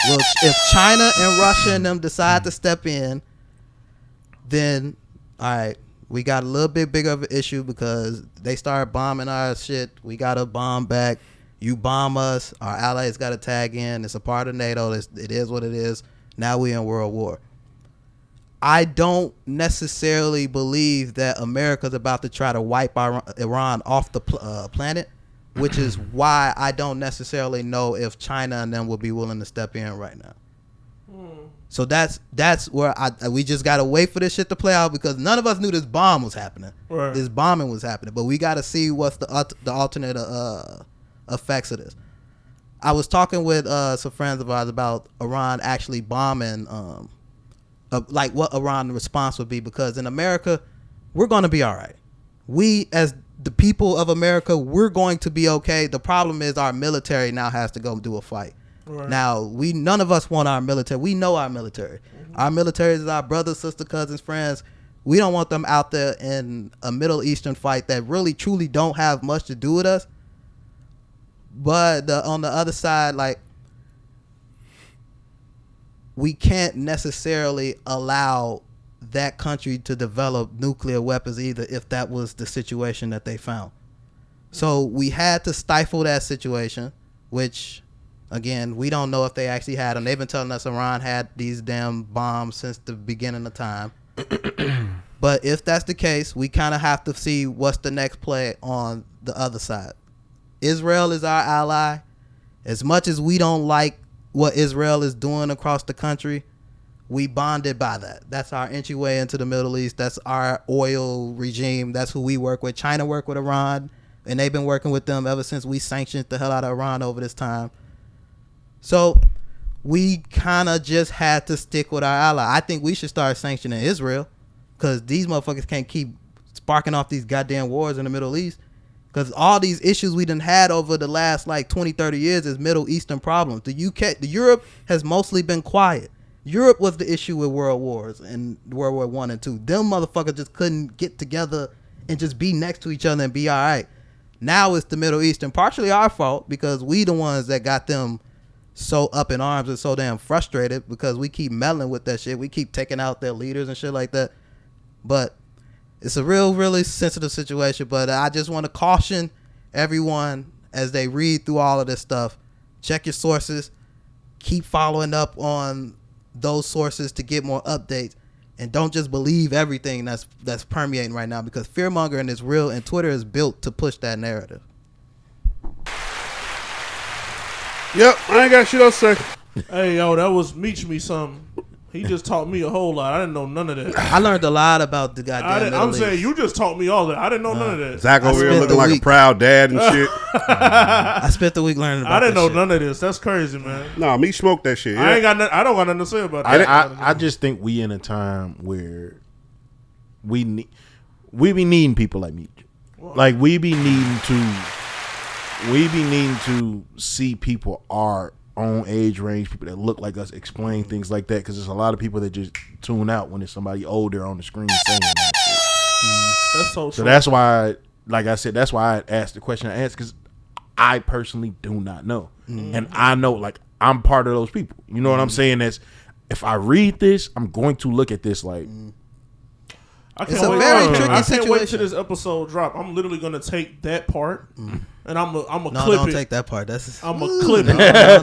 G: Well, if China and Russia and them decide to step in, then, all right, we got a little bit bigger of an issue because they start bombing our shit. We got to bomb back. You bomb us. Our allies got to tag in. It's a part of NATO. It is what it is. Now we in World War. I don't necessarily believe that America's about to try to wipe Iran off the planet, which is why I don't necessarily know if China and them will be willing to step in right now. So that's where we just got to wait for this shit to play out, because none of us knew this bomb was happening. Right. This bombing was happening. But we got to see what's the alternate effects of this. I was talking with some friends of ours about Iran actually bombing, like what Iran's response would be, because in America, we're going to be all right. We, as the people of America, we're going to be okay. The problem is our military now has to go do a fight. Right. Now, none of us want our military. We know our military. Our military is our brothers, sisters, cousins, friends. We don't want them out there in a Middle Eastern fight that really, truly don't have much to do with us. But on the other side, like, we can't necessarily allow that country to develop nuclear weapons either, if that was the situation that they found. So we had to stifle that situation, which, again, we don't know if they actually had them. They've been telling us Iran had these damn bombs since the beginning of time. But if that's the case, we kind of have to see what's the next play on the other side. Israel is our ally. As much as we don't like what Israel is doing across the country, we bonded by that. That's our entryway into the Middle East. That's our oil regime. That's who we work with. China work with Iran, and they've been working with them ever since we sanctioned the hell out of Iran over this time. So we kind of just had to stick with our ally. I think we should start sanctioning Israel, because these motherfuckers can't keep sparking off these goddamn wars in the Middle East. Because all these issues we done had over the last like 20, 30 years is Middle Eastern problems. The Europe has mostly been quiet. Europe was the issue with world wars and World War I and II. Them motherfuckers just couldn't get together and just be next to each other and be all right. Now it's the Middle East, and partially our fault, because we the ones that got them so up in arms and so damn frustrated, because we keep meddling with that shit. We keep taking out their leaders and shit like that. But it's a really sensitive situation. But I just want to caution everyone as they read through all of this stuff. Check your sources. keep following up on those sources to get more updates, and don't just believe everything that's permeating right now, because fear mongering is real, and Twitter is built to push that narrative.
C: Yep, I ain't got shit else to say.
H: Hey, yo, that was Meech me something. He just taught me a whole lot. I didn't know none of that.
G: I learned a lot about the goddamn
H: I'm saying you just taught me all that. I didn't know none of that.
C: Zach over here looking like a proud dad and shit.
G: I spent the week learning about
H: I didn't know
G: shit.
H: none of this. That's crazy, man.
C: No, me smoked that shit.
H: I don't got nothing to say about that.
E: I just think we in a time where we be needing people like Meech. Like we be needing to see people our own age range, people that look like us, explain things like that, because there's a lot of people that just tune out when there's somebody older on the screen saying that shit.
H: That's so true.
E: So that's why, like I said, that's why I asked the question I asked, because I personally do not know. And I know, like, I'm part of those people. You know what I'm saying? That's, if I read this, I'm going to look at this like,
H: I
G: It's a very tricky
H: I can't wait till
G: situation.
H: this episode drop. I'm literally gonna take that part and I'm a
G: No,
H: clip
G: don't
H: it.
G: take that part. That's
H: I'm a clip it.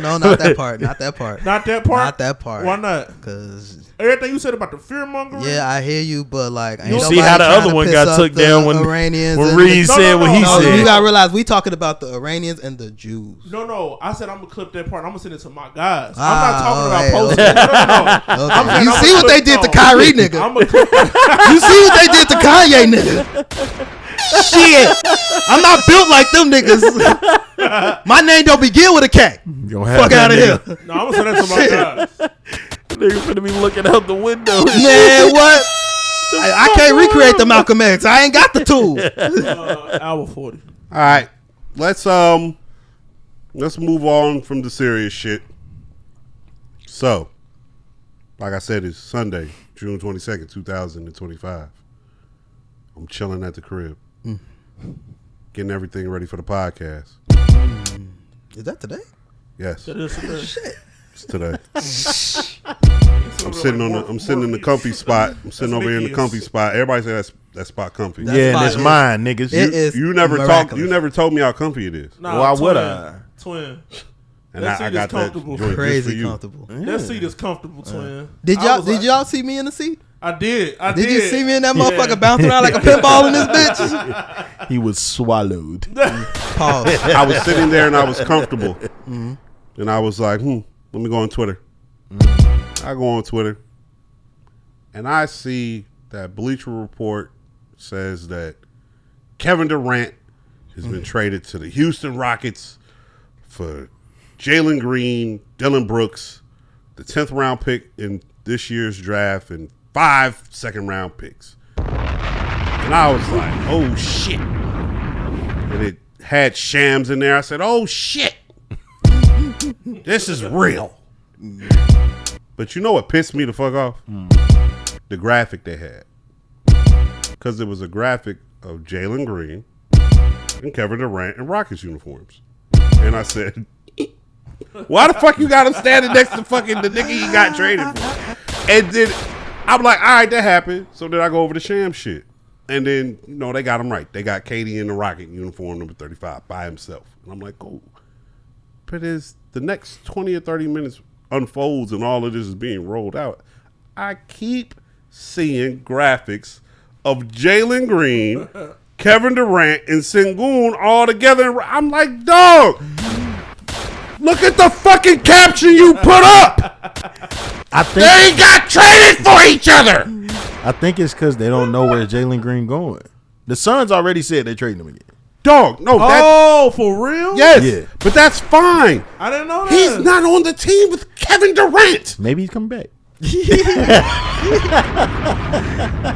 G: no, not that part. Not that part.
H: Not that part.
G: Not that part.
H: Why not?
G: Because
H: Everything you said about the fear mongering.
G: yeah, I hear you, but like, ain't
E: You see
G: nobody
E: how the
G: trying
E: other
G: to
E: one
G: piss
E: got
G: off
E: took
G: the
E: down when
G: Iranians
E: when
G: and
E: Reed
G: the-
E: said what he
G: No,
E: said.
G: you gotta realize we talking about the Iranians and the Jews.
H: No, I said I'm gonna clip that part. I'm gonna send it to my guys.
G: Ah,
H: I'm not talking about
G: hey,
H: posting. No.
G: Okay.
H: I'm saying
G: You
H: I'm
G: see
H: gonna
G: what they
H: clip-
G: did to
H: no.
G: Kyrie, nigga.
H: I'm gonna clip that.
G: You see what they did to Kanye, nigga? Shit, I'm not built like them niggas. My name don't begin with a K. Fuck out of here.
H: No, I'm gonna send that to my guys.
E: Nigga finna be looking out the window.
G: Man, what? I can't recreate the Malcolm X. I ain't got the tools.
H: Hour 40.
C: All right, let's move on from the serious shit. So, like I said, it's Sunday, June 22nd, 2025. I'm chilling at the crib, getting everything ready for the podcast.
G: Is that today?
C: Yes,
H: That is today.
G: Shit.
C: it's today. I'm sitting in the comfy spot. I'm sitting over here in the comfy spot. Everybody say that spot comfy.
G: That
E: Yeah, and
G: spot
E: it's
G: is-
E: mine, niggas.
G: It is
C: You never
G: miraculous.
C: told me how comfy it is,
H: Nah,
E: Why
H: twin,
E: would I?
H: Twin.
C: and
H: That
C: I
H: seat
C: got
H: is
C: that
H: comfortable.
C: joint just for
G: Crazy
C: you.
G: comfortable.
H: That seat is comfortable, twin.
G: Did
H: I was
G: y'all
H: like-
G: y'all see me in the seat?
H: I did.
G: Did you see me in that motherfucker bouncing around like a pinball in this bitch?
E: He was swallowed.
G: Pause.
C: I was sitting there and I was comfortable, and I was like, let me go on Twitter. I go on Twitter, and I see that Bleacher Report says that Kevin Durant has been traded to the Houston Rockets for Jalen Green, Dylan Brooks, the 10th round pick in this year's draft, and 5 second-round picks. And I was like, oh, shit. And it had Shams in there. I said, oh, shit. This is real. But you know what pissed me the fuck off? The graphic they had. Because it was a graphic of Jalen Green and Kevin Durant in Rockets uniforms. And I said, why the fuck you got him standing next to fucking the nigga he got traded for? And then I'm like, all right, that happened. So then I go over the Sham shit. And then, they got him right. They got Katie in the Rocket uniform, number 35, by himself. And I'm like, cool. But as the next 20 or 30 minutes unfolds and all of this is being rolled out, I keep seeing graphics of Jalen Green, Kevin Durant, and Sengun all together. I'm like, dog, look at the fucking caption you put up. They got traded for each other.
E: I think it's because they don't know where Jalen Green going. The Suns already said they're trading him again.
C: Dog, no.
H: Oh, for real?
C: Yes,
E: Yeah.
C: but that's fine.
H: I didn't know that.
C: He's not on the team with Kevin Durant.
E: Maybe he's coming back.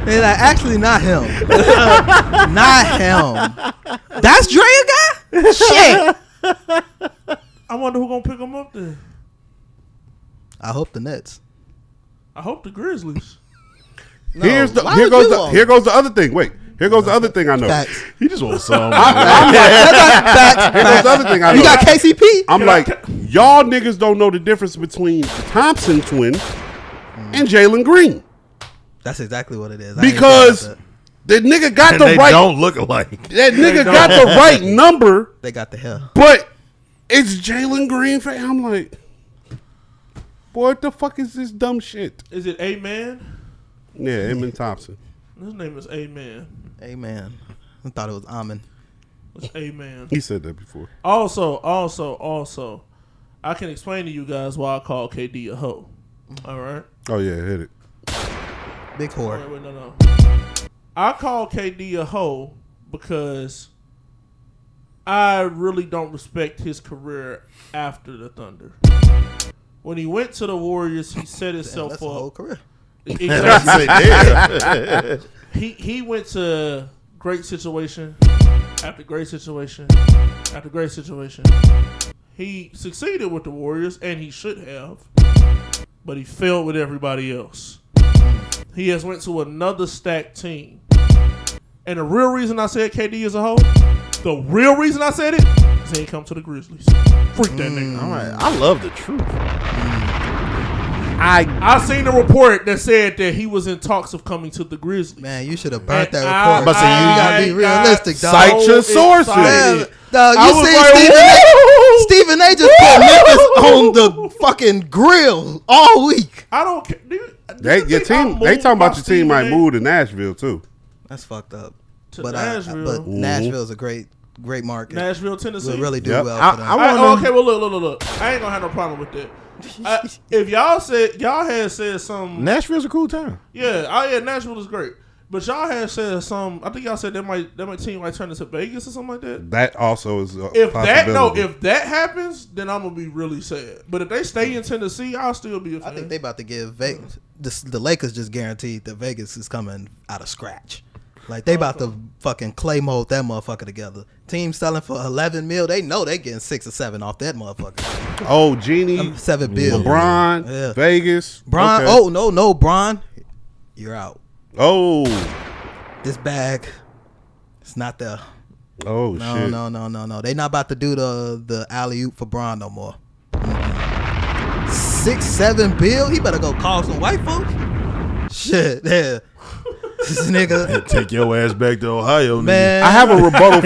G: They're like, actually, not him. Not him. That's Drea guy? Shit.
H: I wonder who gonna pick him up then.
G: I hope the Nets.
H: I hope the Grizzlies.
G: No,
C: Here
G: why
C: goes the other thing. Wait, here goes the other thing I know.
G: Facts.
E: He just wants some.
G: Facts.
C: Here goes the other thing I know.
G: You got KCP?
C: I'm like, y'all niggas don't know the difference between the Thompson twin and Jalen Green.
G: That's exactly what it is. I ain't
C: Because
G: about
C: the nigga got
E: And
C: the
E: they
C: right.
E: don't look alike.
C: That nigga got the right number,
G: that. They got the hell.
C: but it's Jalen Green. I'm like, Boy, what the fuck is this dumb shit?
H: Is it A-Man?
C: Yeah, Eamon Thompson.
H: His name is A-Man.
G: Amen. I thought it was Amen.
H: It's A-Man.
C: He said that before.
H: Also, I can explain to you guys why I call KD a hoe. All right?
C: Oh, yeah, hit it.
G: Big whore.
H: Wait, no. I call KD a hoe because I really don't respect his career after the Thunder. When he went to the Warriors, he set himself
G: That's
H: up.
G: a whole career.
H: Exactly. He went to great situation after great situation after great situation. He succeeded with the Warriors, and he should have, but he failed with everybody else. He has went to another stacked team. And the real reason I said KD is a hoe, the real reason I said it, is he ain't come to the Grizzlies. Freak that nigga.
E: All right. I love the truth.
H: I seen a report that said that he was in talks of coming to the Grizzlies.
G: Man, you should have burnt that
H: And
G: report. You gotta be realistic, dog.
E: Cite your sources.
G: Man, dog,
H: I
G: you
H: was
G: see
H: like,
G: Stephen A. just put Memphis on the fucking grill all week.
H: I don't care. Dude,
C: They talking about your team might move to Nashville, too.
G: That's fucked up.
H: To
G: But
H: Nashville.
G: but Nashville's a great market.
H: Nashville, Tennessee.
G: Will really do
C: Yep.
G: well for them.
H: Okay, well look. I ain't gonna have no problem with that. If y'all had said something,
E: Nashville's a cool town.
H: yeah, Nashville is great. But y'all had said some. I think y'all said that my team might turn into Vegas or something like that.
C: That also is a
H: If
C: possibility.
H: if that happens, then I'm gonna be really sad. But if they stay in Tennessee, I'll still be a fan.
G: I think they about to give Vegas. The Lakers just guaranteed that Vegas is coming out of scratch. Like they about to fucking clay mold that motherfucker together. Team selling for $11 million. They know they getting 6 or 7 off that motherfucker.
C: Oh, Genie,
G: $7 billion.
C: LeBron,
G: Yeah.
C: Vegas,
G: Bron.
C: Okay.
G: Oh no, Bron, you're out.
C: Oh,
G: This bag, it's not there.
C: oh
G: No,
C: shit.
G: no. They not about to do the alley oop for Bron no more. 6-7 bill. He better go call some white folks. Shit, yeah. This nigga,
E: Take your ass back to Ohio,
G: man.
C: I have a rebuttal.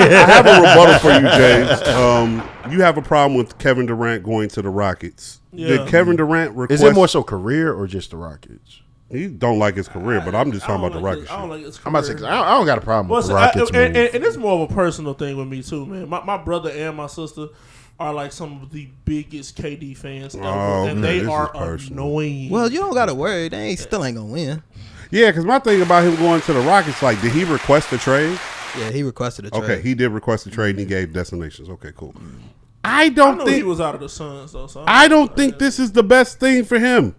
C: For you, James. You have a problem with Kevin Durant going to the Rockets.
H: Yeah.
C: Did Kevin Durant request?
E: Is it more so career or just the Rockets?
C: He don't like his career, but I'm just talking about the Rockets.
H: I don't like his
E: I'm about to
H: career.
E: say, I don't got a problem with the
H: Well,
E: Rockets.
H: and
E: move.
H: it's more of a personal thing with me too, man. My brother and my sister are like some of the biggest KD fans ever, and
C: okay,
H: they
C: this
H: are
C: is personal.
H: annoying.
G: Well, you don't gotta worry. They still ain't gonna win.
C: Yeah, because my thing about him going to the Rockets, like, did he request a trade?
G: Yeah, he requested a trade.
C: Okay, he did request a trade, and he gave destinations. Okay, cool. I
H: I
C: don't
H: knew
C: think
H: he was out of the Suns though. So
C: I don't think this is the best thing for him.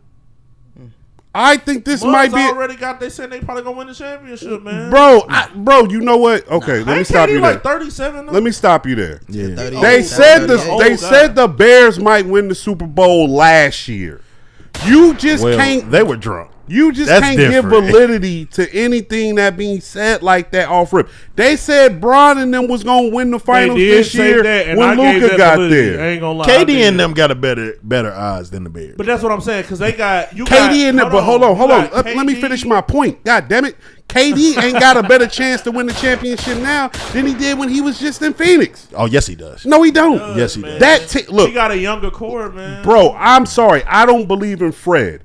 C: I think this might be,
H: already got. They said they probably gonna win the championship, man.
C: bro. You know what? Okay, let me
H: Ain't
C: stop
H: KD
C: you
H: like
C: there.
H: 37.
C: Let me stop you there.
E: Yeah.
G: 38.
C: They said the
G: 38.
C: they said the Bears might win the Super Bowl last year. You just
E: Well,
C: can't.
E: they were drunk.
C: You just
E: That's
C: can't
E: different.
C: give validity to anything that being said like that off rip. They said Bron and them was gonna win the finals
H: did
C: this
H: say
C: year
H: that, and
C: when
H: I gave
C: Luka
H: that
C: got
H: validity. I
C: there.
H: ain't gonna lie. I
E: KD
H: did.
E: and them got a better odds than the Bears.
H: But that's what I'm saying because they got you.
C: KD and them, but hold on. Let me
H: KD.
C: finish my point. God damn it, KD ain't got a better chance to win the championship now than he did when he was just in Phoenix.
E: Oh, yes, he does.
C: No, he don't.
E: Yes, he
H: man.
E: does.
C: Look,
H: He got a younger core, man.
C: bro, I'm sorry. I don't believe in Fred.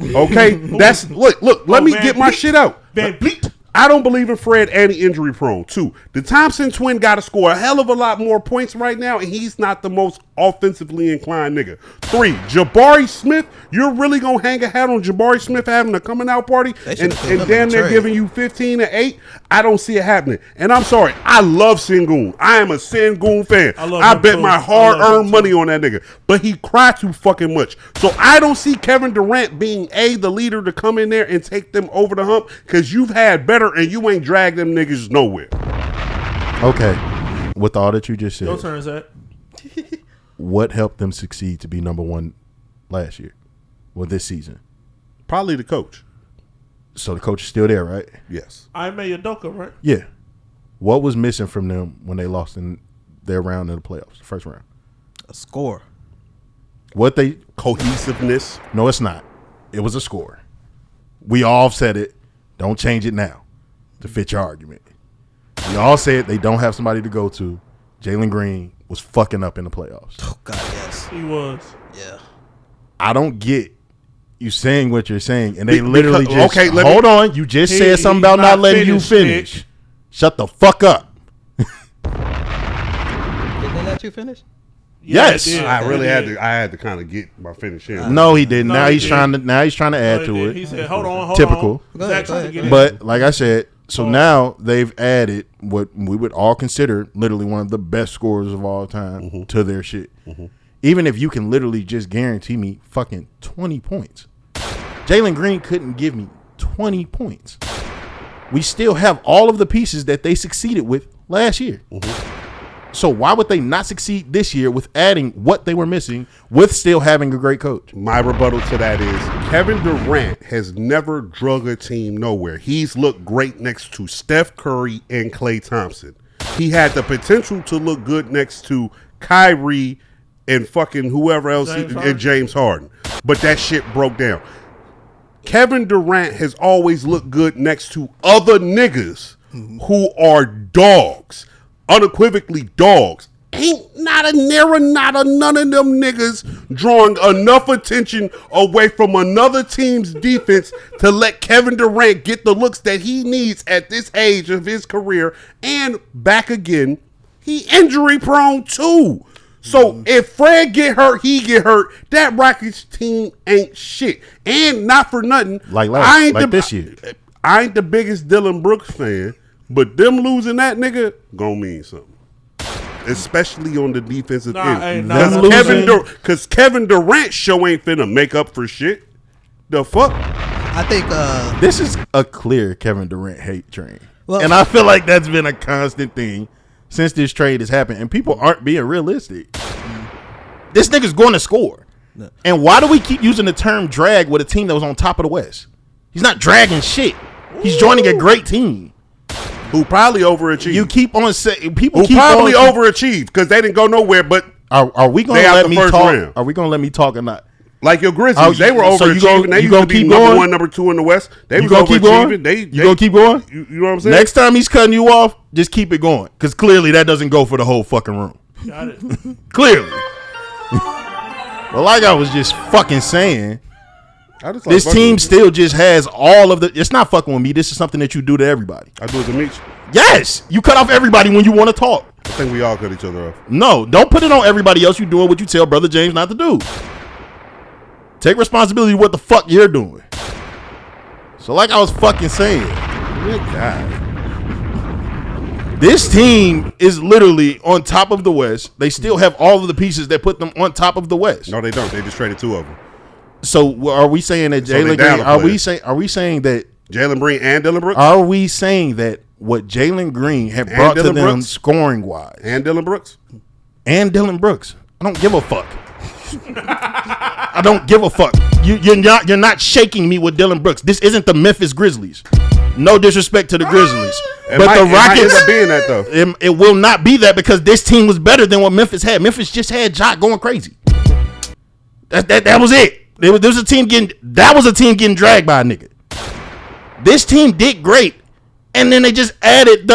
C: Okay? That's look, let me
H: Van
C: get my
H: Vliet.
C: shit out.
H: Van Vliet.
C: I don't believe in Fred and he injury prone. 2, the Thompson twin got to score a hell of a lot more points right now, and he's not the most offensively inclined nigga. 3, Jabari Smith, you're really going to hang a hat on Jabari Smith having a coming out party
G: They
C: and
G: should've put him in
C: damn
G: the
C: near
G: trade.
C: giving you 15 to 8? I don't see it happening. And I'm sorry, I love Sengun. I am a Sengun fan.
H: I love
C: I
H: him
C: bet
H: too.
C: my
H: I love him
C: hard-earned
H: too.
C: money on that nigga. But he cried too fucking much. So I don't see Kevin Durant being the leader to come in there and take them over the hump, because you've had better and you ain't dragged them niggas nowhere.
E: Okay. With all that you just said,
H: Your turn, Zach.
E: what helped them succeed to be number one last year? Well, this season.
C: Probably the coach.
E: So the coach is still there, right?
C: Yes.
H: Ime Udoka, right?
E: Yeah. What was missing from them when they lost in their round of the playoffs, the first round?
G: A score.
E: What they
C: Cohesiveness.
E: No, it's not. It was a score. We all said it. Don't change it now to fit your argument. We all said they don't have somebody to go to. Jalen Green was fucking up in the playoffs.
G: Oh God, yes.
H: He was.
G: Yeah.
E: I don't get You saying what you're saying, and they literally
C: because-
E: just
C: okay, let
E: hold
C: me-
E: on. You just said something
H: he's
E: about not
H: not
E: letting you
H: finished,
E: finish. Shut the fuck up.
G: Did they let you finish?
E: Yes.
H: it did.
C: I really
H: It
C: had
H: did.
C: to. I had to kind of get my finish in.
E: No, he didn't.
H: No,
E: now
H: he
E: he's
H: didn't.
E: trying to add to it.
H: He said, hold on.
E: Typical.
G: Go ahead,
H: Zach trying to
G: go
H: get
G: ahead.
H: in.
E: But like I said, so now they've added what we would all consider literally one of the best scorers of all time to their shit. Even if you can literally just guarantee me fucking 20 points. Jalen Green couldn't give me 20 points. We still have all of the pieces that they succeeded with last year. So why would they not succeed this year with adding what they were missing with still having a great coach?
C: My rebuttal to that is Kevin Durant has never drug a team nowhere. He's looked great next to Steph Curry and Klay Thompson. He had the potential to look good next to Kyrie and fucking whoever else and James Harden. But that shit broke down. Kevin Durant has always looked good next to other niggas who are dogs. Unequivocally dogs. Ain't none of them niggas drawing enough attention away from another team's defense to let Kevin Durant get the looks that he needs at this age of his career. And back again, he injury prone too. So if Fred get hurt, he get hurt. That Rockets team ain't shit. And not for nothing,
E: Like this year.
C: I ain't the biggest Dylan Brooks fan, but them losing that nigga gonna mean something. Especially on the defensive end. Because Kevin Durant show ain't finna make up for shit. The fuck?
G: I think
E: This is a clear Kevin Durant hate train.
G: Well-
E: And I feel like that's been a constant thing since this trade has happened. And people aren't being realistic. This nigga's going to score. And why do we keep using the term drag with a team that was on top of the West? He's not dragging shit. He's joining a great team.
C: Who probably overachieved.
E: You keep on saying people
C: Who
E: keep
C: probably
E: on,
C: overachieved because they didn't go nowhere, but
E: Are we gonna
C: they out
E: let
C: the
E: me
C: first
E: talk?
C: round.
E: Are we gonna let me talk or not?
C: Like your Grizzlies,
E: Oh,
C: they were
E: so
C: overachieving.
E: you gonna-
C: They
E: you
C: used
E: gonna
C: to be
E: keep
C: number
E: going?
C: one, number two in the West. They
E: You
C: was
E: gonna keep going?
C: overachieving.
E: You gonna keep going?
C: You know what I'm saying?
E: Next time he's cutting you off, just keep it going. Because clearly that doesn't go for the whole fucking room.
H: Got it.
E: Clearly. Well, like I was just fucking saying,
C: I just like
E: this
C: fucking
E: team
C: with you.
E: still just has all of the. It's not fucking with me. This is something that you do to everybody.
C: I do it to Meech.
E: Yes, you cut off everybody when you want to talk.
C: I think we all cut each other off.
E: No, don't put it on everybody else. You doing what you tell Brother James not to do. Take responsibility of what the fuck you're doing. So, like I was fucking saying, good God. This team is literally on top of the West. They still have all of the pieces that put them on top of the West.
C: No, they don't. They just traded two of them.
E: So are we saying that
C: So they
E: Jalen
C: down
E: Green?
C: a player.
E: Are we saying that?
C: Jalen Green and Dylan Brooks?
E: Are we saying that what Jalen Green had
C: And
E: brought to
C: Dylan
E: them
C: Brooks?
E: scoring wise
C: And Dylan Brooks?
E: and Dylan Brooks? I don't give a fuck. I don't give a fuck. You're not shaking me with Dylan Brooks. This isn't the Memphis Grizzlies. No disrespect to the Grizzlies, but the
C: It might end
E: Rockets.
C: up being that though.
E: It will not be that because this team was better than what Memphis had. Memphis just had Jock going crazy. That was it. There was a team getting dragged by a nigga. This team did great, and then they just added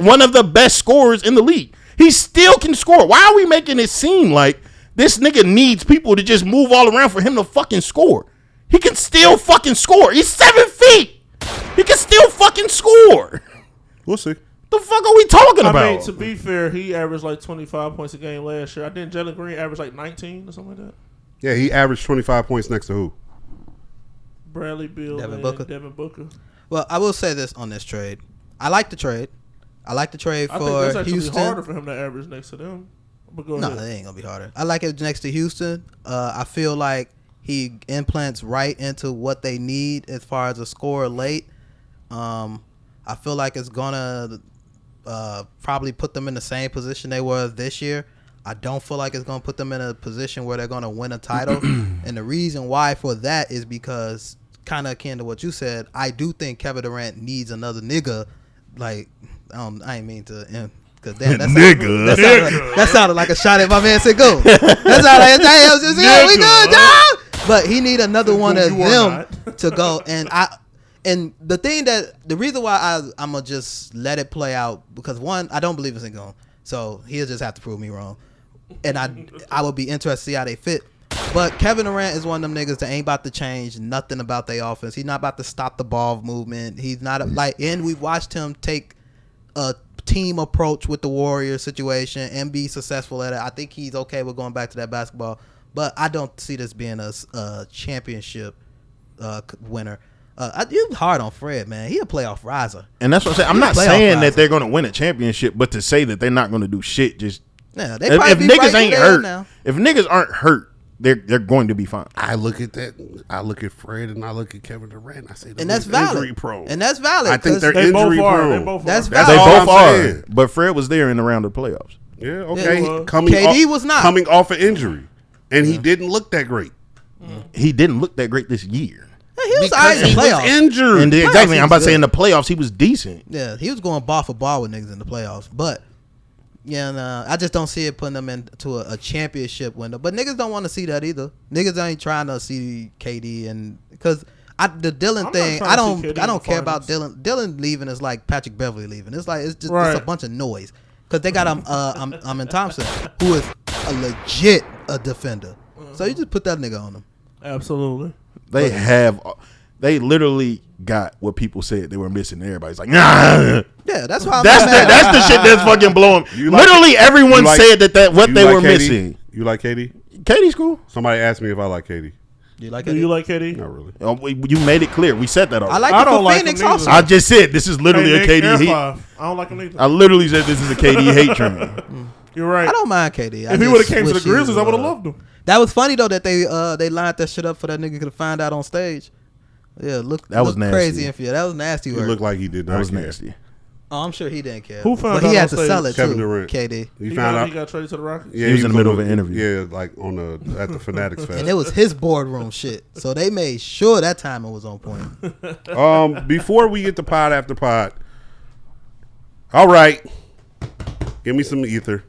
E: one of the best scorers in the league. He still can score. Why are we making it seem like this nigga needs people to just move all around for him to fucking score? He can still fucking score. He's 7 feet. He can still fucking score.
C: We'll see.
E: The fuck are we talking about?
H: I mean, to be fair, he averaged like 25 points a game last year. I think Jalen Green averaged like 19 or something like that.
C: Yeah, he averaged 25 points next to who?
H: Bradley Beal
G: Devin
H: and
G: Booker.
H: Devin Booker.
G: Well, I will say this on this trade. I like the trade. I like the trade
H: I think that's
G: for
H: actually
G: Houston.
H: harder for him to average next to them. But go
G: No,
H: ahead.
G: it ain't gonna be harder. I like it next to Houston. I feel like he implants right into what they need as far as a score late. I feel like it's gonna probably put them in the same position they were this year. I don't feel like it's gonna put them in a position where they're gonna win a title. And the reason why for that is because, kind of akin to what you said, I do think Kevin Durant needs another nigga. Like, I ain't mean to. Cause damn, that sounded like a shot at my man said go. That sounded like damn, just, yeah, we good, dog. But he need another one of them to go. And the thing the reason why I'm gonna just let it play out, because one, I don't believe it's in going, so he'll just have to prove me wrong. And I would be interested to see how they fit. But Kevin Durant is one of them niggas that ain't about to change nothing about their offense. He's not about to stop the ball movement. He's not and we watched him take a team approach with the Warriors situation and be successful at it. I think he's okay with going back to that basketball, but I don't see this being a championship winner. You hard on Fred, man. He a playoff riser.
E: And that's what I'm saying. I'm not saying that they're going to win a championship, but to say that they're not going to do shit, just
G: yeah, they
E: if niggas ain't hurt,
G: now.
E: If niggas aren't hurt, they're going to be fine.
C: I look at that. I look at Fred and I look at Kevin Durant. I say,
G: and that's valid.
C: Injury prone.
G: And that's valid.
C: I think they're injury prone.
G: That's valid.
E: They both are. But Fred was there in the round of the playoffs.
C: Yeah, okay.
G: Yeah,
C: KD
G: was not
C: coming off an injury, and he didn't look that great.
E: He didn't look that great this year.
G: He was alright in the playoffs.
C: Was injured.
E: And exactly, I'm about to say in the playoffs he was decent.
G: Yeah, he was going ball for ball with niggas in the playoffs, but yeah, I just don't see it putting them into a championship window. But niggas don't want to see that either. Niggas ain't trying to see KD and because the Dylan thing, I don't care about Dylan. Dylan leaving is like Patrick Beverly leaving. It's like it's a bunch of noise because they got Amin Thompson, who is a legit defender. So you just put that nigga on him.
H: Absolutely.
E: They literally got what people said they were missing. Everybody's like, nah.
G: Yeah, that's why.
E: That's the shit that's fucking blowing. Literally, everyone said that what they were missing.
C: You like KD?
E: KD's cool.
C: Somebody asked me if I like KD.
G: Do you like
H: KD?
G: KD?
H: Do you like KD?
C: Not really.
E: You made it clear. We said that already.
G: I don't like Phoenix also.
E: I just said this is literally a KD hate.
H: I don't like him either.
E: I literally said this is a KD hate train.
H: You're right.
G: I don't mind KD.
H: If he would have came to the Grizzlies, I would have loved him.
G: That was funny though that they lined that shit up for that nigga to find out on stage. Yeah, that was
E: nasty.
G: crazy and that was nasty.
C: He looked like he did not.
E: That was
C: care.
E: nasty.
G: Oh, I'm sure he didn't care.
H: Who found
G: but
H: out
G: he
H: on
G: had to
H: stage?
G: sell it
C: Kevin
G: too.
C: Durant.
G: KD.
C: He found out
H: he got traded to the Rockets.
E: Yeah, he was in the middle of an interview.
C: Yeah, like at the Fanatics Fest.
G: And it was his boardroom shit. So they made sure that timing was on point.
C: Before we get to pod after pod, all right, give me some ether.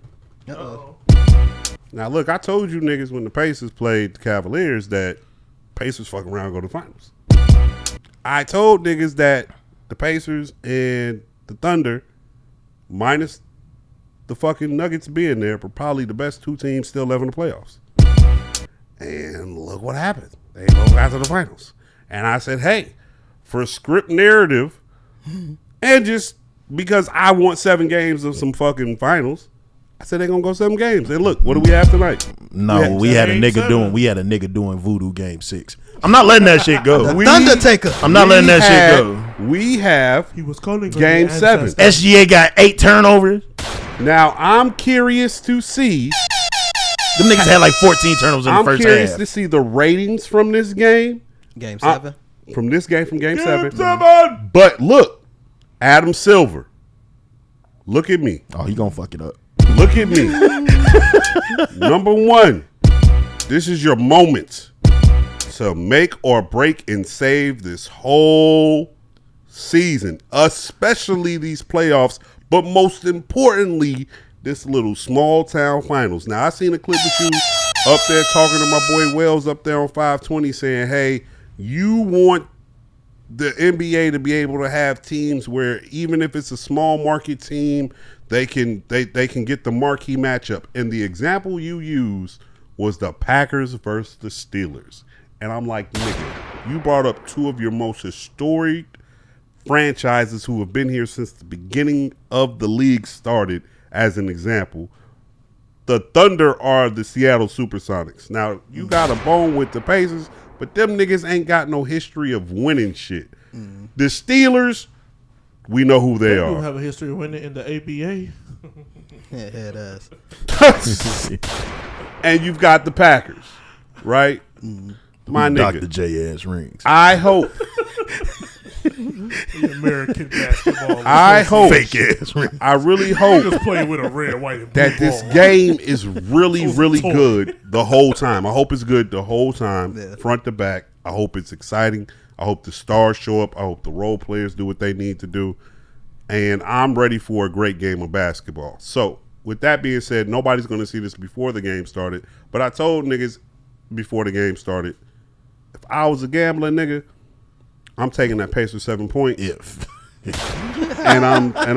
G: Uh-oh.
C: Now look, I told you niggas when the Pacers played the Cavaliers that Pacers fucking around and go to the finals. I told niggas that the Pacers and the Thunder, minus the fucking Nuggets being there, were probably the best two teams still left in the playoffs. And look what happened. They both got to the finals. And I said, hey, for a script narrative, and just because I want 7 games of some fucking finals, I said they're gonna go 7 games. And look, what do we have tonight?
E: No, we had a nigga doing voodoo game 6. I'm not letting that shit go.
G: Undertaker.
E: I'm not letting that shit go.
C: We have
H: He was calling
C: game 7.
E: SGA got 8 turnovers.
C: Now I'm curious to see.
E: Them niggas had like 14 turnovers in the first half.
C: I'm curious to see the ratings from this game.
G: Game 7.
C: From this game, from game 7. But look, Adam Silver. Look at me.
E: Oh, he gonna fuck it up.
C: Look at me. Number 1, this is your moment to make or break and save this whole season, especially these playoffs, but most importantly, this little small town finals. Now, I seen a clip with you up there talking to my boy Wells up there on 520 saying, hey, you want the NBA to be able to have teams where even if it's a small market team, they can get the marquee matchup. And the example you used was the Packers versus the Steelers. And I'm like, nigga, you brought up 2 of your most historic franchises who have been here since the beginning of the league started as an example. The Thunder are the Seattle Supersonics. Now, you got a bone with the Pacers, but them niggas ain't got no history of winning shit. The Steelers, we know who they are.
H: You have a history of winning in the ABA.
G: Yeah, head ass.
C: And you've got the Packers, right? My nigga.
E: Dr. J ass rings.
C: I hope.
H: The American basketball.
C: I hope.
E: Fake ass rings.
C: I really hope
H: Just playing with a red, white, and blue
C: that this
H: ball.
C: game is really, really good the whole time. I hope it's good the whole time, front to back. I hope it's exciting. I hope the stars show up. I hope the role players do what they need to do. And I'm ready for a great game of basketball. So, with that being said, nobody's going to see this before the game started. But I told niggas before the game started, if I was a gambling nigga, I'm taking that Pacers 7 point.
E: If
C: and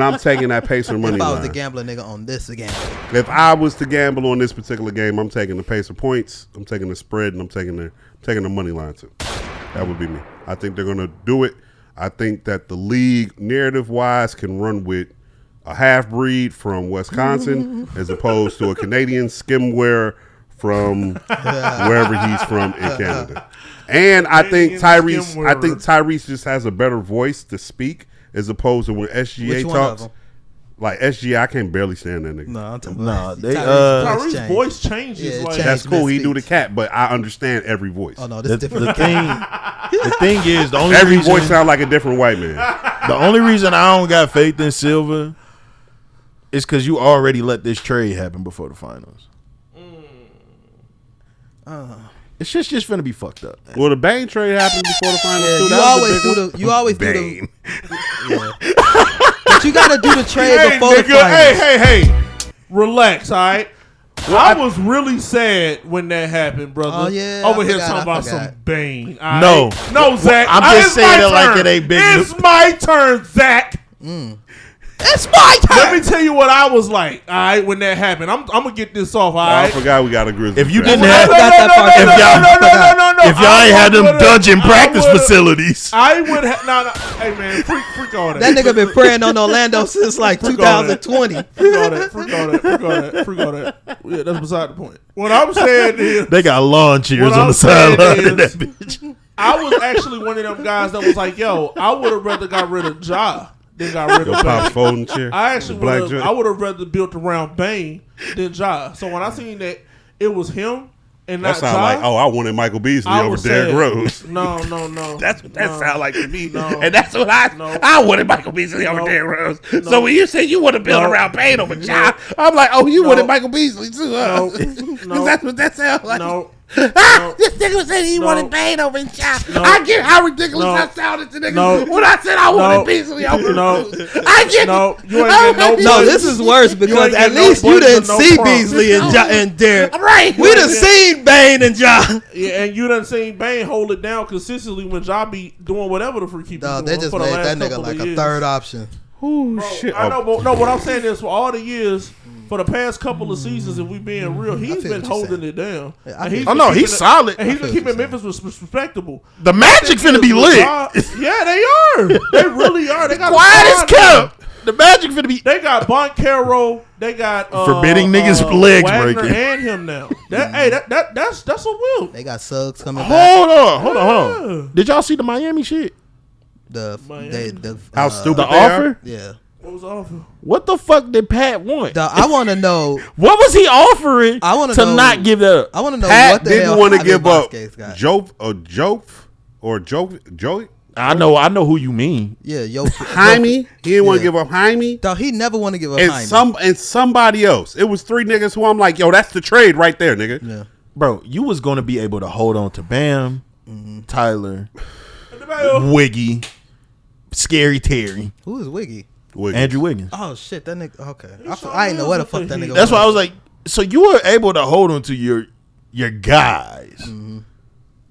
C: I'm taking that Pacer money
G: If I was
C: line.
G: the gambler nigga on this again.
C: If I was to gamble on this particular game, I'm taking the Pacer points. I'm taking the spread, and I'm taking the money line too. That would be me. I think they're gonna do it. I think that the league, narrative wise, can run with a half breed from Wisconsin as opposed to a Canadian skimware from wherever he's from in Canada. And I think Tyrese just has a better voice to speak as opposed to when SGA talks. Like SGA, I can barely stand that nigga.
H: Tyrese's voice changes.
G: Yeah,
C: That's cool. He do the cat, but I understand every voice.
G: Oh no, this is different.
E: The thing is, the only
C: every
E: reason,
C: voice sound like a different white man.
E: The only reason I don't got faith in Silver is because you already let this trade happen before the finals. It's just finna be fucked up.
C: Well, the Bane trade happened before the finals too.
G: You always do the But you gotta do the trade before the finals.
H: Hey, relax, all right? Well, I was really sad when that happened, brother.
G: Oh, yeah,
H: Over
G: I
H: here
G: forgot,
H: talking
G: I
H: about
G: forgot.
H: some Bane.
E: No,
H: Zach.
E: I'm just
H: it's
E: saying
H: my
E: it like
H: turn.
E: it ain't big.
H: It's my turn, Zach.
G: It's my turn.
H: Let me tell you what I was like, all right, when that happened. I'm gonna get this off, all right?
C: I forgot we got a Grizzlies.
E: If you
C: fan.
E: didn't have,
H: no.
E: if y'all ain't had them dungeon practice facilities,
H: I would have. No. Hey man, freak all that.
G: That nigga been praying on Orlando since like 2020.
H: Freak all that. Yeah, that's beside the point. What I'm saying is,
E: they got lawn chairs
H: what
E: on
H: I'm
E: the
H: saying
E: sideline in that
H: is-
E: bitch.
H: I was actually one of them guys that was like, yo, I would have rather got rid of Ja than got rid
C: Your
H: of
C: Pop's
H: Bane.
C: folding chair.
H: I actually
C: The black
H: would
C: joint.
H: I would have rather built around Bane than Ja. So when I seen that it was him and
C: That
H: not
C: sound
H: Ja,
C: like, I wanted Michael Beasley
H: I
C: over
H: was
C: Derrick
H: sad.
C: Rose.
H: No.
C: That's what that sound like to me.
H: No.
C: And that's what I wanted Michael Beasley over
H: No.
C: Derrick Rose.
H: No.
C: So when you said you want to build around Payne over Ja, I'm like, oh, you wanted Michael Beasley too, huh?
H: No.
C: That's what that sounds like.
H: No.
C: This nigga said he
H: No.
C: wanted Payne over Ja.
H: No.
C: I get how ridiculous
H: No.
C: that sounded to niggas
H: No.
C: when I said I wanted
H: No.
C: Beasley over
H: No.
C: Rose. I get
H: No.
C: it.
H: You ain't get no
G: No, this is worse because
H: ain't
G: at
H: get no
G: least you
H: buttons
G: didn't
H: or no
G: see
H: prompts.
G: Beasley and Derek.
C: Right.
G: We done seen Bane and Ja.
H: Yeah, and you done seen Bane hold it down consistently when Ja be doing whatever the freak he be
G: No,
H: doing
G: they just
H: for the
G: made
H: last
G: that nigga
H: couple
G: like
H: of
G: a
H: years.
G: third option.
C: Oh, shit.
H: I know, but no. What I'm saying is, for all the years, for the past couple of seasons, if we being real, he's
G: feel
H: been
G: what you're
H: holding
G: saying.
H: it down.
G: Yeah, I
H: And
G: feel
H: he's
G: what
H: been
E: you're saying.
H: keeping
E: He's solid.
H: and he's
G: I
H: been
G: feel
H: keeping
G: what you're
H: Memphis respectable.
E: The Magic finna be lit.
H: Yeah, they are. They really are. They got
E: Quiet
H: a
E: as
H: squad now.
E: kept. The Magic finna be.
H: They got Boncaro. They got
E: Forbidding niggas' legs
H: Wagner
E: breaking.
H: and him now. That's a will.
G: They got Suggs coming back.
E: Hold on. Did y'all see the Miami shit?
C: How stupid
E: The
C: they are?
E: offer?
G: Yeah.
H: What was awful?
E: What the fuck did Pat want?
G: I want to know.
E: What was he offering
G: I want
E: to
G: know.
E: not give that up?
G: I want to know
C: Pat
G: what the
C: didn't
G: hell
C: want to
G: Jaime
C: give up
G: Vasquez got.
C: Joey.
E: I know who you mean.
G: Yeah,
C: Jaime. He didn't want to give up Jaime.
G: Dog, he never want to give up
C: And
G: Jaime.
C: and somebody else. It was three niggas who I'm like, yo, that's the trade right there, nigga.
G: Yeah.
E: Bro, you was gonna be able to hold on to Bam, Tyler,
H: Wiggy.
E: Wiggy, Scary Terry,
G: Who is Wiggy?
E: Andrew Wiggins.
G: Oh shit, that nigga. Okay, I ain't know where the fuck that nigga.
E: That's why I was like, so you were able to hold on to your guys.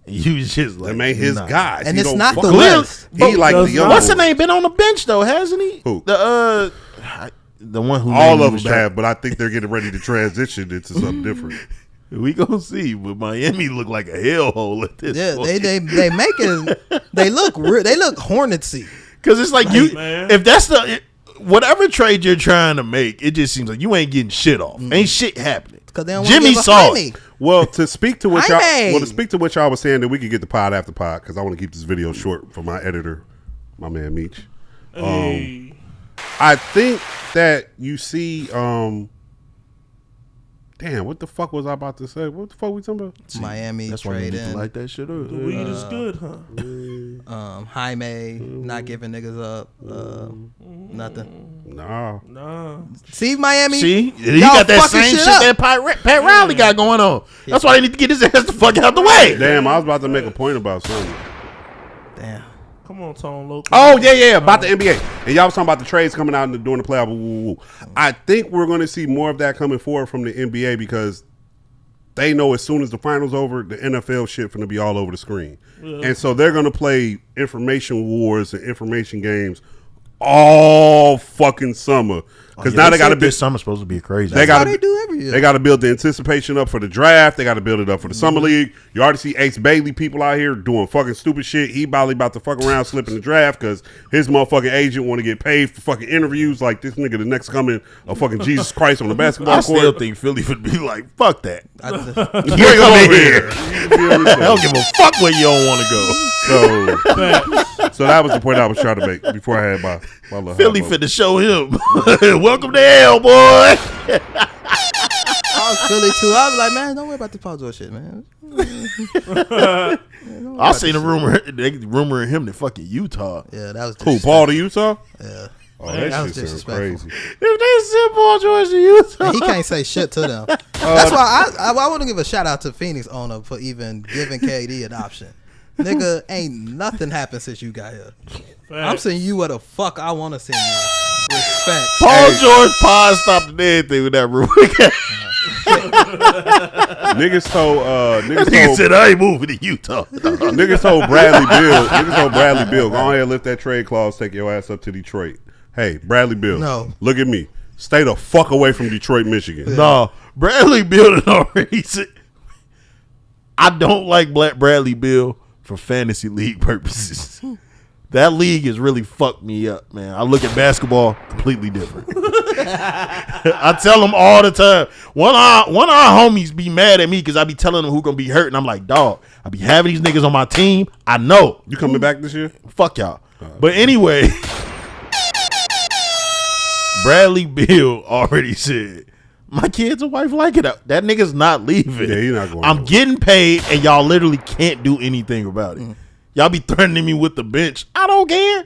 E: You was just like,
C: That made his
E: nah.
C: guys.
G: And
C: He
G: it's
C: don't
G: not
C: fuck
G: the
C: with
G: West.
C: them. He like the young
E: What's the
C: boys.
E: name? Been on the bench though, hasn't he?
C: Who?
E: The one who
C: All
E: named
C: of
E: was
C: them have, but I think they're getting ready to transition into something different.
E: We gonna see, but Miami look like a hellhole at this
G: Yeah,
E: point.
G: they making they look Hornetsy.
E: Because it's like
H: man.
E: if that's whatever trade you're trying to make, it just seems like you ain't getting shit off. Ain't shit happening.
G: Because they don't want to
E: Jimmy
G: give up
E: saw
G: Jaime.
E: it.
C: Well, to speak to what
G: Jaime.
C: y'all was saying, that we could get the pod after pod because I want to keep this video short for my editor, my man Meech.
H: Hey.
C: I think that you see. Damn, what the fuck was I about to say? What the fuck we talking about?
G: Miami
E: That's why you
G: trade
E: need to
G: in.
E: light that shit up.
H: The weed is good, huh?
G: Jaime not giving niggas up. Nothing.
C: Nah.
G: See Miami.
E: See, he
G: Y'all
E: got that
G: fucking
E: same shit
G: up.
E: that Pat Riley got going on. That's why they need to get his ass the fuck out the way.
C: Damn, I was about to make a point about something.
G: Damn.
H: Come on, Tone Loco.
C: Oh, yeah, about the NBA. And y'all was talking about the trades coming out and during the playoff. Woo, woo, woo. I think we're going to see more of that coming forward from the NBA because they know as soon as the finals over, the NFL shit finna be all over the screen. And so they're going to play information wars and information games all fucking summer. Because now they got to
E: this summer's supposed to be crazy.
G: That's how they do every year.
C: They got to build the anticipation up for the draft. They got to build it up for the summer league. You already see Ace Bailey people out here doing fucking stupid shit. He probably about to fuck around slipping the draft because his motherfucking agent want to get paid for fucking interviews like this nigga the next coming of fucking Jesus Christ on the basketball
E: I
C: court.
E: still think Philly would be like, fuck that.
C: You're over here.
E: I don't give a fuck where you don't want to go.
C: So that was the point I was trying to make before I had my little
E: Philly
C: hot
E: finna show him. Welcome to hell, boy. I
G: was Philly too. I was like, man, don't worry about the Paul George shit, man.
E: I seen a rumor. They rumoring him to fucking Utah.
G: Yeah, that was
C: Who, Paul to Utah?
G: Yeah.
C: Oh,
G: Man,
C: that
G: was
C: shit sounds
G: disrespectful.
C: crazy.
E: If they send Paul George to Utah,
G: And he can't say shit to them. That's why I want to give a shout out to Phoenix owner for even giving KD an option. Nigga, ain't nothing happened since you got here. I'm sending you where the fuck I want to send you. Respect.
E: Paul George pod stopped and everything with that rumor.
C: Niggas
E: Nigga said I ain't moving to Utah.
C: Niggas told Bradley Bill, go ahead and lift that trade clause, take your ass up to Detroit. Hey, Bradley Bill,
G: No.
C: look at me. Stay the fuck away from Detroit, Michigan.
E: No, Bradley Bill had already said, I don't like Bradley Bill for fantasy league purposes. That league has really fucked me up, man. I look at basketball completely different. I tell them all the time. One of our homies be mad at me because I be telling them who gonna be hurt, and I'm like, dog, I be having these niggas on my team. I know.
C: You coming back this year?
E: Fuck y'all. But anyway, Bradley Bill already said, my kids and wife like it. That nigga's not leaving.
C: Yeah, he's not going.
E: I'm getting paid, and y'all literally can't do anything about it. Y'all be threatening me with the bench. I don't care.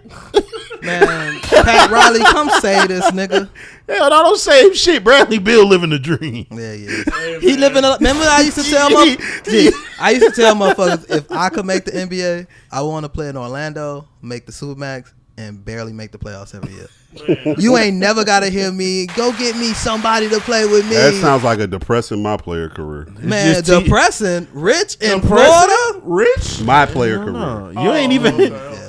G: Man, Pat Riley, come say this, nigga.
E: Hell, I don't save shit. Bradley Bill living the dream.
G: Yeah. He living up. Remember I used to tell I used to tell motherfuckers, if I could make the NBA, I want to play in Orlando, make the Supermax, and barely make the playoffs every year. You ain't never got to hear me, go get me somebody to play with me.
C: That sounds like a depressing my player career.
G: Man, depressing. Rich in Florida?
H: Rich?
C: My player career.
E: No, you ain't even.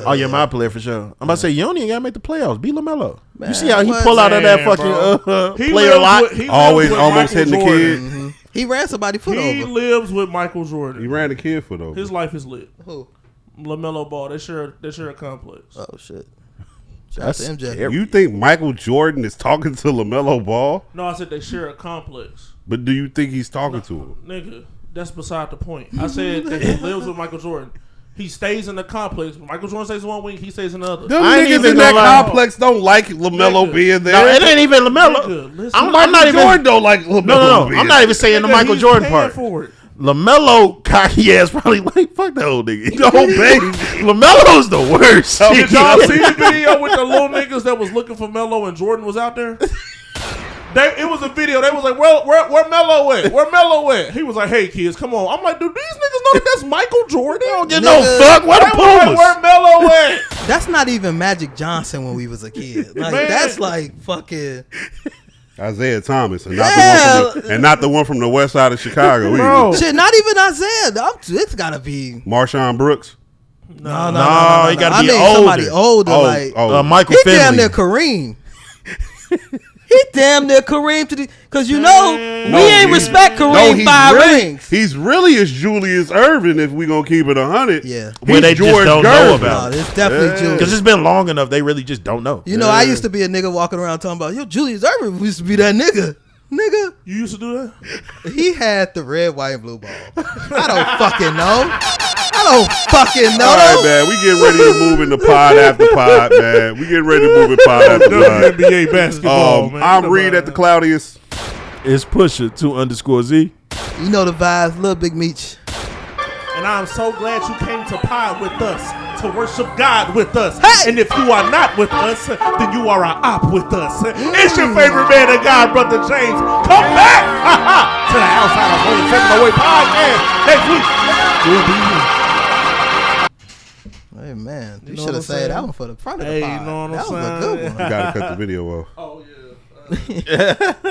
E: Oh, yeah, my player for sure. I'm about to say, you don't even got to make the playoffs. Be LaMelo. You see how he pull out of that fucking player lot?
C: Always almost hitting the kid.
G: Mm-hmm. He ran somebody's foot over.
H: He lives with Michael Jordan.
C: He ran the kid foot over.
H: His life is lit.
G: Who?
H: LaMelo Ball. They share a complex.
G: Oh, shit. Shout out to MJ.
E: scary.
C: You think Michael Jordan is talking to LaMelo Ball?
H: No, I said they share a complex.
C: But do you think he's talking to him?
H: Nigga, that's beside the point. I said that he lives with Michael Jordan. He stays in the complex. Michael Jordan stays in one wing. He stays in the other.
C: Them
E: I ain't
C: niggas
E: even
C: in that
E: gonna lie.
C: complex don't like LaMelo
H: Nigga.
C: being there.
E: No, it ain't even LaMelo.
H: Nigga, listen.
E: I'm
C: Michael
E: not even.
C: Jordan don't like LaMelo
E: No.
C: being
E: I'm not even saying the
H: Nigga,
E: Michael
H: he's
E: Jordan
H: paying
E: part.
H: for it.
E: LaMelo cocky ass probably like, fuck that old nigga. No, baby. LaMelo's the worst.
H: Did y'all see the video with the little niggas that was looking for Melo and Jordan was out there? It was a video. They was like, where Melo at? Where Melo at? He was like, hey kids, come on. I'm like, do these niggas know that that's Michael Jordan?
E: Don't get no fuck. Where the
H: They was like,
E: Pumas?
H: where Melo at?
G: That's not even Magic Johnson when we was a kid. Like,
H: Man.
G: that's like fucking.
C: Isaiah Thomas and not the one from the west side of Chicago either.
H: Bro.
G: Shit, not even Isaiah. It's gotta be.
C: Marshawn Brooks.
G: No,
E: he gotta
G: I
E: be
G: mean
E: older.
G: somebody older. Like,
E: Michael
G: he
E: Finley.
G: damn near Kareem. He damn near Kareem to the, cause you know we ain't respect Kareem rings.
C: He's really as Julius Erving if we gonna keep it 100.
G: Yeah.
E: Where they just don't know about
G: No,
E: it.
G: it's definitely Julius.
E: Because it's been long enough, they really just don't know.
G: You know, I used to be a nigga walking around talking about, yo, Julius Erving used to be that nigga. Nigga,
H: You used to do that?
G: he had the red, white, and blue ball. I don't fucking know.
C: All right, man. We getting ready to move into pod after pod, man. We getting ready to move in pod after pod.
H: WNBA basketball, man.
C: I'm Reed at the Claudius.
E: It's Pusha 2_Z.
G: You know the vibes, little big Meech.
H: And I'm so glad you came to pod with us, to worship God with us.
G: Hey!
H: And if you are not with us, then you are an op with us. It's your favorite man of God, Brother James. Come back to the Outside of 27 Away podcast next week. We'll be here.
G: Hey, man. You
H: know
G: should
H: what
G: have
H: I'm
G: said
H: saying?
G: that one for the front of the
H: Hey,
G: pod.
H: you know what I'm
G: that was
H: saying?
G: a good one.
C: You gotta cut the video off.
H: Oh, yeah.